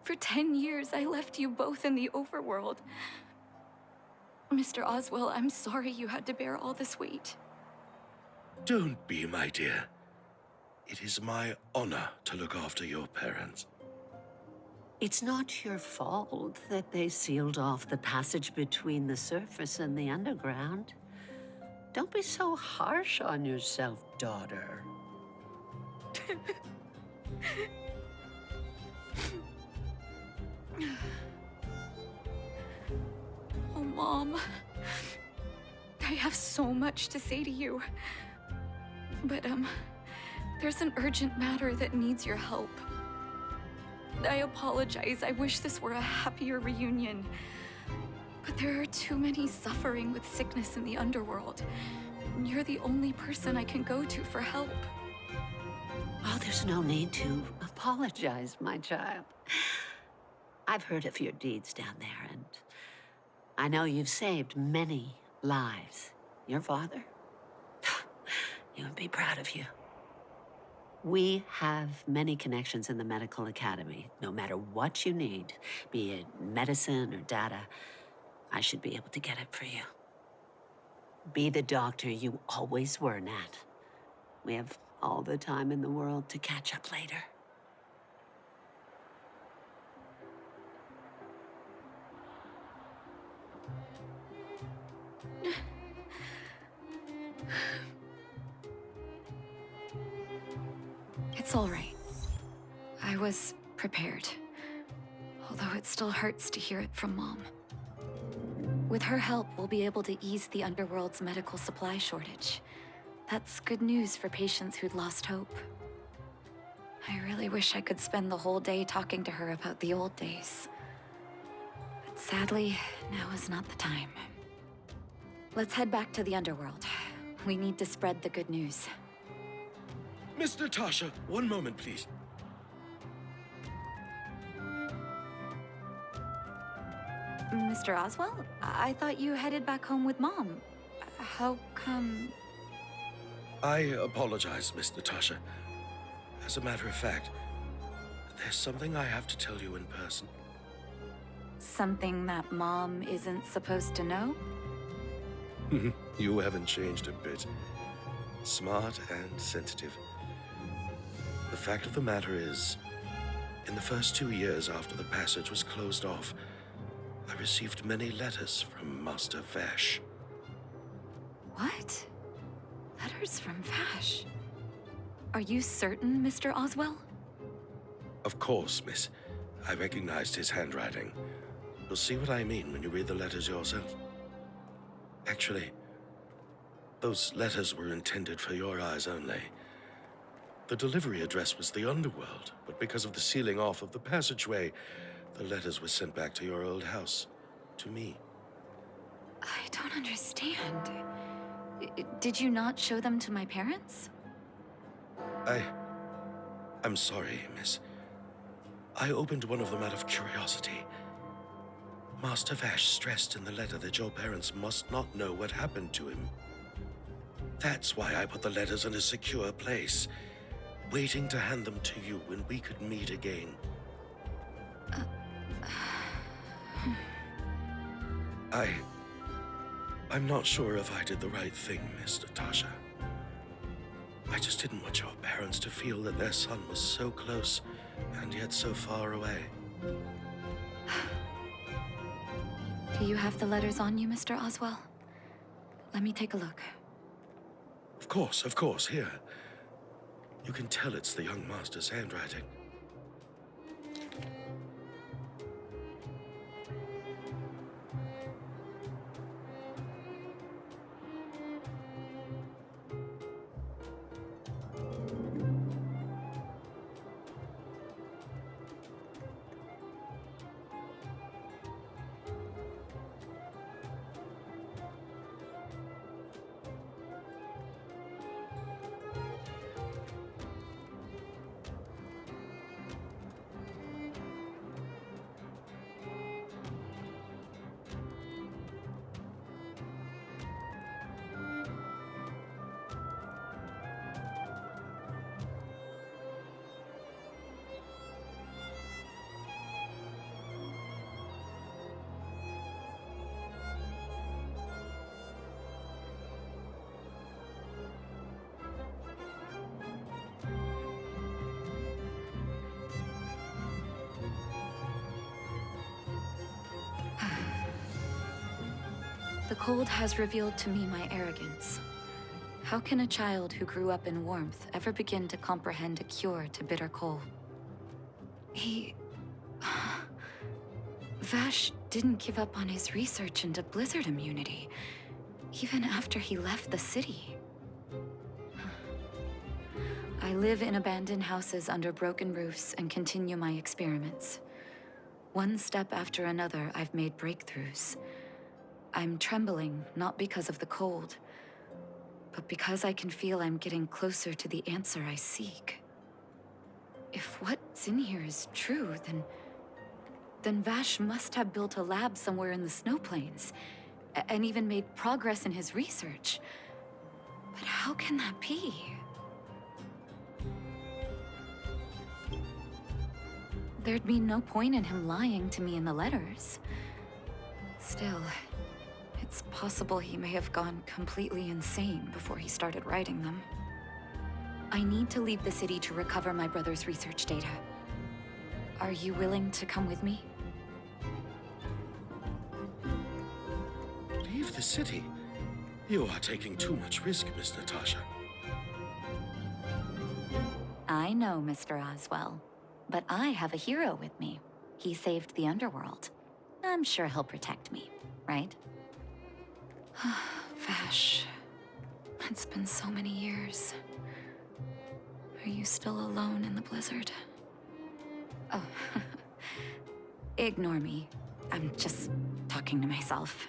For 10 years, I left you both in the overworld. Mr. Oswell, I'm sorry you had to bear all this weight. Don't be, my dear. It is my honor to look after your parents. It's not your fault that they sealed off the passage between the surface and the underground. Don't be so harsh on yourself, daughter. Oh, Mom. I have so much to say to you. But, there's an urgent matter that needs your help. I apologize. I wish this were a happier reunion. But there are too many suffering with sickness in the underworld. And you're the only person I can go to for help. Oh, there's no need to apologize, my child. I've heard of your deeds down there, and I know you've saved many lives. Your father? He would be proud of you. We have many connections in the medical academy. No matter what you need, be it medicine or data, I should be able to get it for you. Be the doctor you always were, Nat. We have all the time in the world to catch up later. It's all right. I was prepared. Although it still hurts to hear it from Mom. With her help, we'll be able to ease the underworld's medical supply shortage. That's good news for patients who'd lost hope. I really wish I could spend the whole day talking to her about the old days. But sadly, now is not the time. Let's head back to the underworld. We need to spread the good news. Miss Natasha, one moment, please. Mr. Oswell? I thought you headed back home with Mom. How come... I apologize, Miss Natasha. As a matter of fact, there's something I have to tell you in person. Something that Mom isn't supposed to know? You haven't changed a bit. Smart and sensitive. The fact of the matter is, in the first 2 years after the passage was closed off, I received many letters from Master Vash. What? Letters from Vash? Are you certain, Mr. Oswell? Of course, miss. I recognized his handwriting. You'll see what I mean when you read the letters yourself. Actually, those letters were intended for your eyes only. The delivery address was the underworld, but because of the sealing off of the passageway, the letters were sent back to your old house, to me. I don't understand. Did you not show them to my parents? I'm sorry, miss. I opened one of them out of curiosity. Master Vash stressed in the letter that your parents must not know what happened to him. That's why I put the letters in a secure place, waiting to hand them to you when we could meet again. I'm not sure if I did the right thing, Miss Natasha. I just didn't want your parents to feel that their son was so close and yet so far away. Do you have the letters on you, Mr. Oswell? Let me take a look. Of course, here. You can tell it's the young master's handwriting. The cold has revealed to me my arrogance. How can a child who grew up in warmth ever begin to comprehend a cure to bitter cold? Vash didn't give up on his research into blizzard immunity, even after he left the city. I live in abandoned houses under broken roofs and continue my experiments. One step after another, I've made breakthroughs. I'm trembling, not because of the cold, but because I can feel I'm getting closer to the answer I seek. If what's in here is true, then Vash must have built a lab somewhere in the snow plains, and even made progress in his research. But how can that be? There'd be no point in him lying to me in the letters. Still, it's possible he may have gone completely insane before he started writing them. I need to leave the city to recover my brother's research data. Are you willing to come with me? Leave the city? You are taking too much risk, Miss Natasha. I know, Mr. Oswell. But I have a hero with me. He saved the underworld. I'm sure he'll protect me, right? Vash, it's been so many years. Are you still alone in the blizzard? Oh, ignore me. I'm just talking to myself.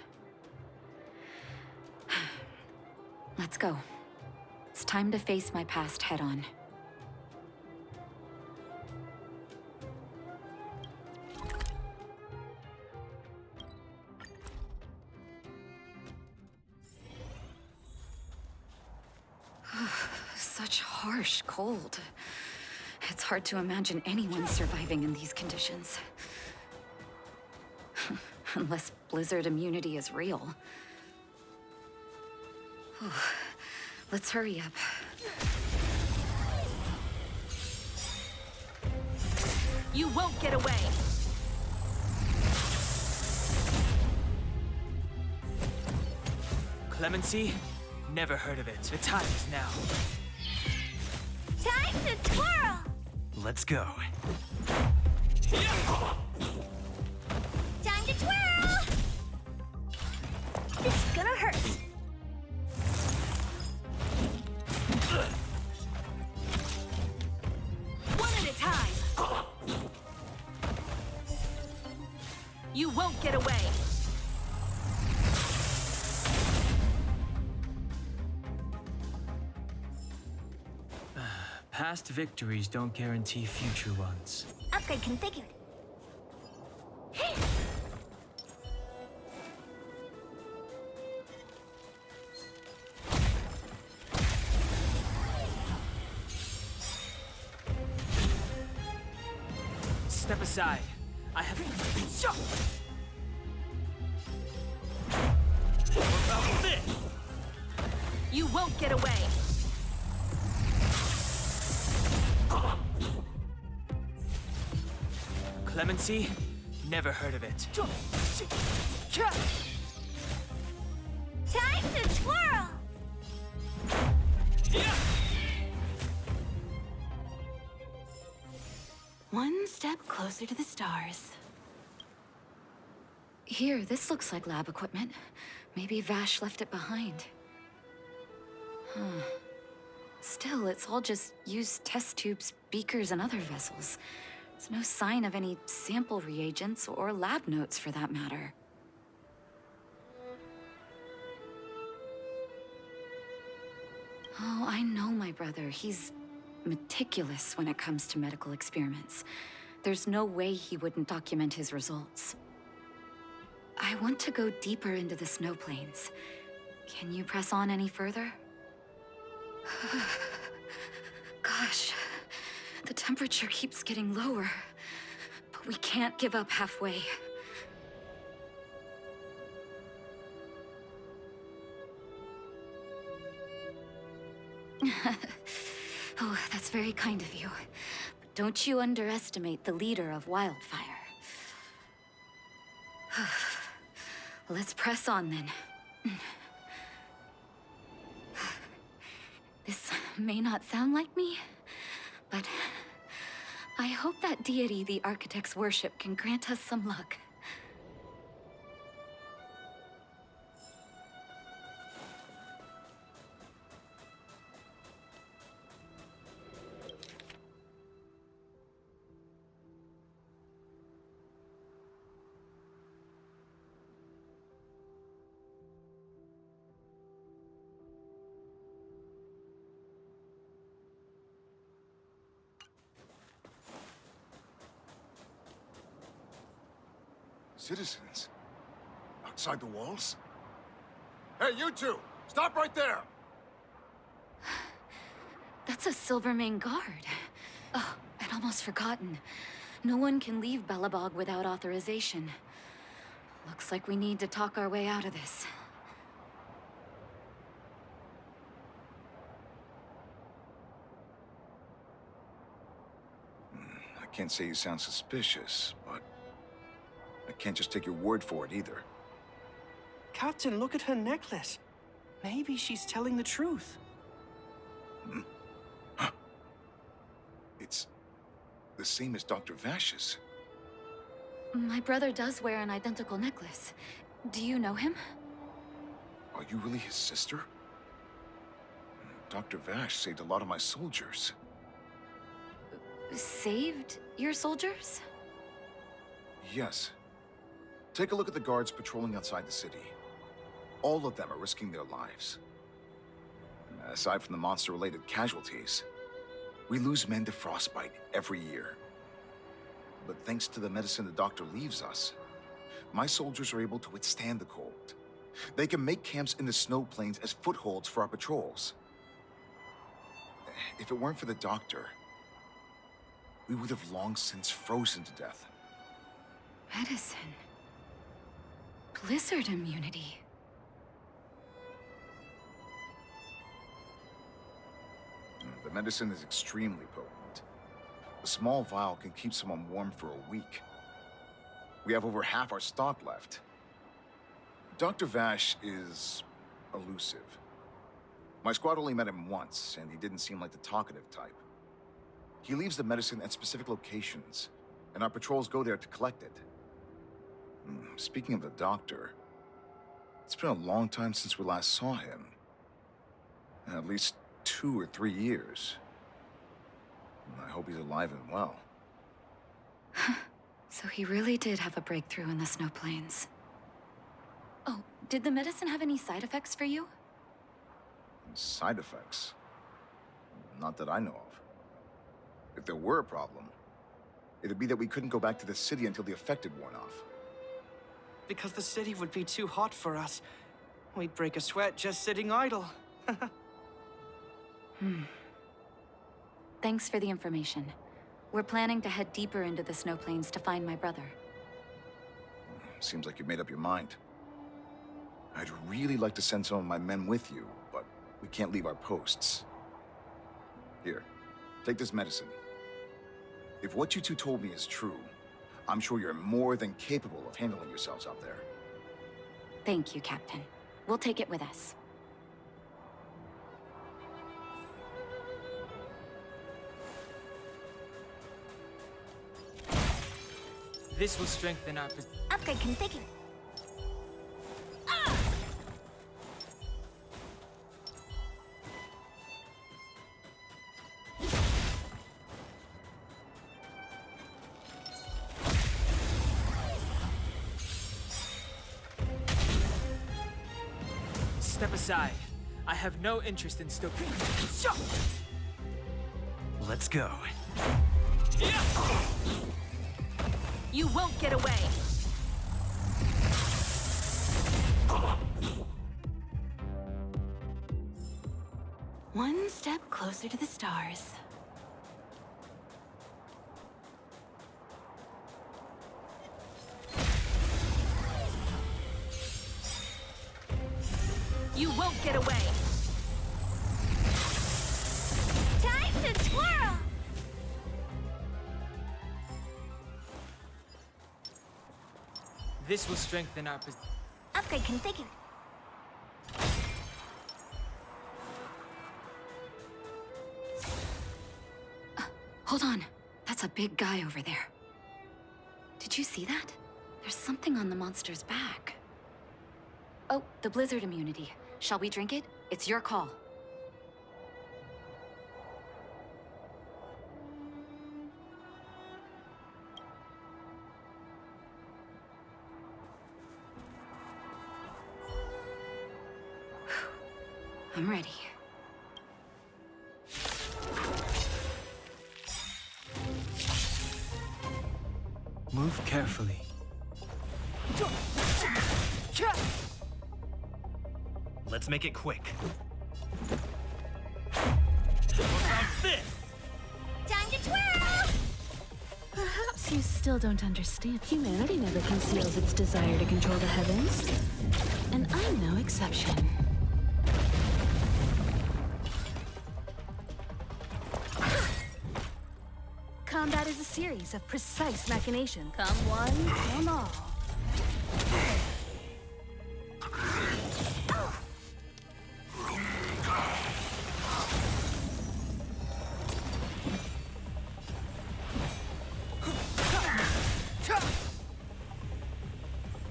Let's go. It's time to face my past head-on. Such harsh cold. It's hard to imagine anyone surviving in these conditions. Unless blizzard immunity is real. Let's hurry up. You won't get away! Clemency? Never heard of it. The time is now. Time to twirl! Let's go. Time to twirl! It's gonna hurt. One at a time! You won't get away! Past victories don't guarantee future ones. Upgrade configured. Step aside. I have... About this! You won't get away! Clemency? Never heard of it. Time to twirl! One step closer to the stars. Here, this looks like lab equipment. Maybe Vash left it behind. Still, it's all just used test tubes, beakers, and other vessels. There's no sign of any sample reagents or lab notes for that matter. Oh, I know my brother. He's meticulous when it comes to medical experiments. There's no way he wouldn't document his results. I want to go deeper into the snow plains. Can you press on any further? Gosh, the temperature keeps getting lower, but we can't give up halfway. Oh, that's very kind of you. But don't you underestimate the leader of Wildfire. Let's press on then. This may not sound like me, but I hope that deity the architects worship can grant us some luck. Citizens? Outside the walls? Hey, you two! Stop right there! That's a Silvermane guard. Oh, I'd almost forgotten. No one can leave Belobog without authorization. Looks like we need to talk our way out of this. I can't say you sound suspicious, but I can't just take your word for it either. Captain, look at her necklace. Maybe she's telling the truth. It's the same as Dr. Vash's. My brother does wear an identical necklace. Do you know him? Are you really his sister? Dr. Vash saved a lot of my soldiers. Saved your soldiers? Yes. Take a look at the guards patrolling outside the city. All of them are risking their lives. Aside from the monster-related casualties, we lose men to frostbite every year. But thanks to the medicine the doctor leaves us, my soldiers are able to withstand the cold. They can make camps in the snow plains as footholds for our patrols. If it weren't for the doctor, we would have long since frozen to death. Medicine. Blizzard immunity. The medicine is extremely potent. A small vial can keep someone warm for a week. We have over half our stock left. Dr. Vash is elusive. My squad only met him once, and he didn't seem like the talkative type. He leaves the medicine at specific locations, and our patrols go there to collect it. Speaking of the doctor, it's been a long time since we last saw him. At least 2 or 3 years. I hope he's alive and well. So he really did have a breakthrough in the snow plains. Oh, did the medicine have any side effects for you? Side effects? Not that I know of. If there were a problem, it'd be that we couldn't go back to the city until the effect had worn off. Because the city would be too hot for us. We'd break a sweat just sitting idle. Thanks for the information. We're planning to head deeper into the snow plains to find my brother. Seems like you've made up your mind. I'd really like to send some of my men with you, but we can't leave our posts. Here, take this medicine. If what you two told me is true, I'm sure you're more than capable of handling yourselves out there. Thank you, Captain. We'll take it with us. This will strengthen our position. Upgrade configured. Step aside. I have no interest in stopping. Let's go. You won't get away! One step closer to the stars. You won't get away! Time to twirl! This will strengthen our position. Upgrade configured. Hold on. That's a big guy over there. Did you see that? There's something on the monster's back. Oh, the blizzard immunity. Shall we drink it? It's your call. I'm ready. Move carefully. Let's make it quick. Time to twirl! Perhaps you still don't understand. Humanity never conceals its desire to control the heavens. And I'm no exception. Combat is a series of precise machinations. Come one, come all.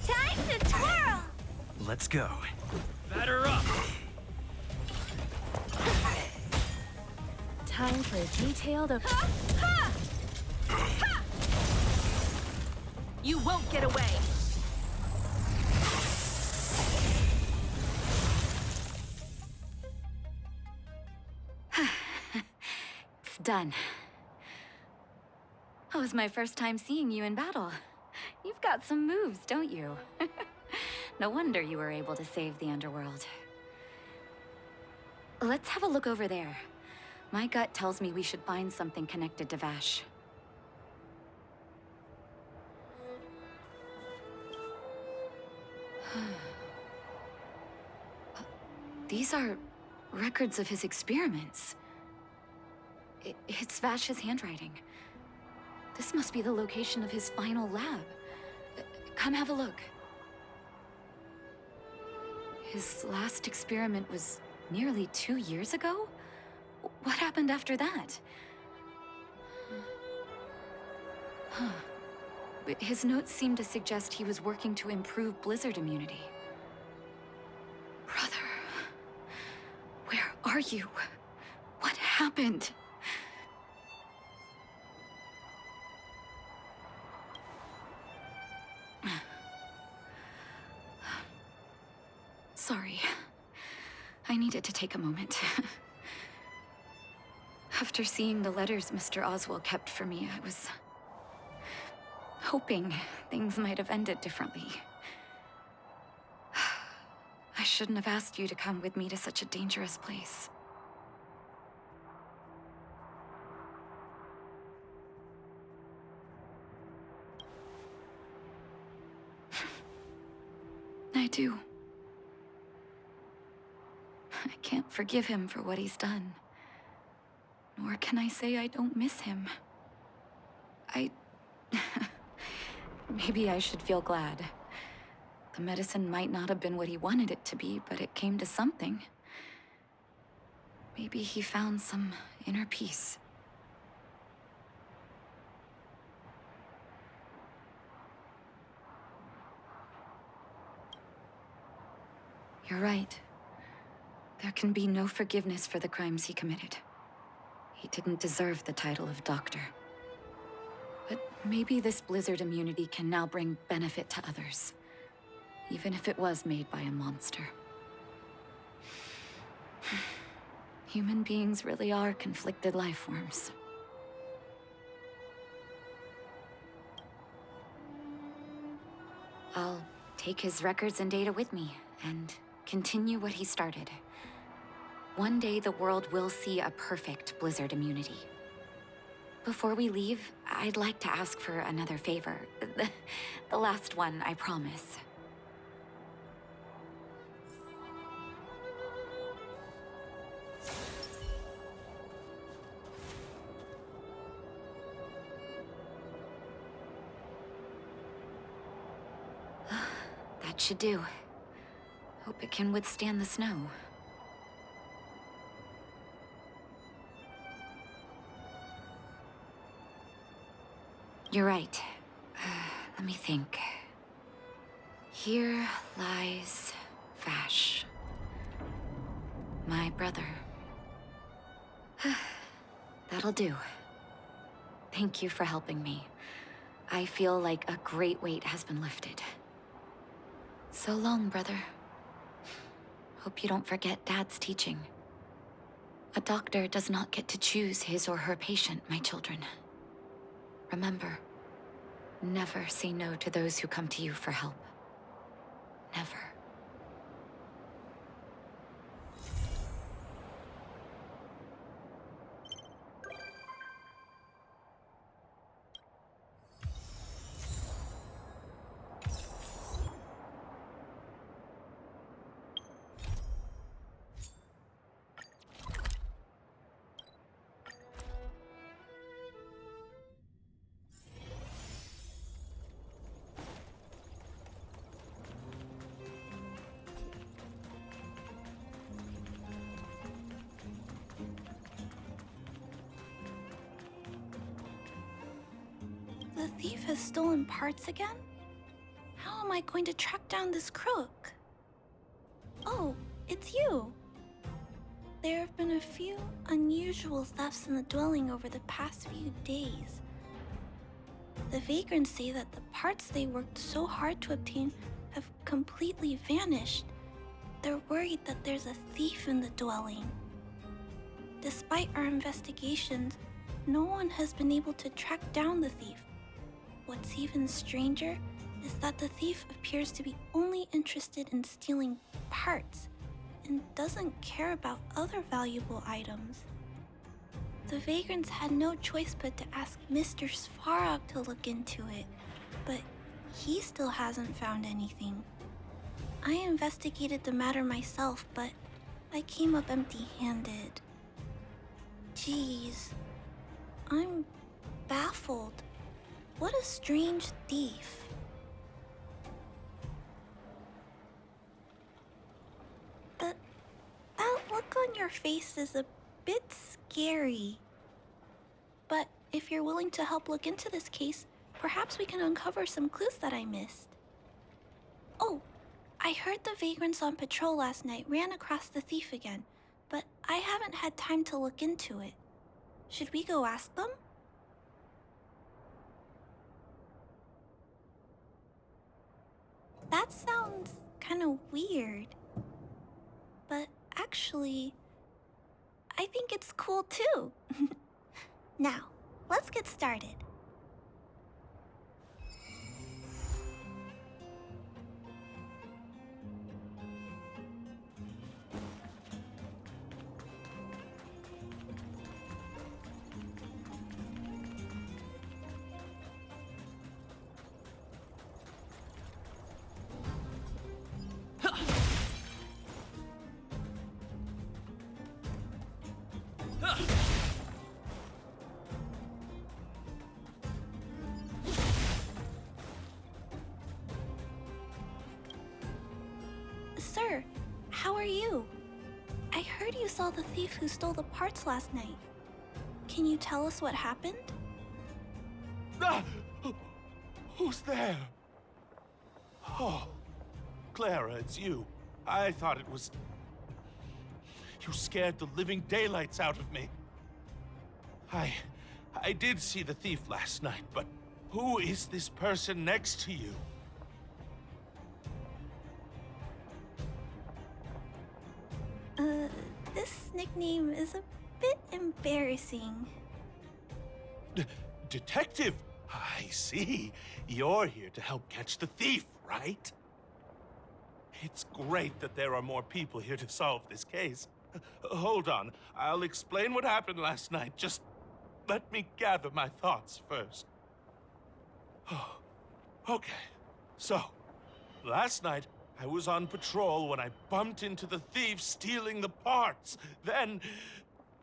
Time to twirl! Let's go. Batter up! Time for a detailed You won't get away! It's done. It was my first time seeing you in battle. You've got some moves, don't you? No wonder you were able to save the underworld. Let's have a look over there. My gut tells me we should find something connected to Vash. These are records of his experiments. It's Vash's handwriting. This must be the location of his final lab. Come have a look. His last experiment was nearly 2 years ago? What happened after that? But his notes seem to suggest he was working to improve blizzard immunity. Brother, where are you? What happened? Sorry. I needed to take a moment. After seeing the letters Mr. Oswald kept for me, I was hoping things might have ended differently. I shouldn't have asked you to come with me to such a dangerous place. I do. I can't forgive him for what he's done. Nor can I say I don't miss him. Maybe I should feel glad. The medicine might not have been what he wanted it to be, but it came to something. Maybe he found some inner peace. You're right. There can be no forgiveness for the crimes he committed. He didn't deserve the title of doctor. But maybe this blizzard immunity can now bring benefit to others, even if it was made by a monster. Human beings really are conflicted life forms. I'll take his records and data with me, and continue what he started. One day the world will see a perfect blizzard immunity. Before we leave, I'd like to ask for another favor. The last one, I promise. That should do. Hope it can withstand the snow. You're right. Let me think. Here lies Vash. My brother. That'll do. Thank you for helping me. I feel like a great weight has been lifted. So long, brother. Hope you don't forget Dad's teaching. A doctor does not get to choose his or her patient, my children. Remember, never say no to those who come to you for help. Never. The thief has stolen parts again? How am I going to track down this crook? Oh, it's you. There have been a few unusual thefts in the dwelling over the past few days. The vagrants say that the parts they worked so hard to obtain have completely vanished. They're worried that there's a thief in the dwelling. Despite our investigations, no one has been able to track down the thief. What's even stranger is that the thief appears to be only interested in stealing parts and doesn't care about other valuable items. The vagrants had no choice but to ask Mr. Svarog to look into it, but he still hasn't found anything. I investigated the matter myself, but I came up empty-handed. Geez, I'm baffled. What a strange thief. That look on your face is a bit scary. But if you're willing to help look into this case, perhaps we can uncover some clues that I missed. Oh, I heard the vagrants on patrol last night ran across the thief again, but I haven't had time to look into it. Should we go ask them? That sounds kind of weird. But actually, I think it's cool too. Now, let's get started. Sir, how are you? I heard you saw the thief who stole the parts last night. Can you tell us what happened? Ah! Who's there? Oh, Clara, it's you. I thought it was... You scared the living daylights out of me. I did see the thief last night, but who is this person next to you? This nickname is a bit embarrassing. Detective? I see. You're here to help catch the thief, right? It's great that there are more people here to solve this case. Hold on. I'll explain what happened last night. Just let me gather my thoughts first. Oh, okay. So, last night, I was on patrol when I bumped into the thief stealing the parts. Then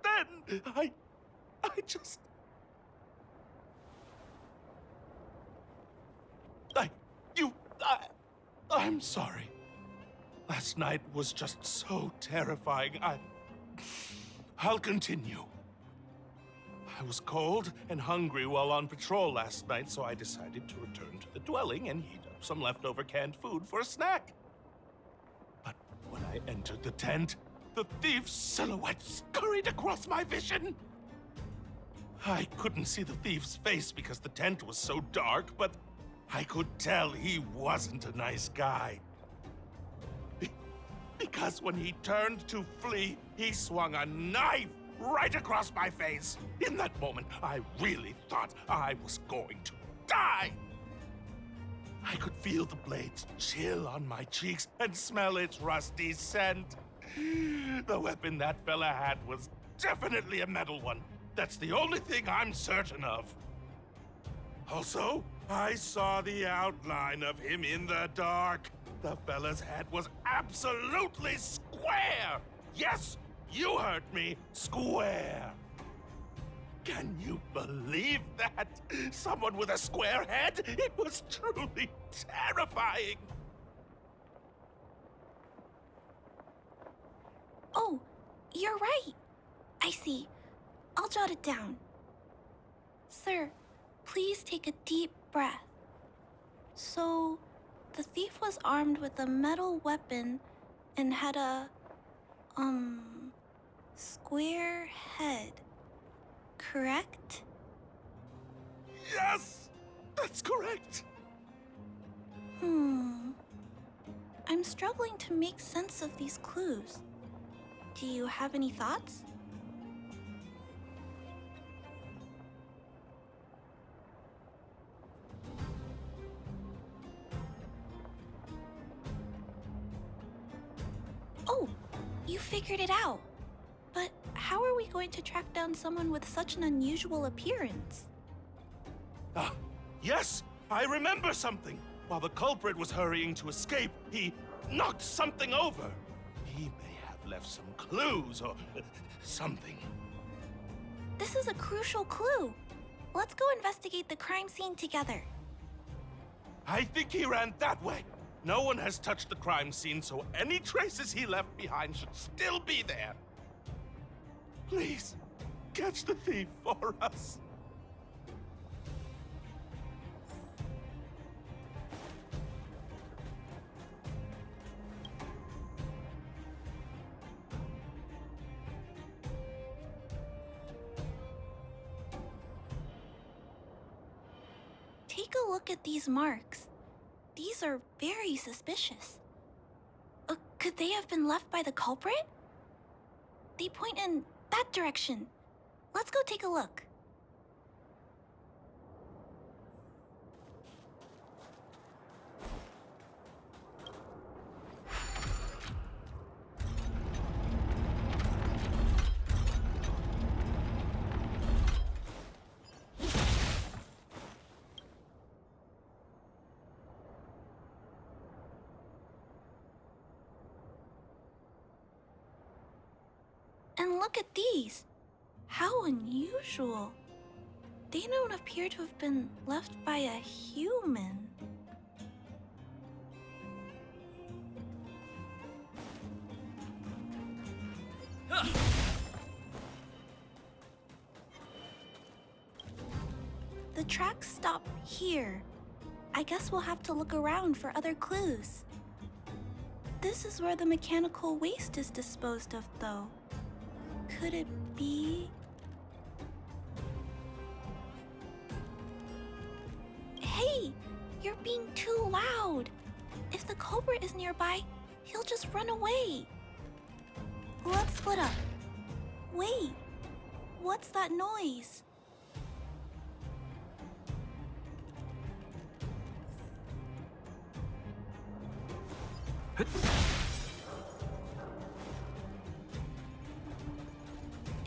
I just... I'm sorry. Last night was just so terrifying. I'll continue. I was cold and hungry while on patrol last night, so I decided to return to the dwelling and heat up some leftover canned food for a snack. But when I entered the tent, the thief's silhouette scurried across my vision. I couldn't see the thief's face because the tent was so dark, but I could tell he wasn't a nice guy. Because when he turned to flee, he swung a knife right across my face. In that moment, I really thought I was going to die. I could feel the blades chill on my cheeks and smell its rusty scent. The weapon that fella had was definitely a metal one. That's the only thing I'm certain of. Also, I saw the outline of him in the dark. The fella's head was absolutely square. Yes, you heard me, square. Can you believe that? Someone with a square head? It was truly terrifying. Oh, you're right. I see. I'll jot it down. Sir, please take a deep breath. So, the thief was armed with a metal weapon and had a, square head, correct? Yes, that's correct. I'm struggling to make sense of these clues. Do you have any thoughts? Oh, you figured it out. But how are we going to track down someone with such an unusual appearance? Ah, yes, I remember something. While the culprit was hurrying to escape, he knocked something over. He may have left some clues or something. This is a crucial clue. Let's go investigate the crime scene together. I think he ran that way. No one has touched the crime scene, so any traces he left behind should still be there. Please, catch the thief for us. Take a look at these marks. These are very suspicious. Could they have been left by the culprit? They point in that direction. Let's go take a look. And look at these. How unusual. They don't appear to have been left by a human. The tracks stop here. I guess we'll have to look around for other clues. This is where the mechanical waste is disposed of, though. Could it be? Hey! You're being too loud! If the culprit is nearby, he'll just run away. Let's split up. Wait! What's that noise?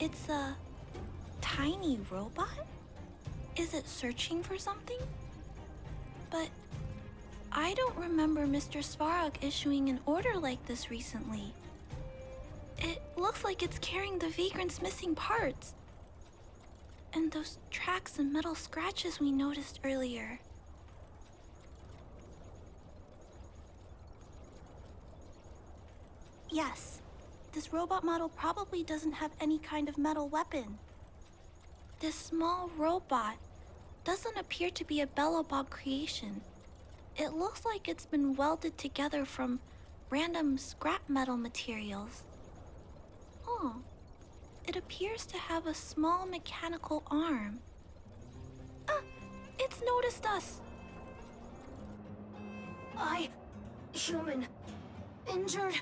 It's a tiny robot? Is it searching for something? But I don't remember Mr. Svarog issuing an order like this recently. It looks like it's carrying the vagrant's missing parts. And those tracks and metal scratches we noticed earlier. Yes, this robot model probably doesn't have any kind of metal weapon. This small robot doesn't appear to be a Belobog creation. It looks like it's been welded together from random scrap metal materials. Oh, it appears to have a small mechanical arm. Ah, it's noticed us. Human. Injured.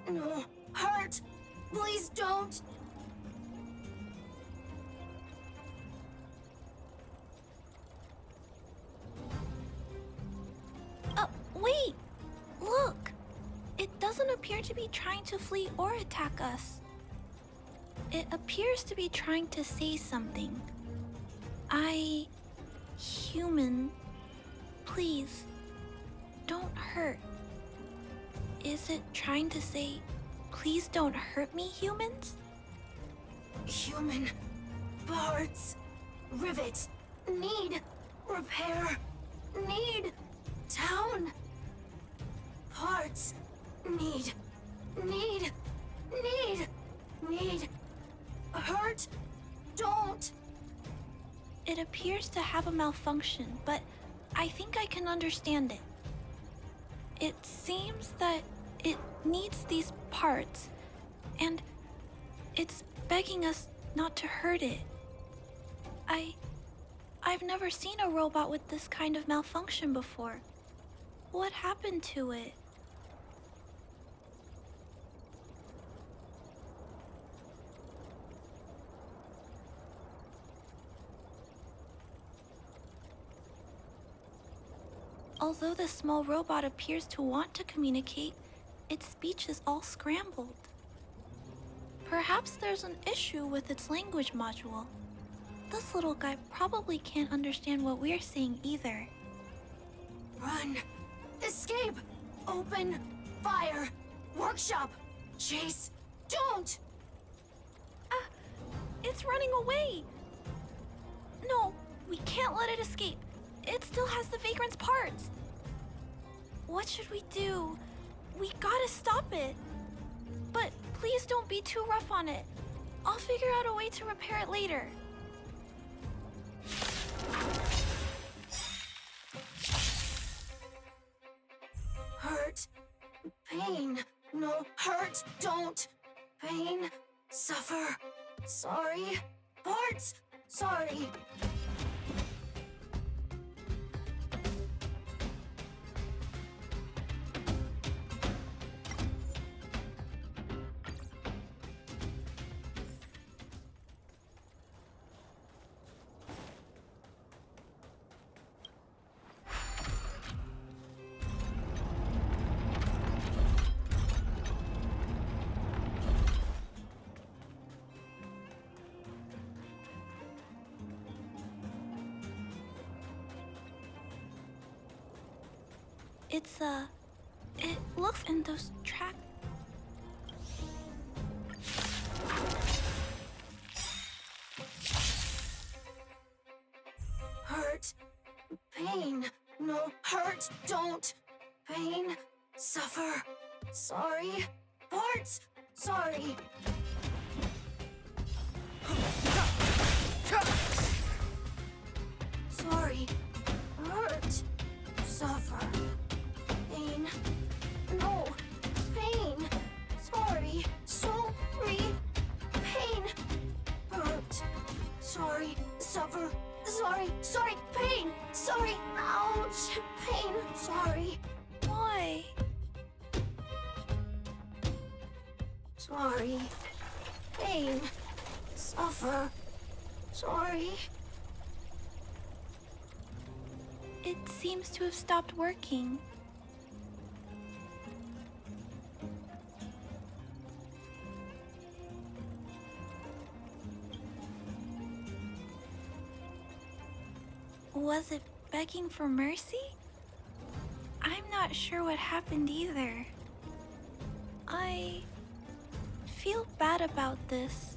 No. Hurt. Please don't. Wait! Look! It doesn't appear to be trying to flee or attack us. It appears to be trying to say something. Human, please, don't hurt. Is it trying to say, please don't hurt me, humans? Human. Parts. Rivets. Need. Repair. Need. Town. Parts. Need. Hurt. Don't. It appears to have a malfunction, but I think I can understand it. It seems that it needs these parts, and it's begging us not to hurt it. I've never seen a robot with this kind of malfunction before. What happened to it? Although the small robot appears to want to communicate, its speech is all scrambled. Perhaps there's an issue with its language module. This little guy probably can't understand what we're saying either. Run. Escape. Open. Fire. Workshop. Chase. Don't. It's running away. No, we can't let it escape. It still has the Vagrant's parts. What should we do? We gotta stop it. But please don't be too rough on it. I'll figure out a way to repair it later. Hurt. Pain. No. Hurt. Don't. Pain. Suffer. Sorry. Parts. Sorry. It looks in those tracks. Hurt. Pain. No. Hurt. Don't. Pain. Suffer. Sorry. Parts. Sorry. Sorry. Hurt. Suffer. Pain. No. Pain. Sorry. Sorry. Pain. Hurt. Sorry. Suffer. Sorry. Sorry. Pain. Sorry. Ouch. Pain. Sorry. Why? Sorry. Pain. Suffer. Sorry. It seems to have stopped working. Was it begging for mercy? I'm not sure what happened either. I feel bad about this.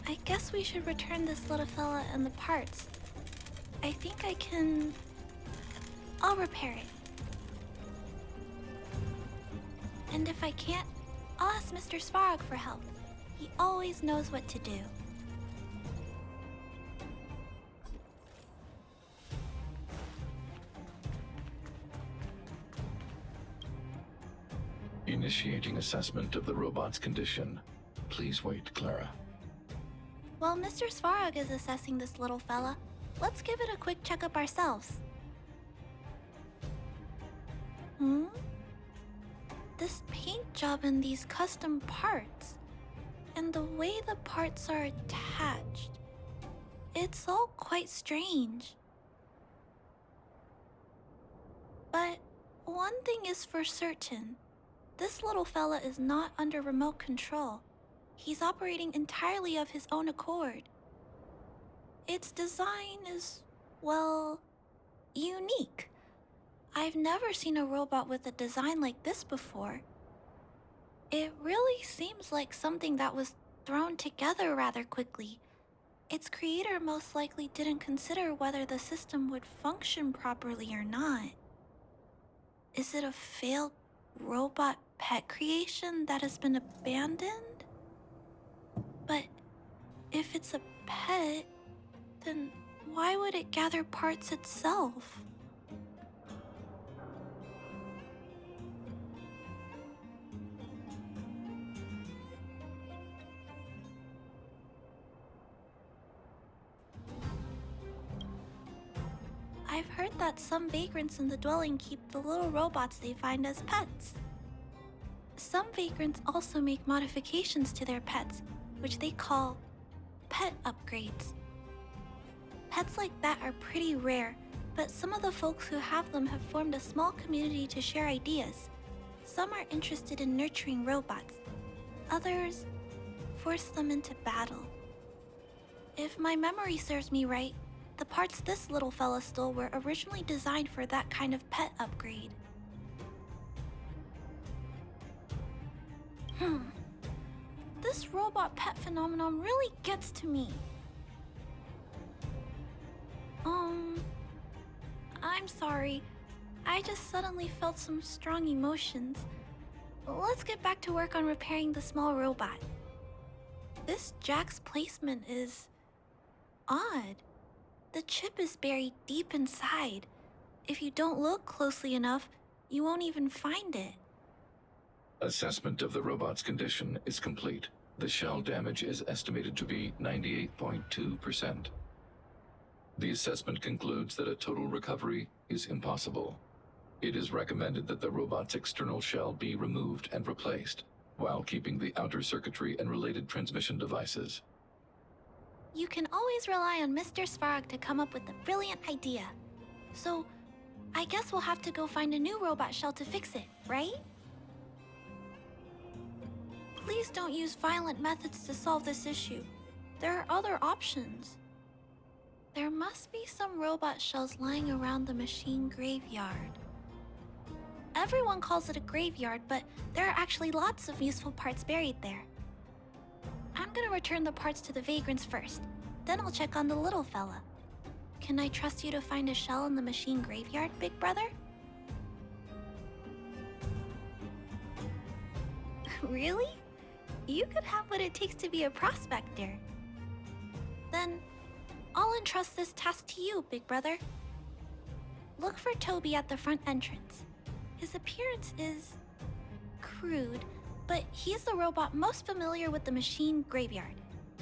I guess we should return this little fella and the parts. I think I can... I'll repair it. And if I can't, I'll ask Mr. Svarog for help. He always knows what to do. Initiating assessment of the robot's condition. Please wait, Clara. While Mr. Svarog is assessing this little fella, let's give it a quick checkup ourselves. This paint job and these custom parts, and the way the parts are attached, it's all quite strange. But one thing is for certain. This little fella is not under remote control. He's operating entirely of his own accord. Its design is, well, unique. I've never seen a robot with a design like this before. It really seems like something that was thrown together rather quickly. Its creator most likely didn't consider whether the system would function properly or not. Is it a failed robot pet creation that has been abandoned? But if it's a pet, then why would it gather parts itself? I've heard that some vagrants in the dwelling keep the little robots they find as pets. Some vagrants also make modifications to their pets, which they call pet upgrades. Pets like that are pretty rare, but some of the folks who have them have formed a small community to share ideas. Some are interested in nurturing robots. Others force them into battle. If my memory serves me right, the parts this little fella stole were originally designed for that kind of pet upgrade. This robot pet phenomenon really gets to me. I'm sorry. I just suddenly felt some strong emotions. Let's get back to work on repairing the small robot. This jack's placement is odd. The chip is buried deep inside. If you don't look closely enough, you won't even find it. Assessment of the robot's condition is complete. The shell damage is estimated to be 98.2%. The assessment concludes that a total recovery is impossible. It is recommended that the robot's external shell be removed and replaced, while keeping the outer circuitry and related transmission devices. You can always rely on Mr. Svarog to come up with a brilliant idea. So, I guess we'll have to go find a new robot shell to fix it, right? Please don't use violent methods to solve this issue. There are other options. There must be some robot shells lying around the machine graveyard. Everyone calls it a graveyard, but there are actually lots of useful parts buried there. I'm gonna return the parts to the vagrants first. Then I'll check on the little fella. Can I trust you to find a shell in the machine graveyard, big brother? Really? You could have what it takes to be a prospector. Then, I'll entrust this task to you, big brother. Look for Toby at the front entrance. His appearance is crude, but he's the robot most familiar with the machine graveyard.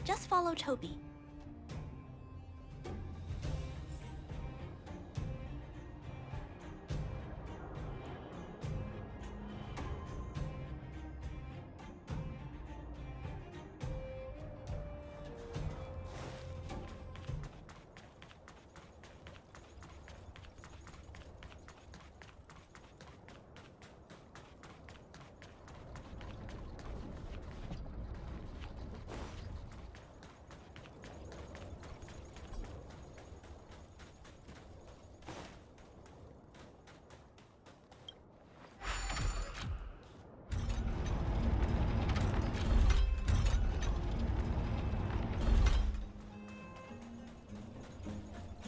Just follow Toby.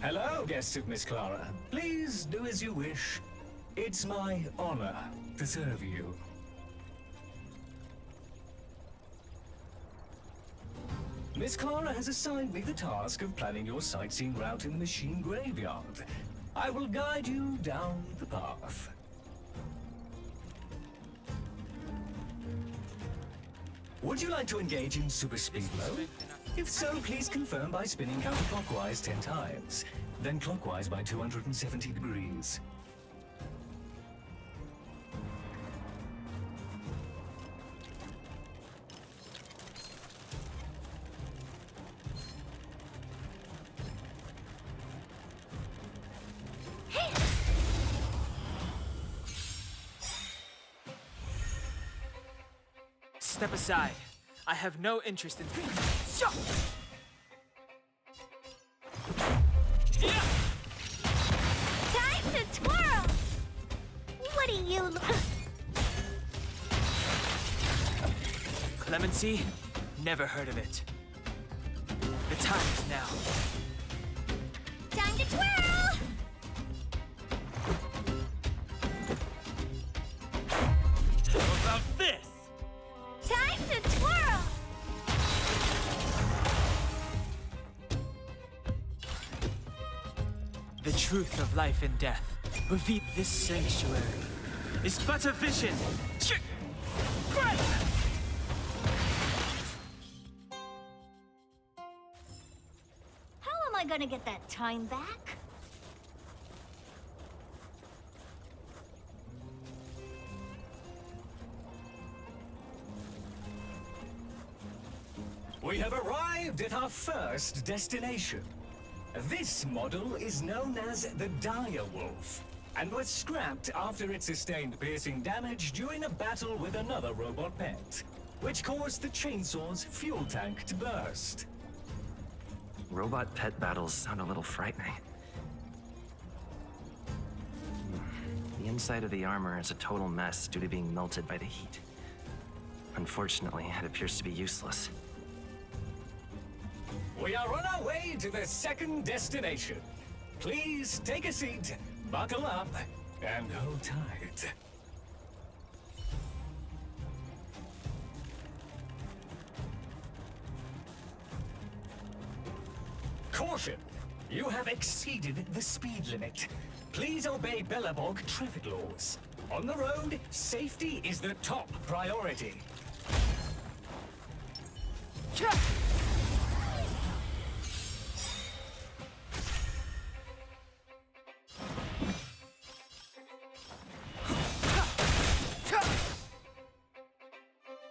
Hello, guests of Miss Clara. Please do as you wish. It's my honor to serve you. Miss Clara has assigned me the task of planning your sightseeing route in the machine graveyard. I will guide you down the path. Would you like to engage in super speed mode? If so, please confirm by spinning counterclockwise 10 times, then clockwise by 270 degrees. Step aside. I have no interest in... Time to twirl! What do you... Clemency? Never heard of it. The time is now. Time to twirl! How about this? Time to twirl! The truth of life and death. Reveal this sanctuary is but a vision. How am I gonna get that time back? We have arrived at our first destination. This model is known as the Dire Wolf, and was scrapped after it sustained piercing damage during a battle with another robot pet, which caused the chainsaw's fuel tank to burst. Robot pet battles sound a little frightening. The inside of the armor is a total mess due to being melted by the heat. Unfortunately, it appears to be useless. We are on our way to the second destination. Please take a seat, buckle up, and hold tight. Caution! You have exceeded the speed limit. Please obey Bellabog traffic laws. On the road, safety is the top priority.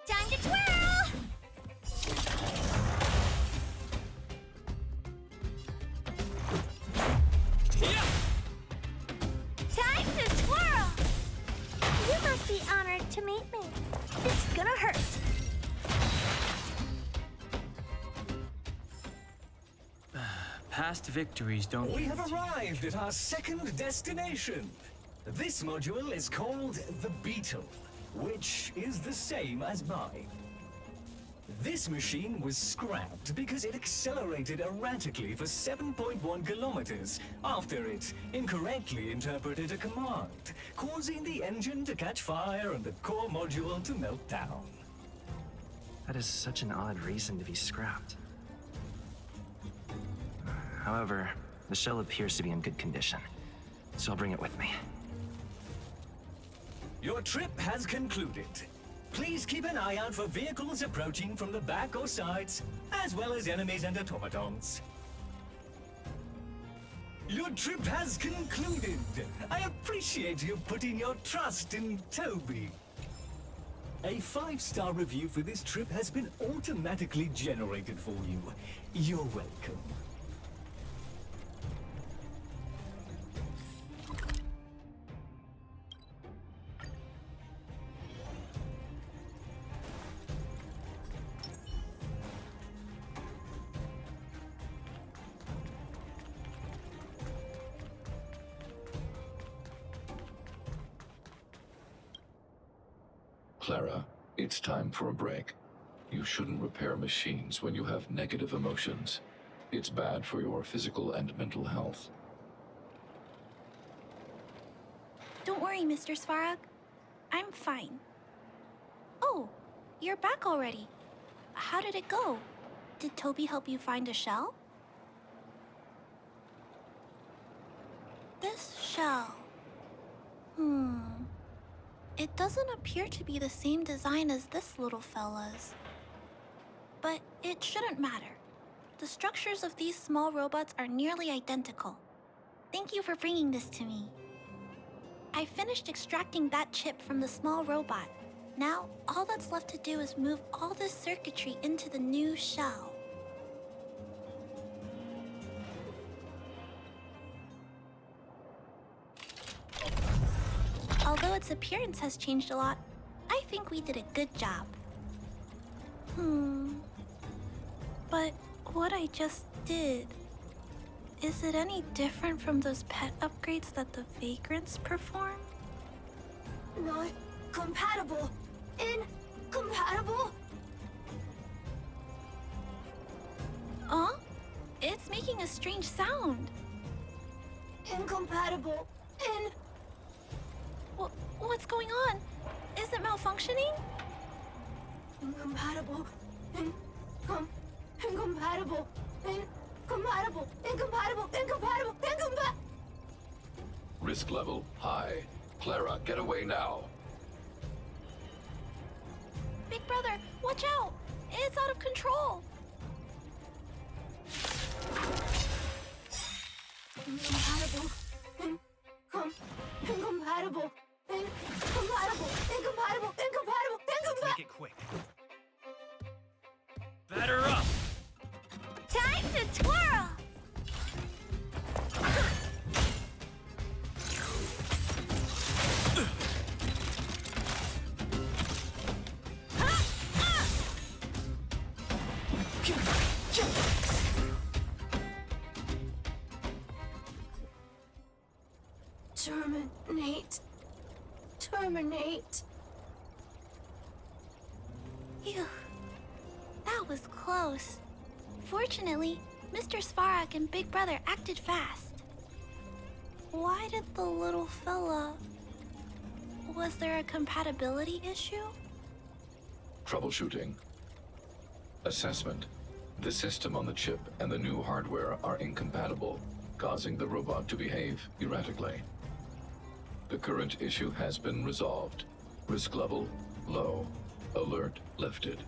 Time to twirl! Time to twirl! You must be honored to meet me. It's gonna hurt. Past victories don't... We have arrived at our second destination. This module is called the Beetle, which is the same as mine. This machine was scrapped because it accelerated erratically for 7.1 kilometers after it incorrectly interpreted a command, causing the engine to catch fire and the core module to melt down. That is such an odd reason to be scrapped. However, the shell appears to be in good condition, so I'll bring it with me. Your trip has concluded. Please keep an eye out for vehicles approaching from the back or sides, as well as enemies and automatons. Your trip has concluded. I appreciate you putting your trust in Toby. A 5-star review for this trip has been automatically generated for you. You're welcome. Clara, it's time for a break. You shouldn't repair machines when you have negative emotions. It's bad for your physical and mental health. Don't worry, Mr. Svarog. I'm fine. Oh, you're back already. How did it go? Did Toby help you find a shell? This shell. It doesn't appear to be the same design as this little fella's. But it shouldn't matter. The structures of these small robots are nearly identical. Thank you for bringing this to me. I finished extracting that chip from the small robot. Now, all that's left to do is move all this circuitry into the new shell. Although its appearance has changed a lot, I think we did a good job. But what I just did, is it any different from those pet upgrades that the Vagrants performed? Not compatible. Incompatible. Huh? It's making a strange sound. Incompatible. What's going on? Is it malfunctioning? Incompatible. Incompatible. Risk level high. Clara, get away now. Big brother, watch out! It's out of control! Incompatible. Incompatible. Make it quick. Batter up! Time to twirl! Terminate. Phew. That was close. Fortunately, Mr. Svarog and Big Brother acted fast. Why did the little fella... Was there a compatibility issue? Troubleshooting. Assessment. The system on the chip and the new hardware are incompatible, causing the robot to behave erratically. The current issue has been resolved. Risk level low. Alert lifted.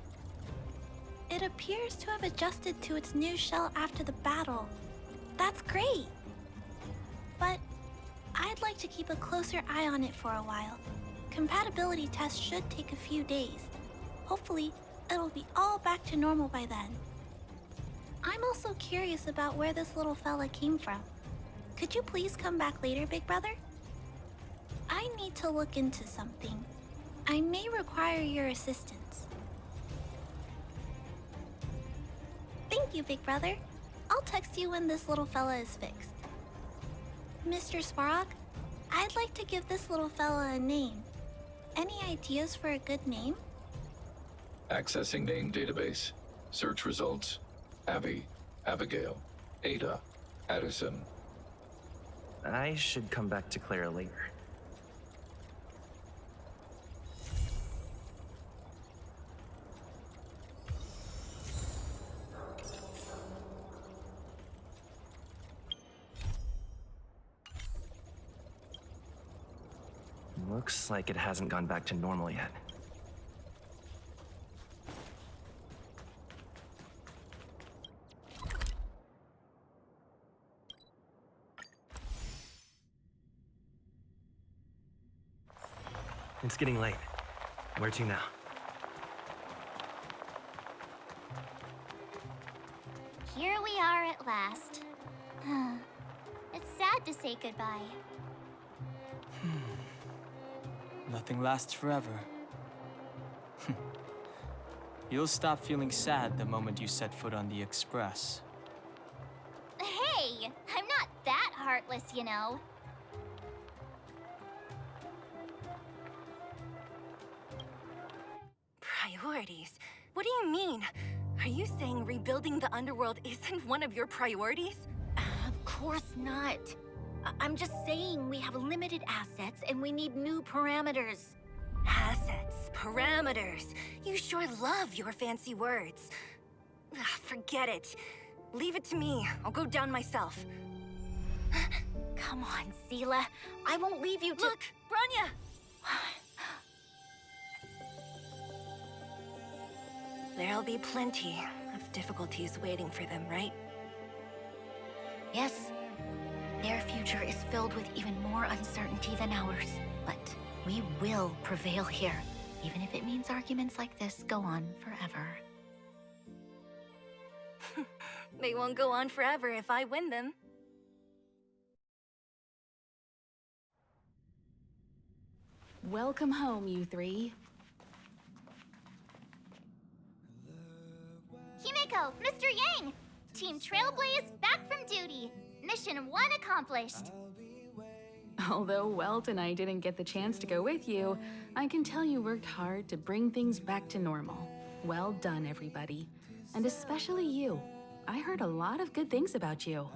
It appears to have adjusted to its new shell after the battle. That's great. But I'd like to keep a closer eye on it for a while. Compatibility tests should take a few days. Hopefully, it'll be all back to normal by then. I'm also curious about where this little fella came from. Could you please come back later, Big Brother? I need to look into something. I may require your assistance. Thank you, Big Brother. I'll text you when this little fella is fixed. Mr. Svarog, I'd like to give this little fella a name. Any ideas for a good name? Accessing name database. Search results. Abby, Abigail, Ada, Addison. I should come back to Clara later. Looks like it hasn't gone back to normal yet. It's getting late. Where to now? Here we are at last. It's sad to say goodbye. Nothing lasts forever. You'll stop feeling sad the moment you set foot on the Express. Hey, I'm not that heartless, you know. Priorities? What do you mean? Are you saying rebuilding the underworld isn't one of your priorities? Of course not. I'm just saying we have limited assets and we need new parameters. Assets, parameters. You sure love your fancy words. Forget it. Leave it to me. I'll go down myself. Come on, Seela. I won't leave you to— Look, Branya! There'll be plenty of difficulties waiting for them, right? Yes. Their future is filled with even more uncertainty than ours. But we will prevail here, even if it means arguments like this go on forever. They won't go on forever if I win them. Welcome home, you three. Himeko, Mr. Yang! Team Trailblaze back from duty. Mission 1 accomplished. Although Welt and I didn't get the chance to go with you, I can tell you worked hard to bring things back to normal. Well done, everybody. And especially you. I heard a lot of good things about you.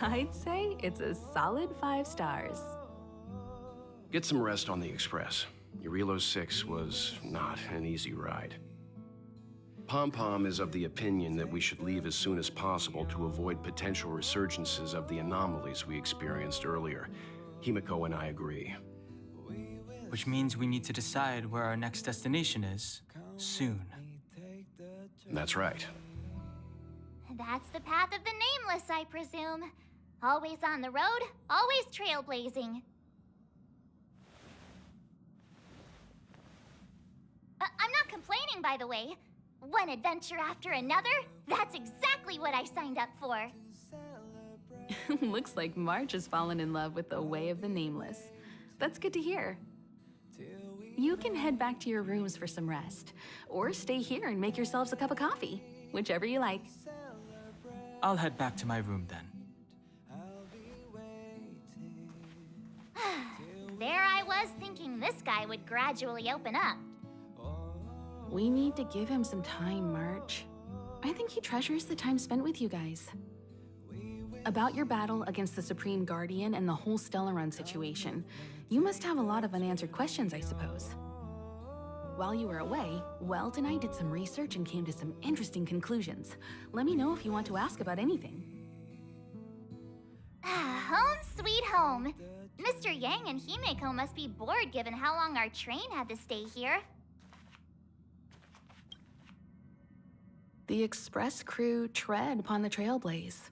I'd say it's a solid 5 stars. Get some rest on the Express. Eurilo 6 was not an easy ride. Pom-Pom is of the opinion that we should leave as soon as possible to avoid potential resurgences of the anomalies we experienced earlier. Himeko and I agree. Which means we need to decide where our next destination is, soon. That's right. That's the path of the Nameless, I presume. Always on the road, always trailblazing. I'm not complaining, by the way. One adventure after another, that's exactly what I signed up for. Looks like March has fallen in love with the way of the Nameless. That's good to hear. You can head back to your rooms for some rest, or stay here and make yourselves a cup of coffee, whichever you like. I'll head back to my room then. There I was thinking this guy would gradually open up. We need to give him some time, March. I think he treasures the time spent with you guys. About your battle against the Supreme Guardian and the whole Stellaron situation, you must have a lot of unanswered questions, I suppose. While you were away, Welt and I did some research and came to some interesting conclusions. Let me know if you want to ask about anything. Home sweet home. Mr. Yang and Himeko must be bored given how long our train had to stay here. The Express crew tread upon the Trailblaze.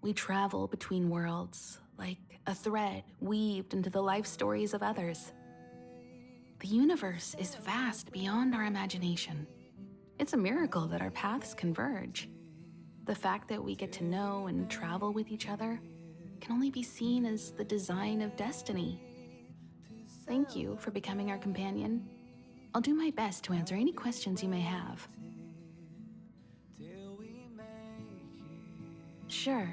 We travel between worlds, like a thread weaved into the life stories of others. The universe is vast beyond our imagination. It's a miracle that our paths converge. The fact that we get to know and travel with each other can only be seen as the design of destiny. Thank you for becoming our companion. I'll do my best to answer any questions you may have. Sure.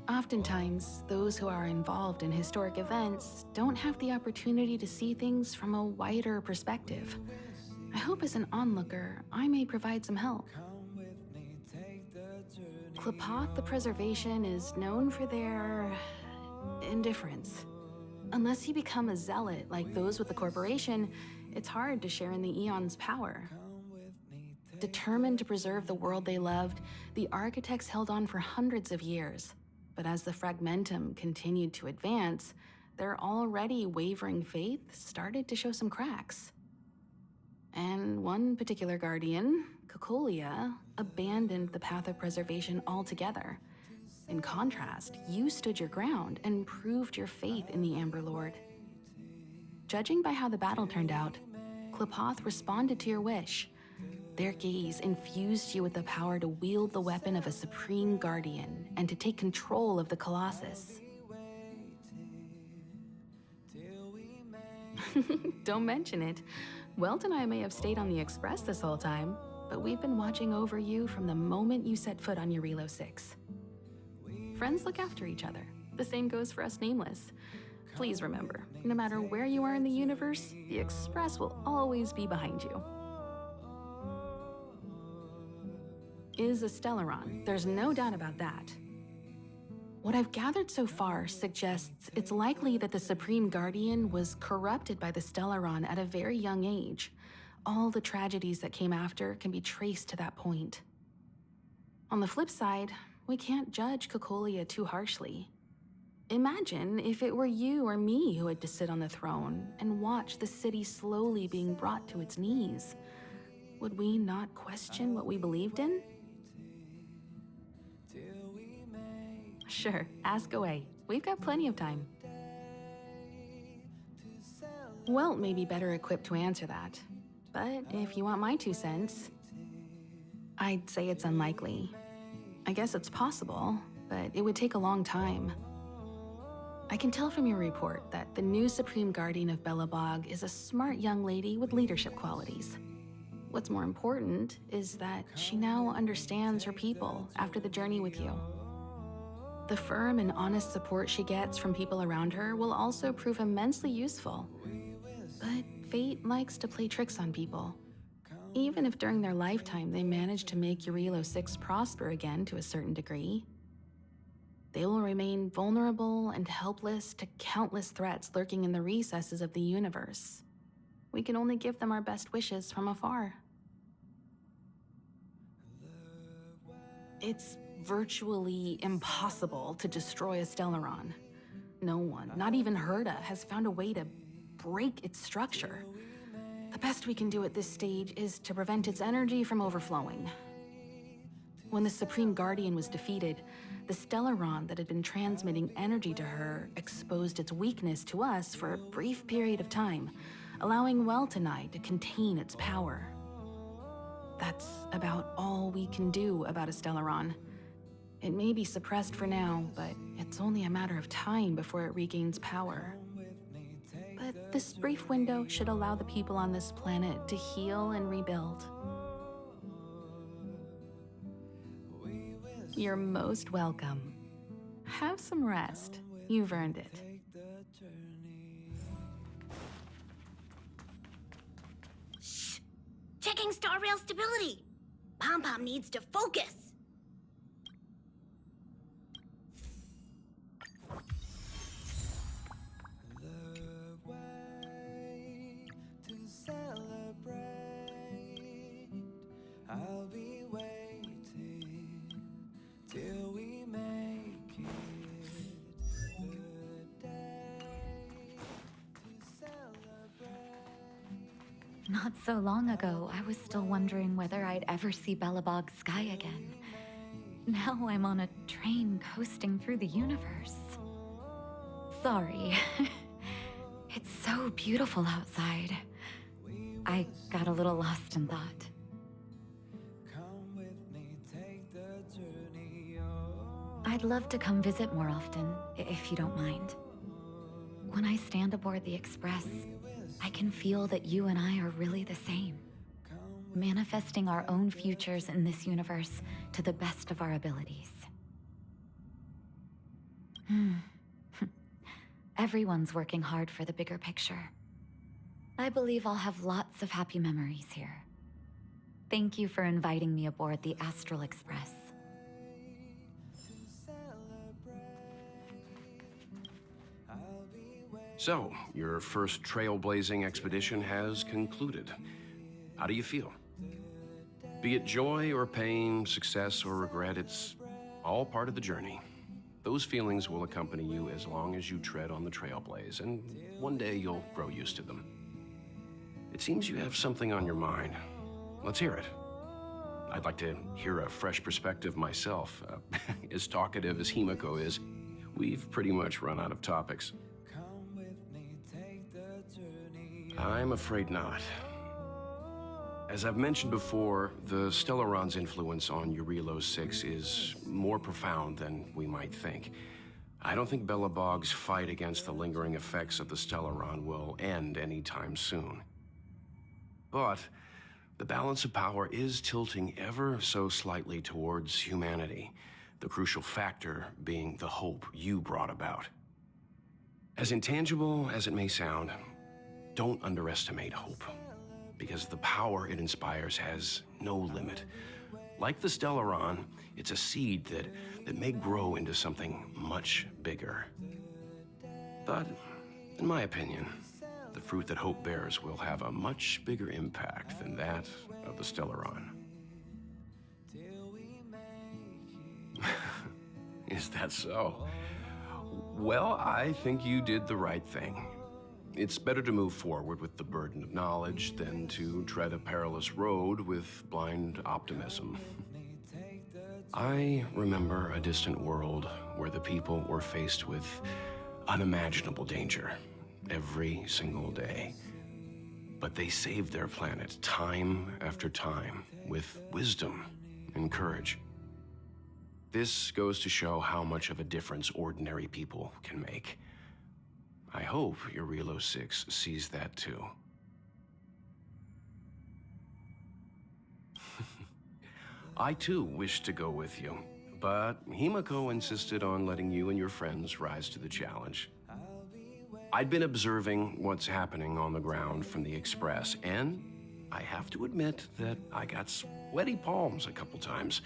Oftentimes, those who are involved in historic events don't have the opportunity to see things from a wider perspective. I hope as an onlooker, I may provide some help. Klapoth the Preservation is known for their indifference. Unless you become a zealot like those with the corporation, it's hard to share in the Eon's power. Determined to preserve the world they loved, the architects held on for hundreds of years. But as the Fragmentum continued to advance, their already wavering faith started to show some cracks. And one particular guardian, Cocolia, abandoned the path of preservation altogether. In contrast, you stood your ground and proved your faith in the Amber Lord. Judging by how the battle turned out, Klapoth responded to your wish. Their gaze infused you with the power to wield the weapon of a supreme guardian and to take control of the Colossus. Don't mention it. Welt and I may have stayed on the Express this whole time, but we've been watching over you from the moment you set foot on Eurilo 6. Friends look after each other. The same goes for us Nameless. Please remember, no matter where you are in the universe, the Express will always be behind you. Is a Stellaron, there's no doubt about that. What I've gathered so far suggests it's likely that the Supreme Guardian was corrupted by the Stellaron at a very young age. All the tragedies that came after can be traced to that point. On the flip side, we can't judge Cocolia too harshly. Imagine if it were you or me who had to sit on the throne and watch the city slowly being brought to its knees. Would we not question what we believed in? Sure, ask away. We've got plenty of time. Welt may be better equipped to answer that. But if you want my 2 cents, I'd say it's unlikely. I guess it's possible, but it would take a long time. I can tell from your report that the new Supreme Guardian of Belobog is a smart young lady with leadership qualities. What's more important is that she now understands her people after the journey with you. The firm and honest support she gets from people around her will also prove immensely useful. But fate likes to play tricks on people. Even if during their lifetime they manage to make Eurilo 6 prosper again to a certain degree, they will remain vulnerable and helpless to countless threats lurking in the recesses of the universe. We can only give them our best wishes from afar. It's virtually impossible to destroy a Stellaron. No one, not even Herta, has found a way to break its structure. The best we can do at this stage is to prevent its energy from overflowing. When the Supreme Guardian was defeated, the Stellaron that had been transmitting energy to her exposed its weakness to us for a brief period of time, allowing Welt and I to contain its power. That's about all we can do about a Stellaron. It may be suppressed for now, but it's only a matter of time before it regains power. But this brief window should allow the people on this planet to heal and rebuild. You're most welcome. Have some rest. You've earned it. Shh! Checking star rail stability. Pom-Pom needs to focus. I'll be waiting till we make it the day to celebrate. Not so long ago, I was still wondering whether I'd ever see Belobog's sky again. Now I'm on a train coasting through the universe. Sorry. It's so beautiful outside. I got a little lost in thought. I'd love to come visit more often, if you don't mind. When I stand aboard the Express, I can feel that you and I are really the same. Manifesting our own futures in this universe to the best of our abilities. Everyone's working hard for the bigger picture. I believe I'll have lots of happy memories here. Thank you for inviting me aboard the Astral Express. So, your first trailblazing expedition has concluded. How do you feel? Be it joy or pain, success or regret, it's all part of the journey. Those feelings will accompany you as long as you tread on the trailblaze, and one day you'll grow used to them. It seems you have something on your mind. Let's hear it. I'd like to hear a fresh perspective myself. As talkative as Himiko is, we've pretty much run out of topics. I'm afraid not. As I've mentioned before, the Stellaron's influence on Eurilo 6 is more profound than we might think. I don't think Belobog's fight against the lingering effects of the Stellaron will end anytime soon. But the balance of power is tilting ever so slightly towards humanity, the crucial factor being the hope you brought about. As intangible as it may sound, don't underestimate hope, because the power it inspires has no limit. Like the Stellaron, it's a seed that may grow into something much bigger. But, in my opinion, the fruit that hope bears will have a much bigger impact than that of the Stellaron. Is that so? Well, I think you did the right thing. It's better to move forward with the burden of knowledge than to tread a perilous road with blind optimism. I remember a distant world where the people were faced with unimaginable danger every single day. But they saved their planet time after time with wisdom and courage. This goes to show how much of a difference ordinary people can make. I hope your Relo 6 sees that too. I too wished to go with you, but Himiko insisted on letting you and your friends rise to the challenge. I'd been observing what's happening on the ground from the Express, and I have to admit that I got sweaty palms a couple times.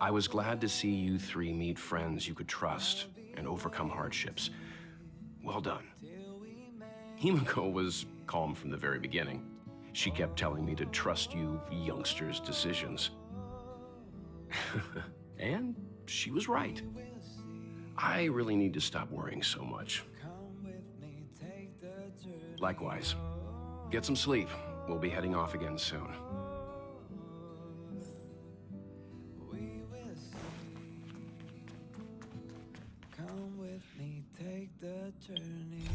I was glad to see you three meet friends you could trust and overcome hardships. Well done. Himiko was calm from the very beginning. She kept telling me to trust you youngsters' decisions. And she was right. I really need to stop worrying so much. Likewise. Get some sleep. We'll be heading off again soon. Come with me, take the journey.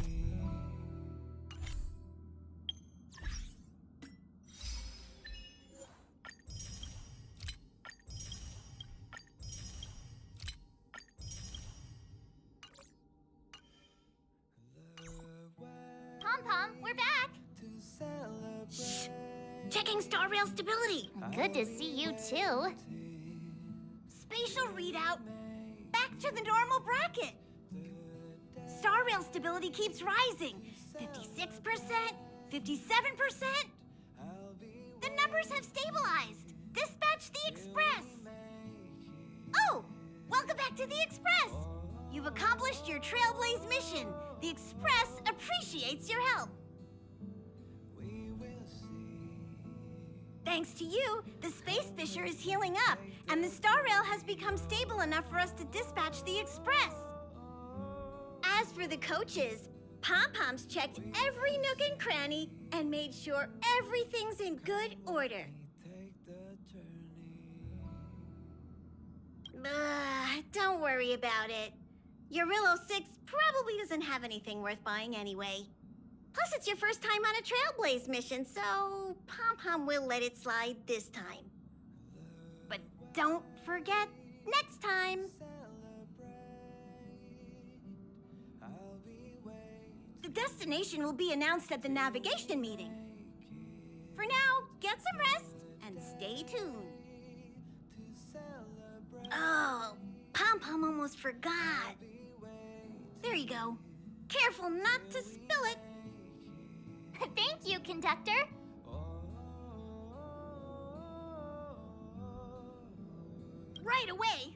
Pom-Pom, we're back! Shh! Checking star rail stability. Good to see you too. Spatial readout. Back to the normal bracket. Star rail stability keeps rising. 56%, 57%. The numbers have stabilized. Dispatch the Express. Oh, welcome back to the Express. You've accomplished your Trailblaze mission. The Express appreciates your help. Thanks to you, the Space Fisher is healing up, and the Star Rail has become stable enough for us to dispatch the Express. As for the coaches, Pom-Pom's checked every nook and cranny and made sure everything's in good order. Don't worry about it. Your Relo 6 probably doesn't have anything worth buying anyway. Plus, it's your first time on a Trailblaze mission, so Pom-Pom will let it slide this time. But don't forget, next time. The destination will be announced at the navigation meeting. For now, get some rest and stay tuned. Oh, Pom-Pom almost forgot. There you go. Careful not to spill it. Thank you, conductor. Right away.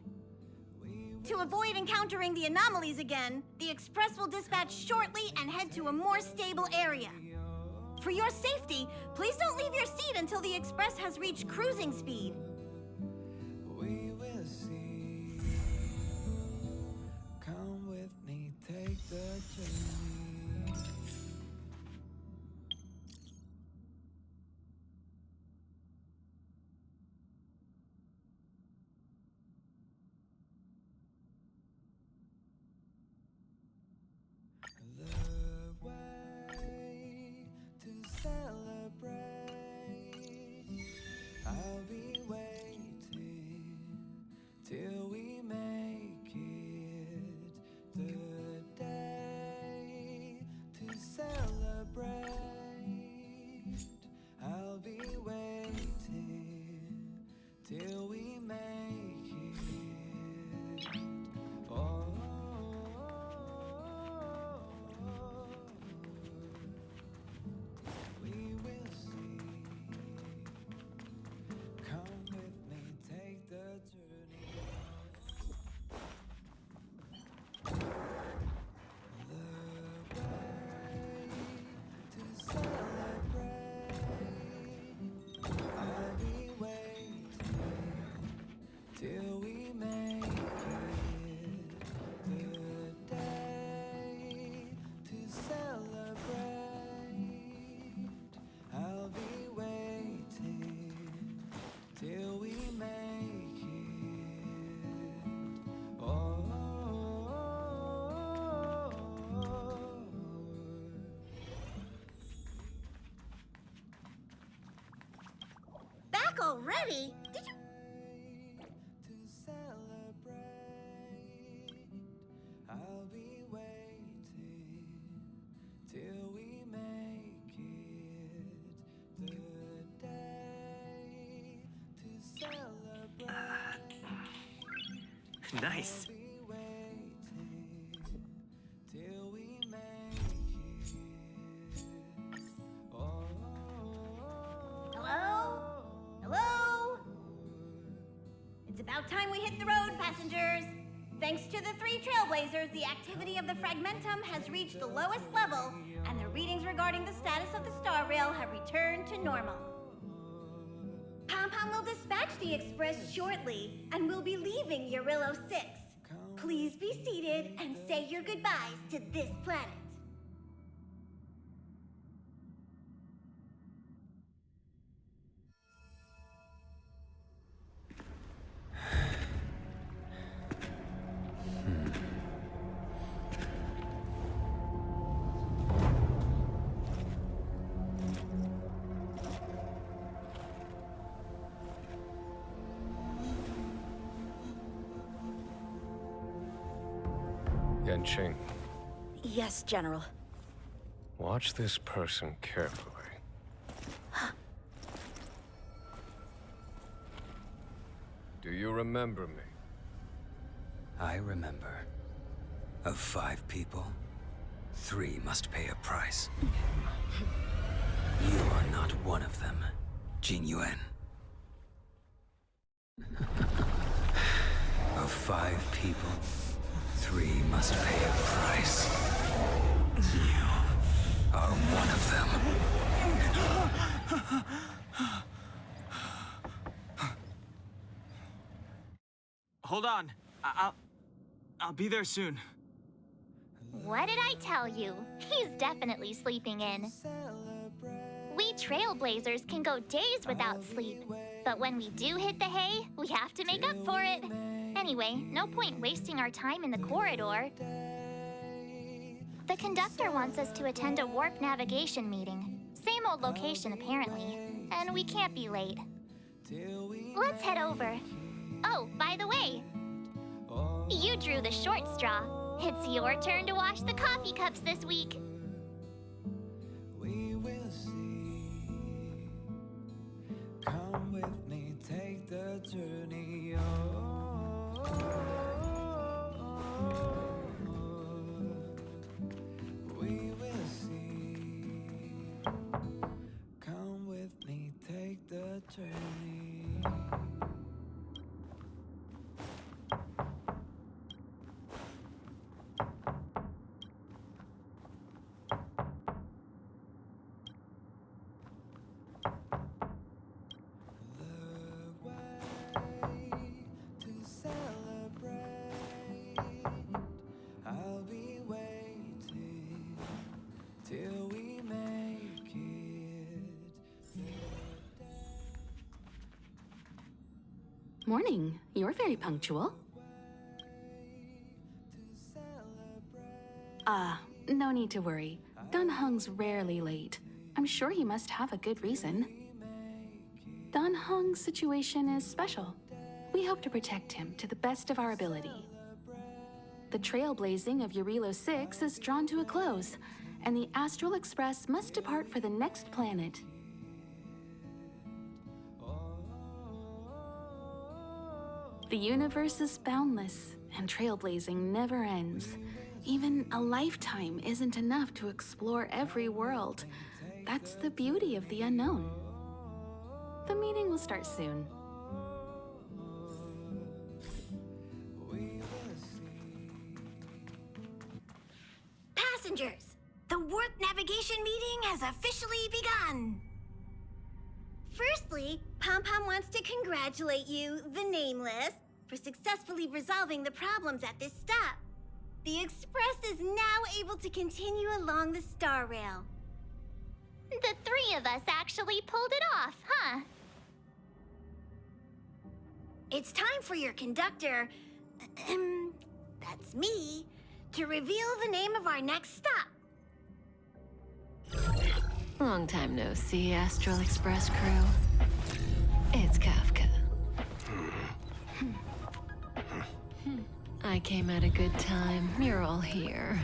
To avoid encountering the anomalies again, the Express will dispatch shortly and head to a more stable area. For your safety, please don't leave your seat until the Express has reached cruising speed. We will see. Come with me, take the journey. The way to celebrate. I'll be waiting. back already? Did you? I'll be waiting till we make it the day to celebrate. Nice. Till we make it. Hello? Hello? It's about time we hit the road, passengers. Thanks to the 3 Trailblazers, the activity of the Fragmentum has reached the lowest level, and the readings regarding the status of the Star Rail have returned to normal. Pom-Pom will dispatch the Express shortly, and we'll be leaving Eurillo 6. Please be seated and say your goodbyes to this planet. Yanqing, Yes, General. watch this person carefully. Do you remember me? I remember. Of 5 people, 3 must pay a price. You are not one of them, Jin Yuan. Of 5 people, 3 must pay a price. You are one of them. Hold on. I'll be there soon. What did I tell you? He's definitely sleeping in. We Trailblazers can go days without sleep, but when we do hit the hay, we have to make up for it. Anyway, no point wasting our time in the corridor. The conductor wants us to attend a warp navigation meeting. Same old location, apparently, and we can't be late. Let's head over. Oh, by the way, you drew the short straw. It's your turn to wash the coffee cups this week. We will see. Come with me, take the journey. We will see. Come with me, take the journey. I'll be waiting till we make it. Morning. You're very punctual. No need to worry. Dun Hung's rarely late. I'm sure he must have a good reason. Dun Hung's situation is special. We hope to protect him to the best of our ability. The trailblazing of Eurillo 6 is drawn to a close, and the Astral Express must depart for the next planet. The universe is boundless, and trailblazing never ends. Even a lifetime isn't enough to explore every world. That's the beauty of the unknown. The meeting will start soon. Passengers, the warp navigation meeting has officially begun. Firstly, Pom-Pom wants to congratulate you, the Nameless, for successfully resolving the problems at this stop. The Express is now able to continue along the Star Rail. The 3 of us actually pulled it off, huh? It's time for your conductor, that's me, to reveal the name of our next stop. Long time no see, Astral Express crew. It's Kafka. I came at a good time. You're all here.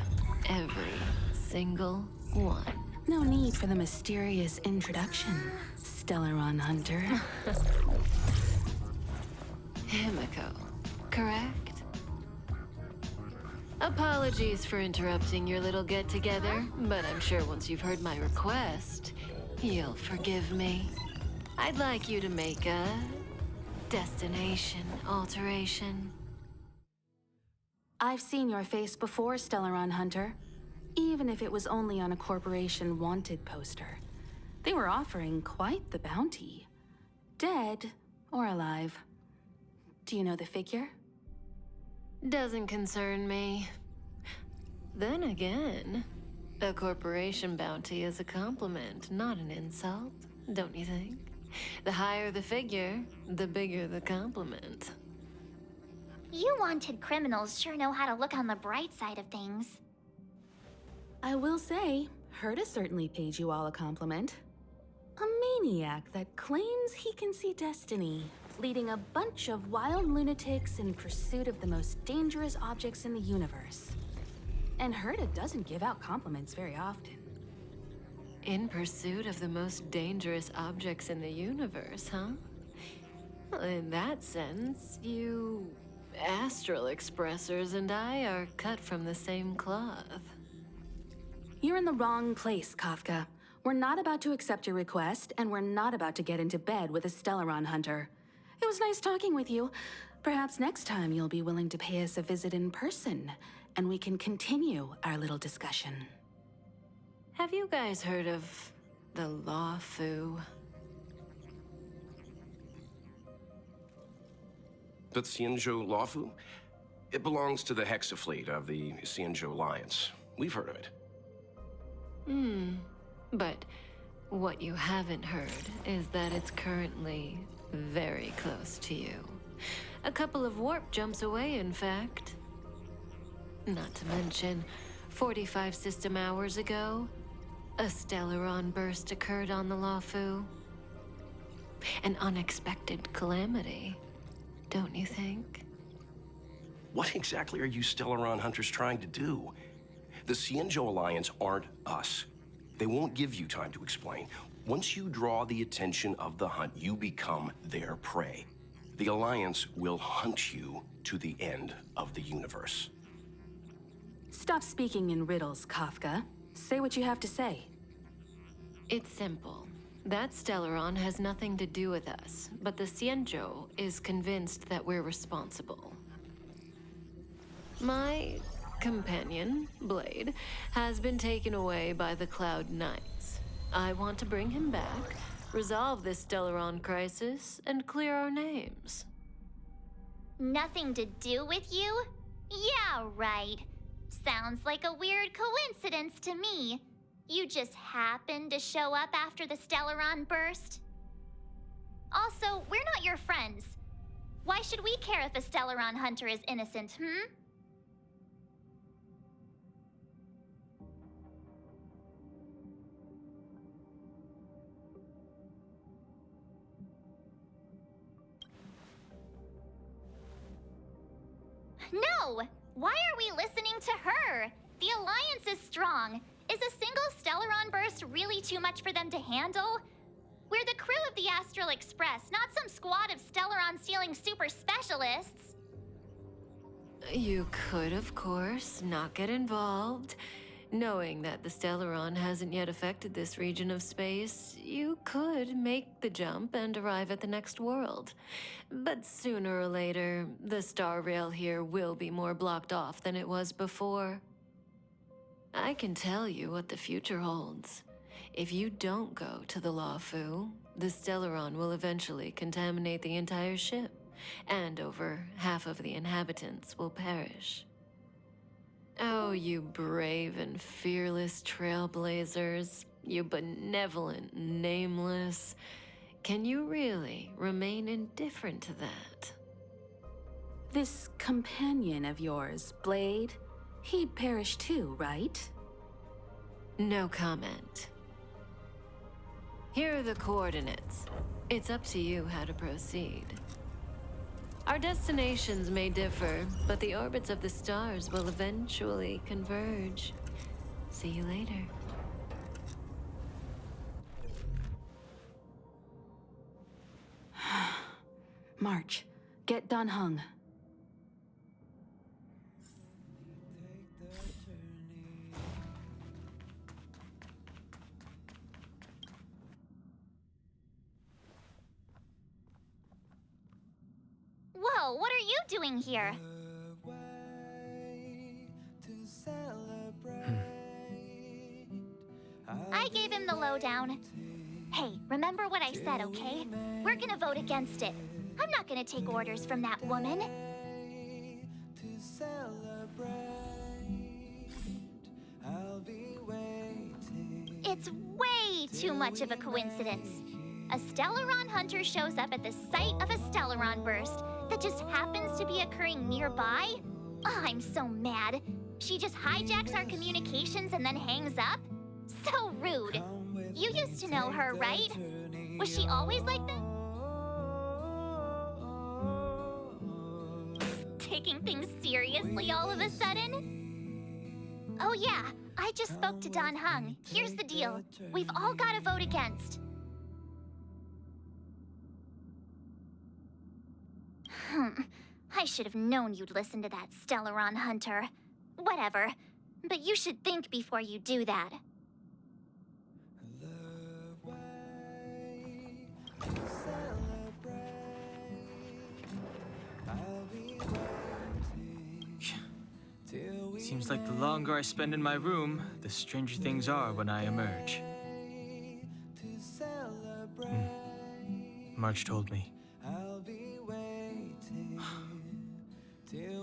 Every single one. No need for the mysterious introduction, Stellaron Hunter. Himiko, correct? Apologies for interrupting your little get-together, but I'm sure once you've heard my request, you'll forgive me. I'd like you to make a destination alteration. I've seen your face before, Stellaron Hunter. Even if it was only on a corporation wanted poster. They were offering quite the bounty. Dead or alive. Do you know the figure? Doesn't concern me. Then again, a corporation bounty is a compliment, not an insult, don't you think? The higher the figure, the bigger the compliment. You wanted criminals sure know how to look on the bright side of things. I will say, Herta certainly paid you all a compliment. A maniac that claims he can see destiny, leading a bunch of wild lunatics in pursuit of the most dangerous objects in the universe. And Herta doesn't give out compliments very often. In pursuit of the most dangerous objects in the universe, huh? Well, in that sense, you astral expressors and I are cut from the same cloth. You're in the wrong place, Kafka. We're not about to accept your request, and we're not about to get into bed with a Stellaron Hunter. It was nice talking with you. Perhaps next time you'll be willing to pay us a visit in person, and we can continue our little discussion. Have you guys heard of the Law Fu? The Xianzhou Lawfu? It belongs to the Hexafleet of the Xianzhou Alliance. We've heard of it. But what you haven't heard is that it's currently very close to you. A couple of warp jumps away, in fact. Not to mention, 45 system hours ago, a Stellaron burst occurred on the Lawfu. An unexpected calamity, don't you think? What exactly are you Stellaron hunters trying to do? The Xianzhou Alliance aren't us. They won't give you time to explain. Once you draw the attention of the hunt, you become their prey. The Alliance will hunt you to the end of the universe. Stop speaking in riddles, Kafka. Say what you have to say. It's simple. That Stellaron has nothing to do with us, but the Xianzhou is convinced that we're responsible. My companion, Blade, has been taken away by the Cloud Knights. I want to bring him back, resolve this Stellaron crisis, and clear our names. Nothing to do with you? Yeah, right. Sounds like a weird coincidence to me. You just happened to show up after the Stellaron burst? Also, we're not your friends. Why should we care if a Stellaron hunter is innocent, No! Why are we listening to her? The Alliance is strong. Is a single Stellaron burst really too much for them to handle? We're the crew of the Astral Express, not some squad of Stellaron-stealing super specialists. You could, of course, not get involved. Knowing that the Stellaron hasn't yet affected this region of space, you could make the jump and arrive at the next world. But sooner or later, the star rail here will be more blocked off than it was before. I can tell you what the future holds. If you don't go to the Lawfu, the Stellaron will eventually contaminate the entire ship, and over half of the inhabitants will perish. Oh, you brave and fearless trailblazers, you benevolent nameless. Can you really remain indifferent to that? This companion of yours, Blade, he'd perish too, right? No comment. Here are the coordinates. It's up to you how to proceed. Our destinations may differ, but the orbits of the stars will eventually converge. See you later. March, get Dan Heng. Whoa, what are you doing here? I gave him the lowdown. Hey, remember what I said, okay? We're gonna vote against it. I'm not gonna take orders from that woman. It's way too much of a coincidence. A Stellaron hunter shows up at the site of a Stellaron burst that just happens to be occurring nearby? Oh, I'm so mad. She just hijacks our communications and then hangs up? So rude. You used to know her, right? Was she always like that? Taking things seriously all of a sudden? Oh yeah, I just spoke to Dan Heng. Here's the deal. We've all got to vote against. I should have known you'd listen to that Stellaron hunter. Whatever. But you should think before you do that. Seems like the longer I spend in my room, the stranger things are when I emerge. March told me.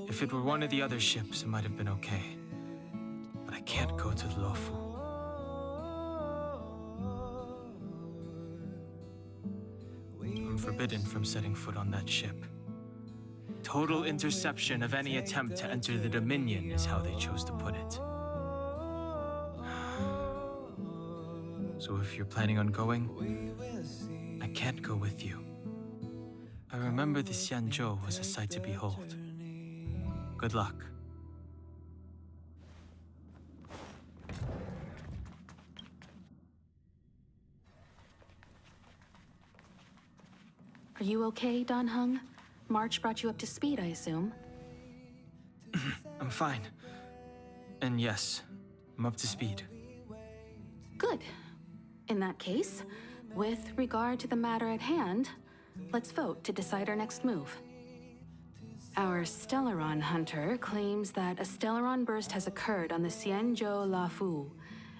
If it were one of the other ships, it might have been okay. But I can't go to the Lofu. I'm forbidden from setting foot on that ship. Total interception of any attempt to enter the Dominion is how they chose to put it. So if you're planning on going, I can't go with you. I remember the Xianzhou was a sight to behold. Good luck. Are you okay, Dan Heng? March brought you up to speed, I assume. I'm fine. And yes, I'm up to speed. Good. In that case, with regard to the matter at hand, let's vote to decide our next move. Our Stellaron hunter claims that a Stellaron burst has occurred on the Xianzhou Lafu,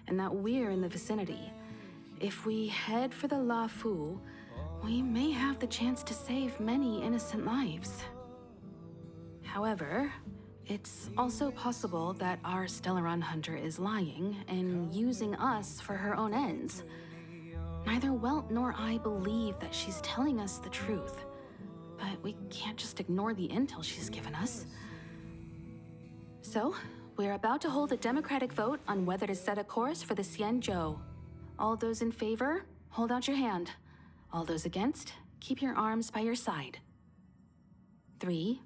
and that we're in the vicinity. If we head for the Lafu, we may have the chance to save many innocent lives. However, it's also possible that our Stellaron hunter is lying and using us for her own ends. Neither Welt nor I believe that she's telling us the truth, but we can't just ignore the intel she's given us. So, we're about to hold a democratic vote on whether to set a course for the Xianzhou. All those in favor, hold out your hand. All those against, keep your arms by your side. 3,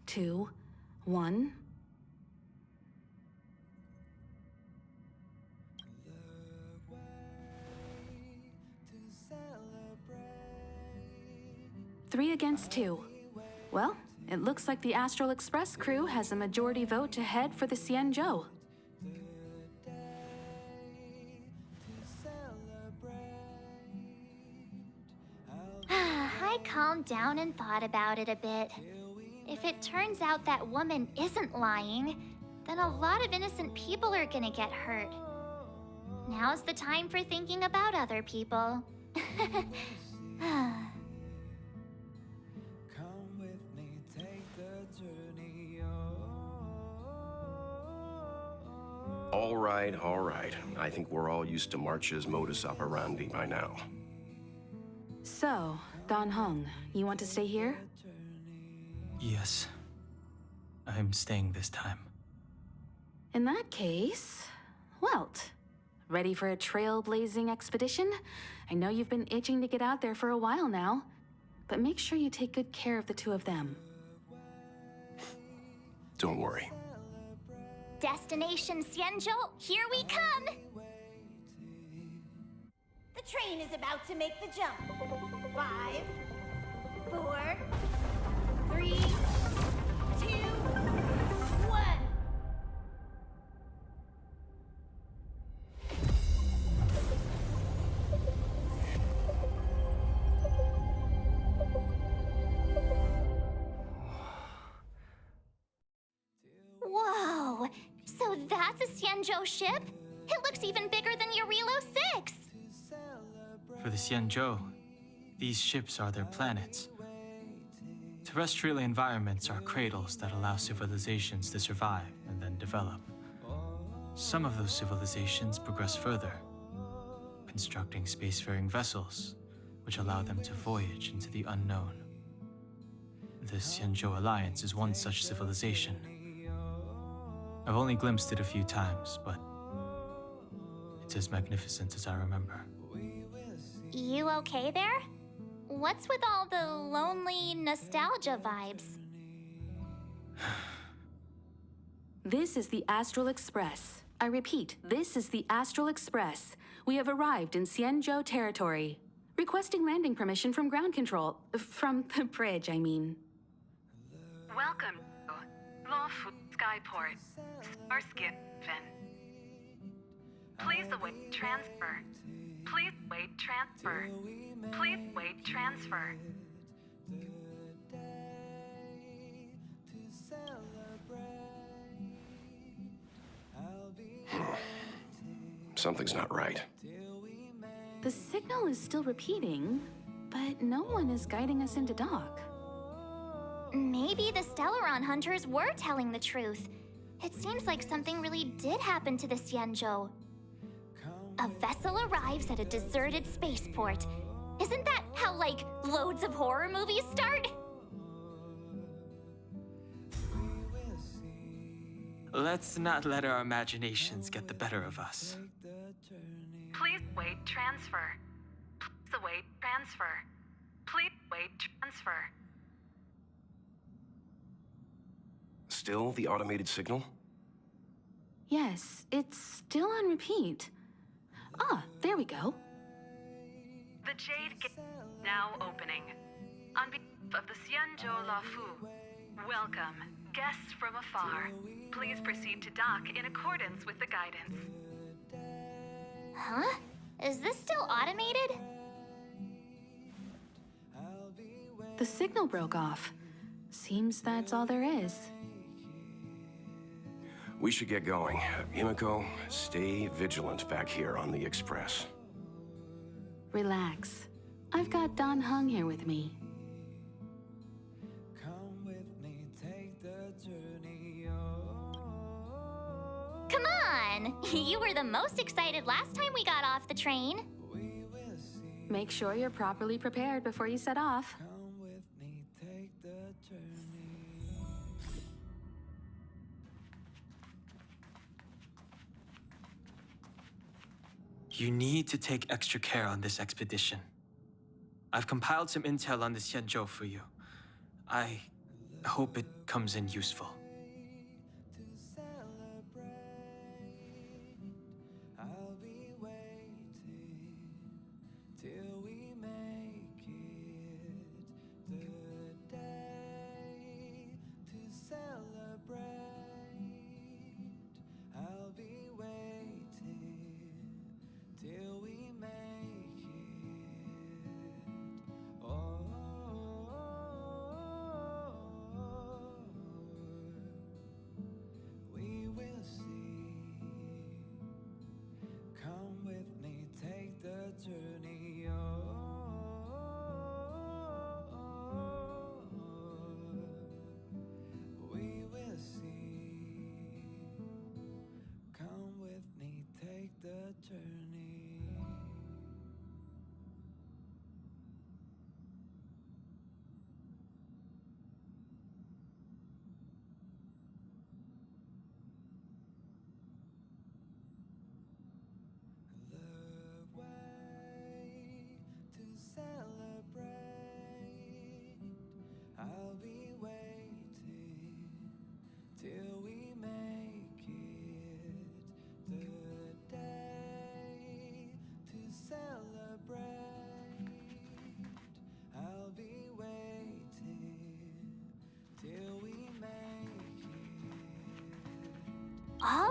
2, 1. Three against 2. Well, it looks like the Astral Express crew has a majority vote to head for the Xianzhou. I calmed down and thought about it a bit. If it turns out that woman isn't lying, then a lot of innocent people are gonna get hurt. Now's the time for thinking about other people. All right. I think we're all used to March's modus operandi by now. So, Dan Heng, you want to stay here? Yes. I'm staying this time. In that case, Welt, Ready for a trailblazing expedition? I know you've been itching to get out there for a while now, but make sure you take good care of the two of them. Don't worry. Destination Xianzhou, here we come! The train is about to make the jump. 5, 4, 3, 2, 1. Whoa! So that's a Xianzhou ship? It looks even bigger than Eurilo 6! For the Xianzhou, these ships are their planets. Terrestrial environments are cradles that allow civilizations to survive and then develop. Some of those civilizations progress further, constructing spacefaring vessels, which allow them to voyage into the unknown. The Xianzhou Alliance is one such civilization. I've only glimpsed it a few times, but it's as magnificent as I remember. You okay there? What's with all the lonely nostalgia vibes? This is the Astral Express. I repeat, this is the Astral Express. We have arrived in Xianzhou territory. Requesting landing permission from ground control. From the bridge, I mean. Welcome to Lawfu Skyport, Starskin Fin. Please await transfer. Please wait transfer. Please wait transfer. Something's not right. The signal is still repeating, but no one is guiding us into dock. Maybe the Stellaron hunters were telling the truth. It seems like something really did happen to the Xianzhou. A vessel arrives at a deserted spaceport. Isn't that how, like, loads of horror movies start? Let's not let our imaginations get the better of us. Please wait transfer. Please await transfer. Please wait transfer. Still the automated signal? Yes, it's still on repeat. Ah, there we go. The Jade Gate now opening. On behalf of the Xianzhou Lawfu, welcome, guests from afar. Please proceed to dock in accordance with the guidance. Huh? Is this still automated? The signal broke off. Seems that's all there is. We should get going. Himiko, stay vigilant back here on the Express. Relax. I've got Don Hung here with me. Come on! You were the most excited last time we got off the train. Make sure you're properly prepared before you set off. You need to take extra care on this expedition. I've compiled some intel on the Xianzhou for you. I hope it comes in useful.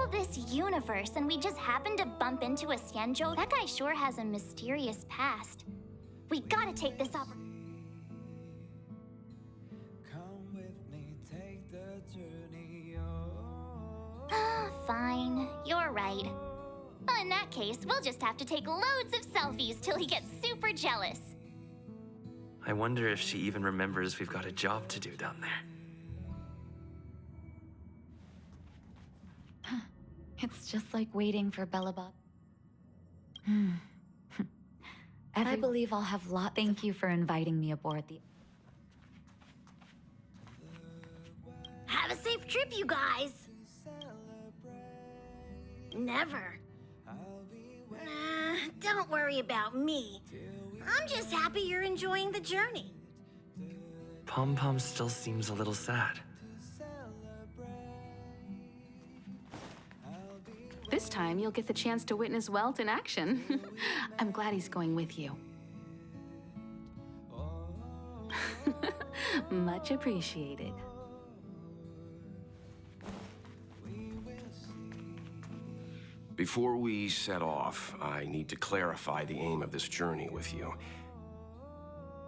all this universe and we just happen to bump into a Xianzhou, that guy sure has a mysterious past. We gotta take this opportunity. Fine, you're right. Well, in that case, we'll just have to take loads of selfies till he gets super jealous. I wonder if she even remembers we've got a job to do down there. It's just like waiting for Bellabop. I believe I'll have lots. Thank you for inviting me aboard the. Have a safe trip, you guys. Never. Don't worry about me. I'm just happy you're enjoying the journey. Pom Pom still seems a little sad. This time, you'll get the chance to witness Welt in action. I'm glad he's going with you. Much appreciated. Before we set off, I need to clarify the aim of this journey with you.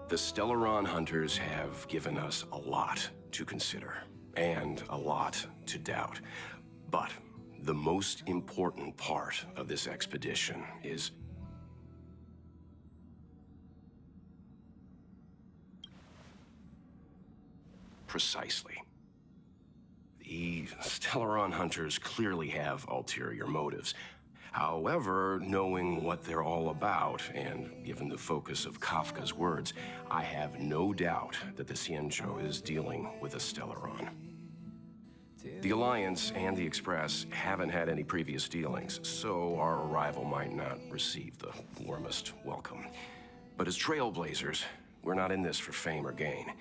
The Stellaron hunters have given us a lot to consider, and a lot to doubt. But the most important part of this expedition is... Precisely. The Stellaron hunters clearly have ulterior motives. However, knowing what they're all about, and given the focus of Kafka's words, I have no doubt that the Xianzhou is dealing with a Stellaron. The Alliance and the Express haven't had any previous dealings, so our arrival might not receive the warmest welcome. But as trailblazers, we're not in this for fame or gain.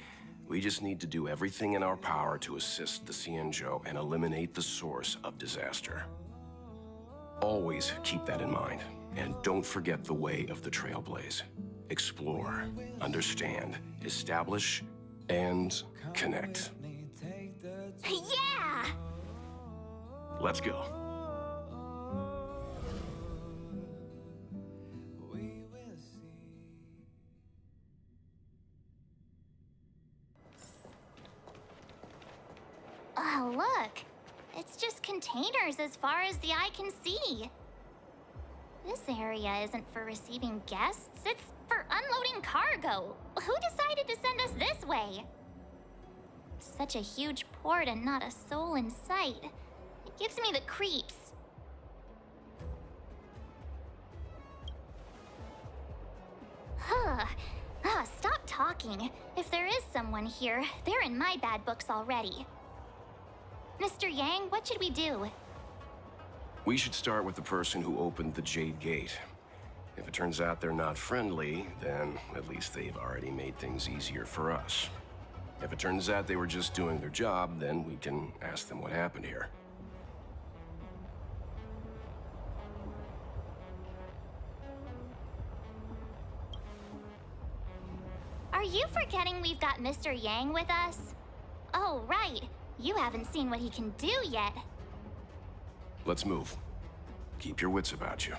We just need to do everything in our power to assist the Xianzhou and eliminate the source of disaster. Always keep that in mind, and don't forget the way of the Trailblaze. Explore, understand, establish, and connect. Yeah! Let's go. Oh, look. It's just containers as far as the eye can see. This area isn't for receiving guests, it's for unloading cargo. Who decided to send us this way? Such a huge port and not a soul in sight. It gives me the creeps. Stop talking. If there is someone here, they're in my bad books already. Mr. Yang, what should we do? We should start with the person who opened the Jade Gate. If it turns out they're not friendly, then at least they've already made things easier for us. If it turns out they were just doing their job, then we can ask them what happened here. Are you forgetting we've got Mr. Yang with us? Oh, right. You haven't seen what he can do yet. Let's move. Keep your wits about you.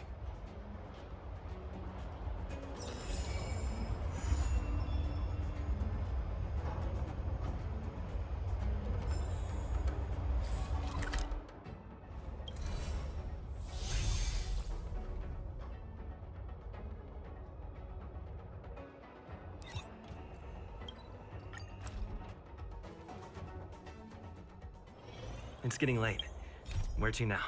It's getting late. Where to now?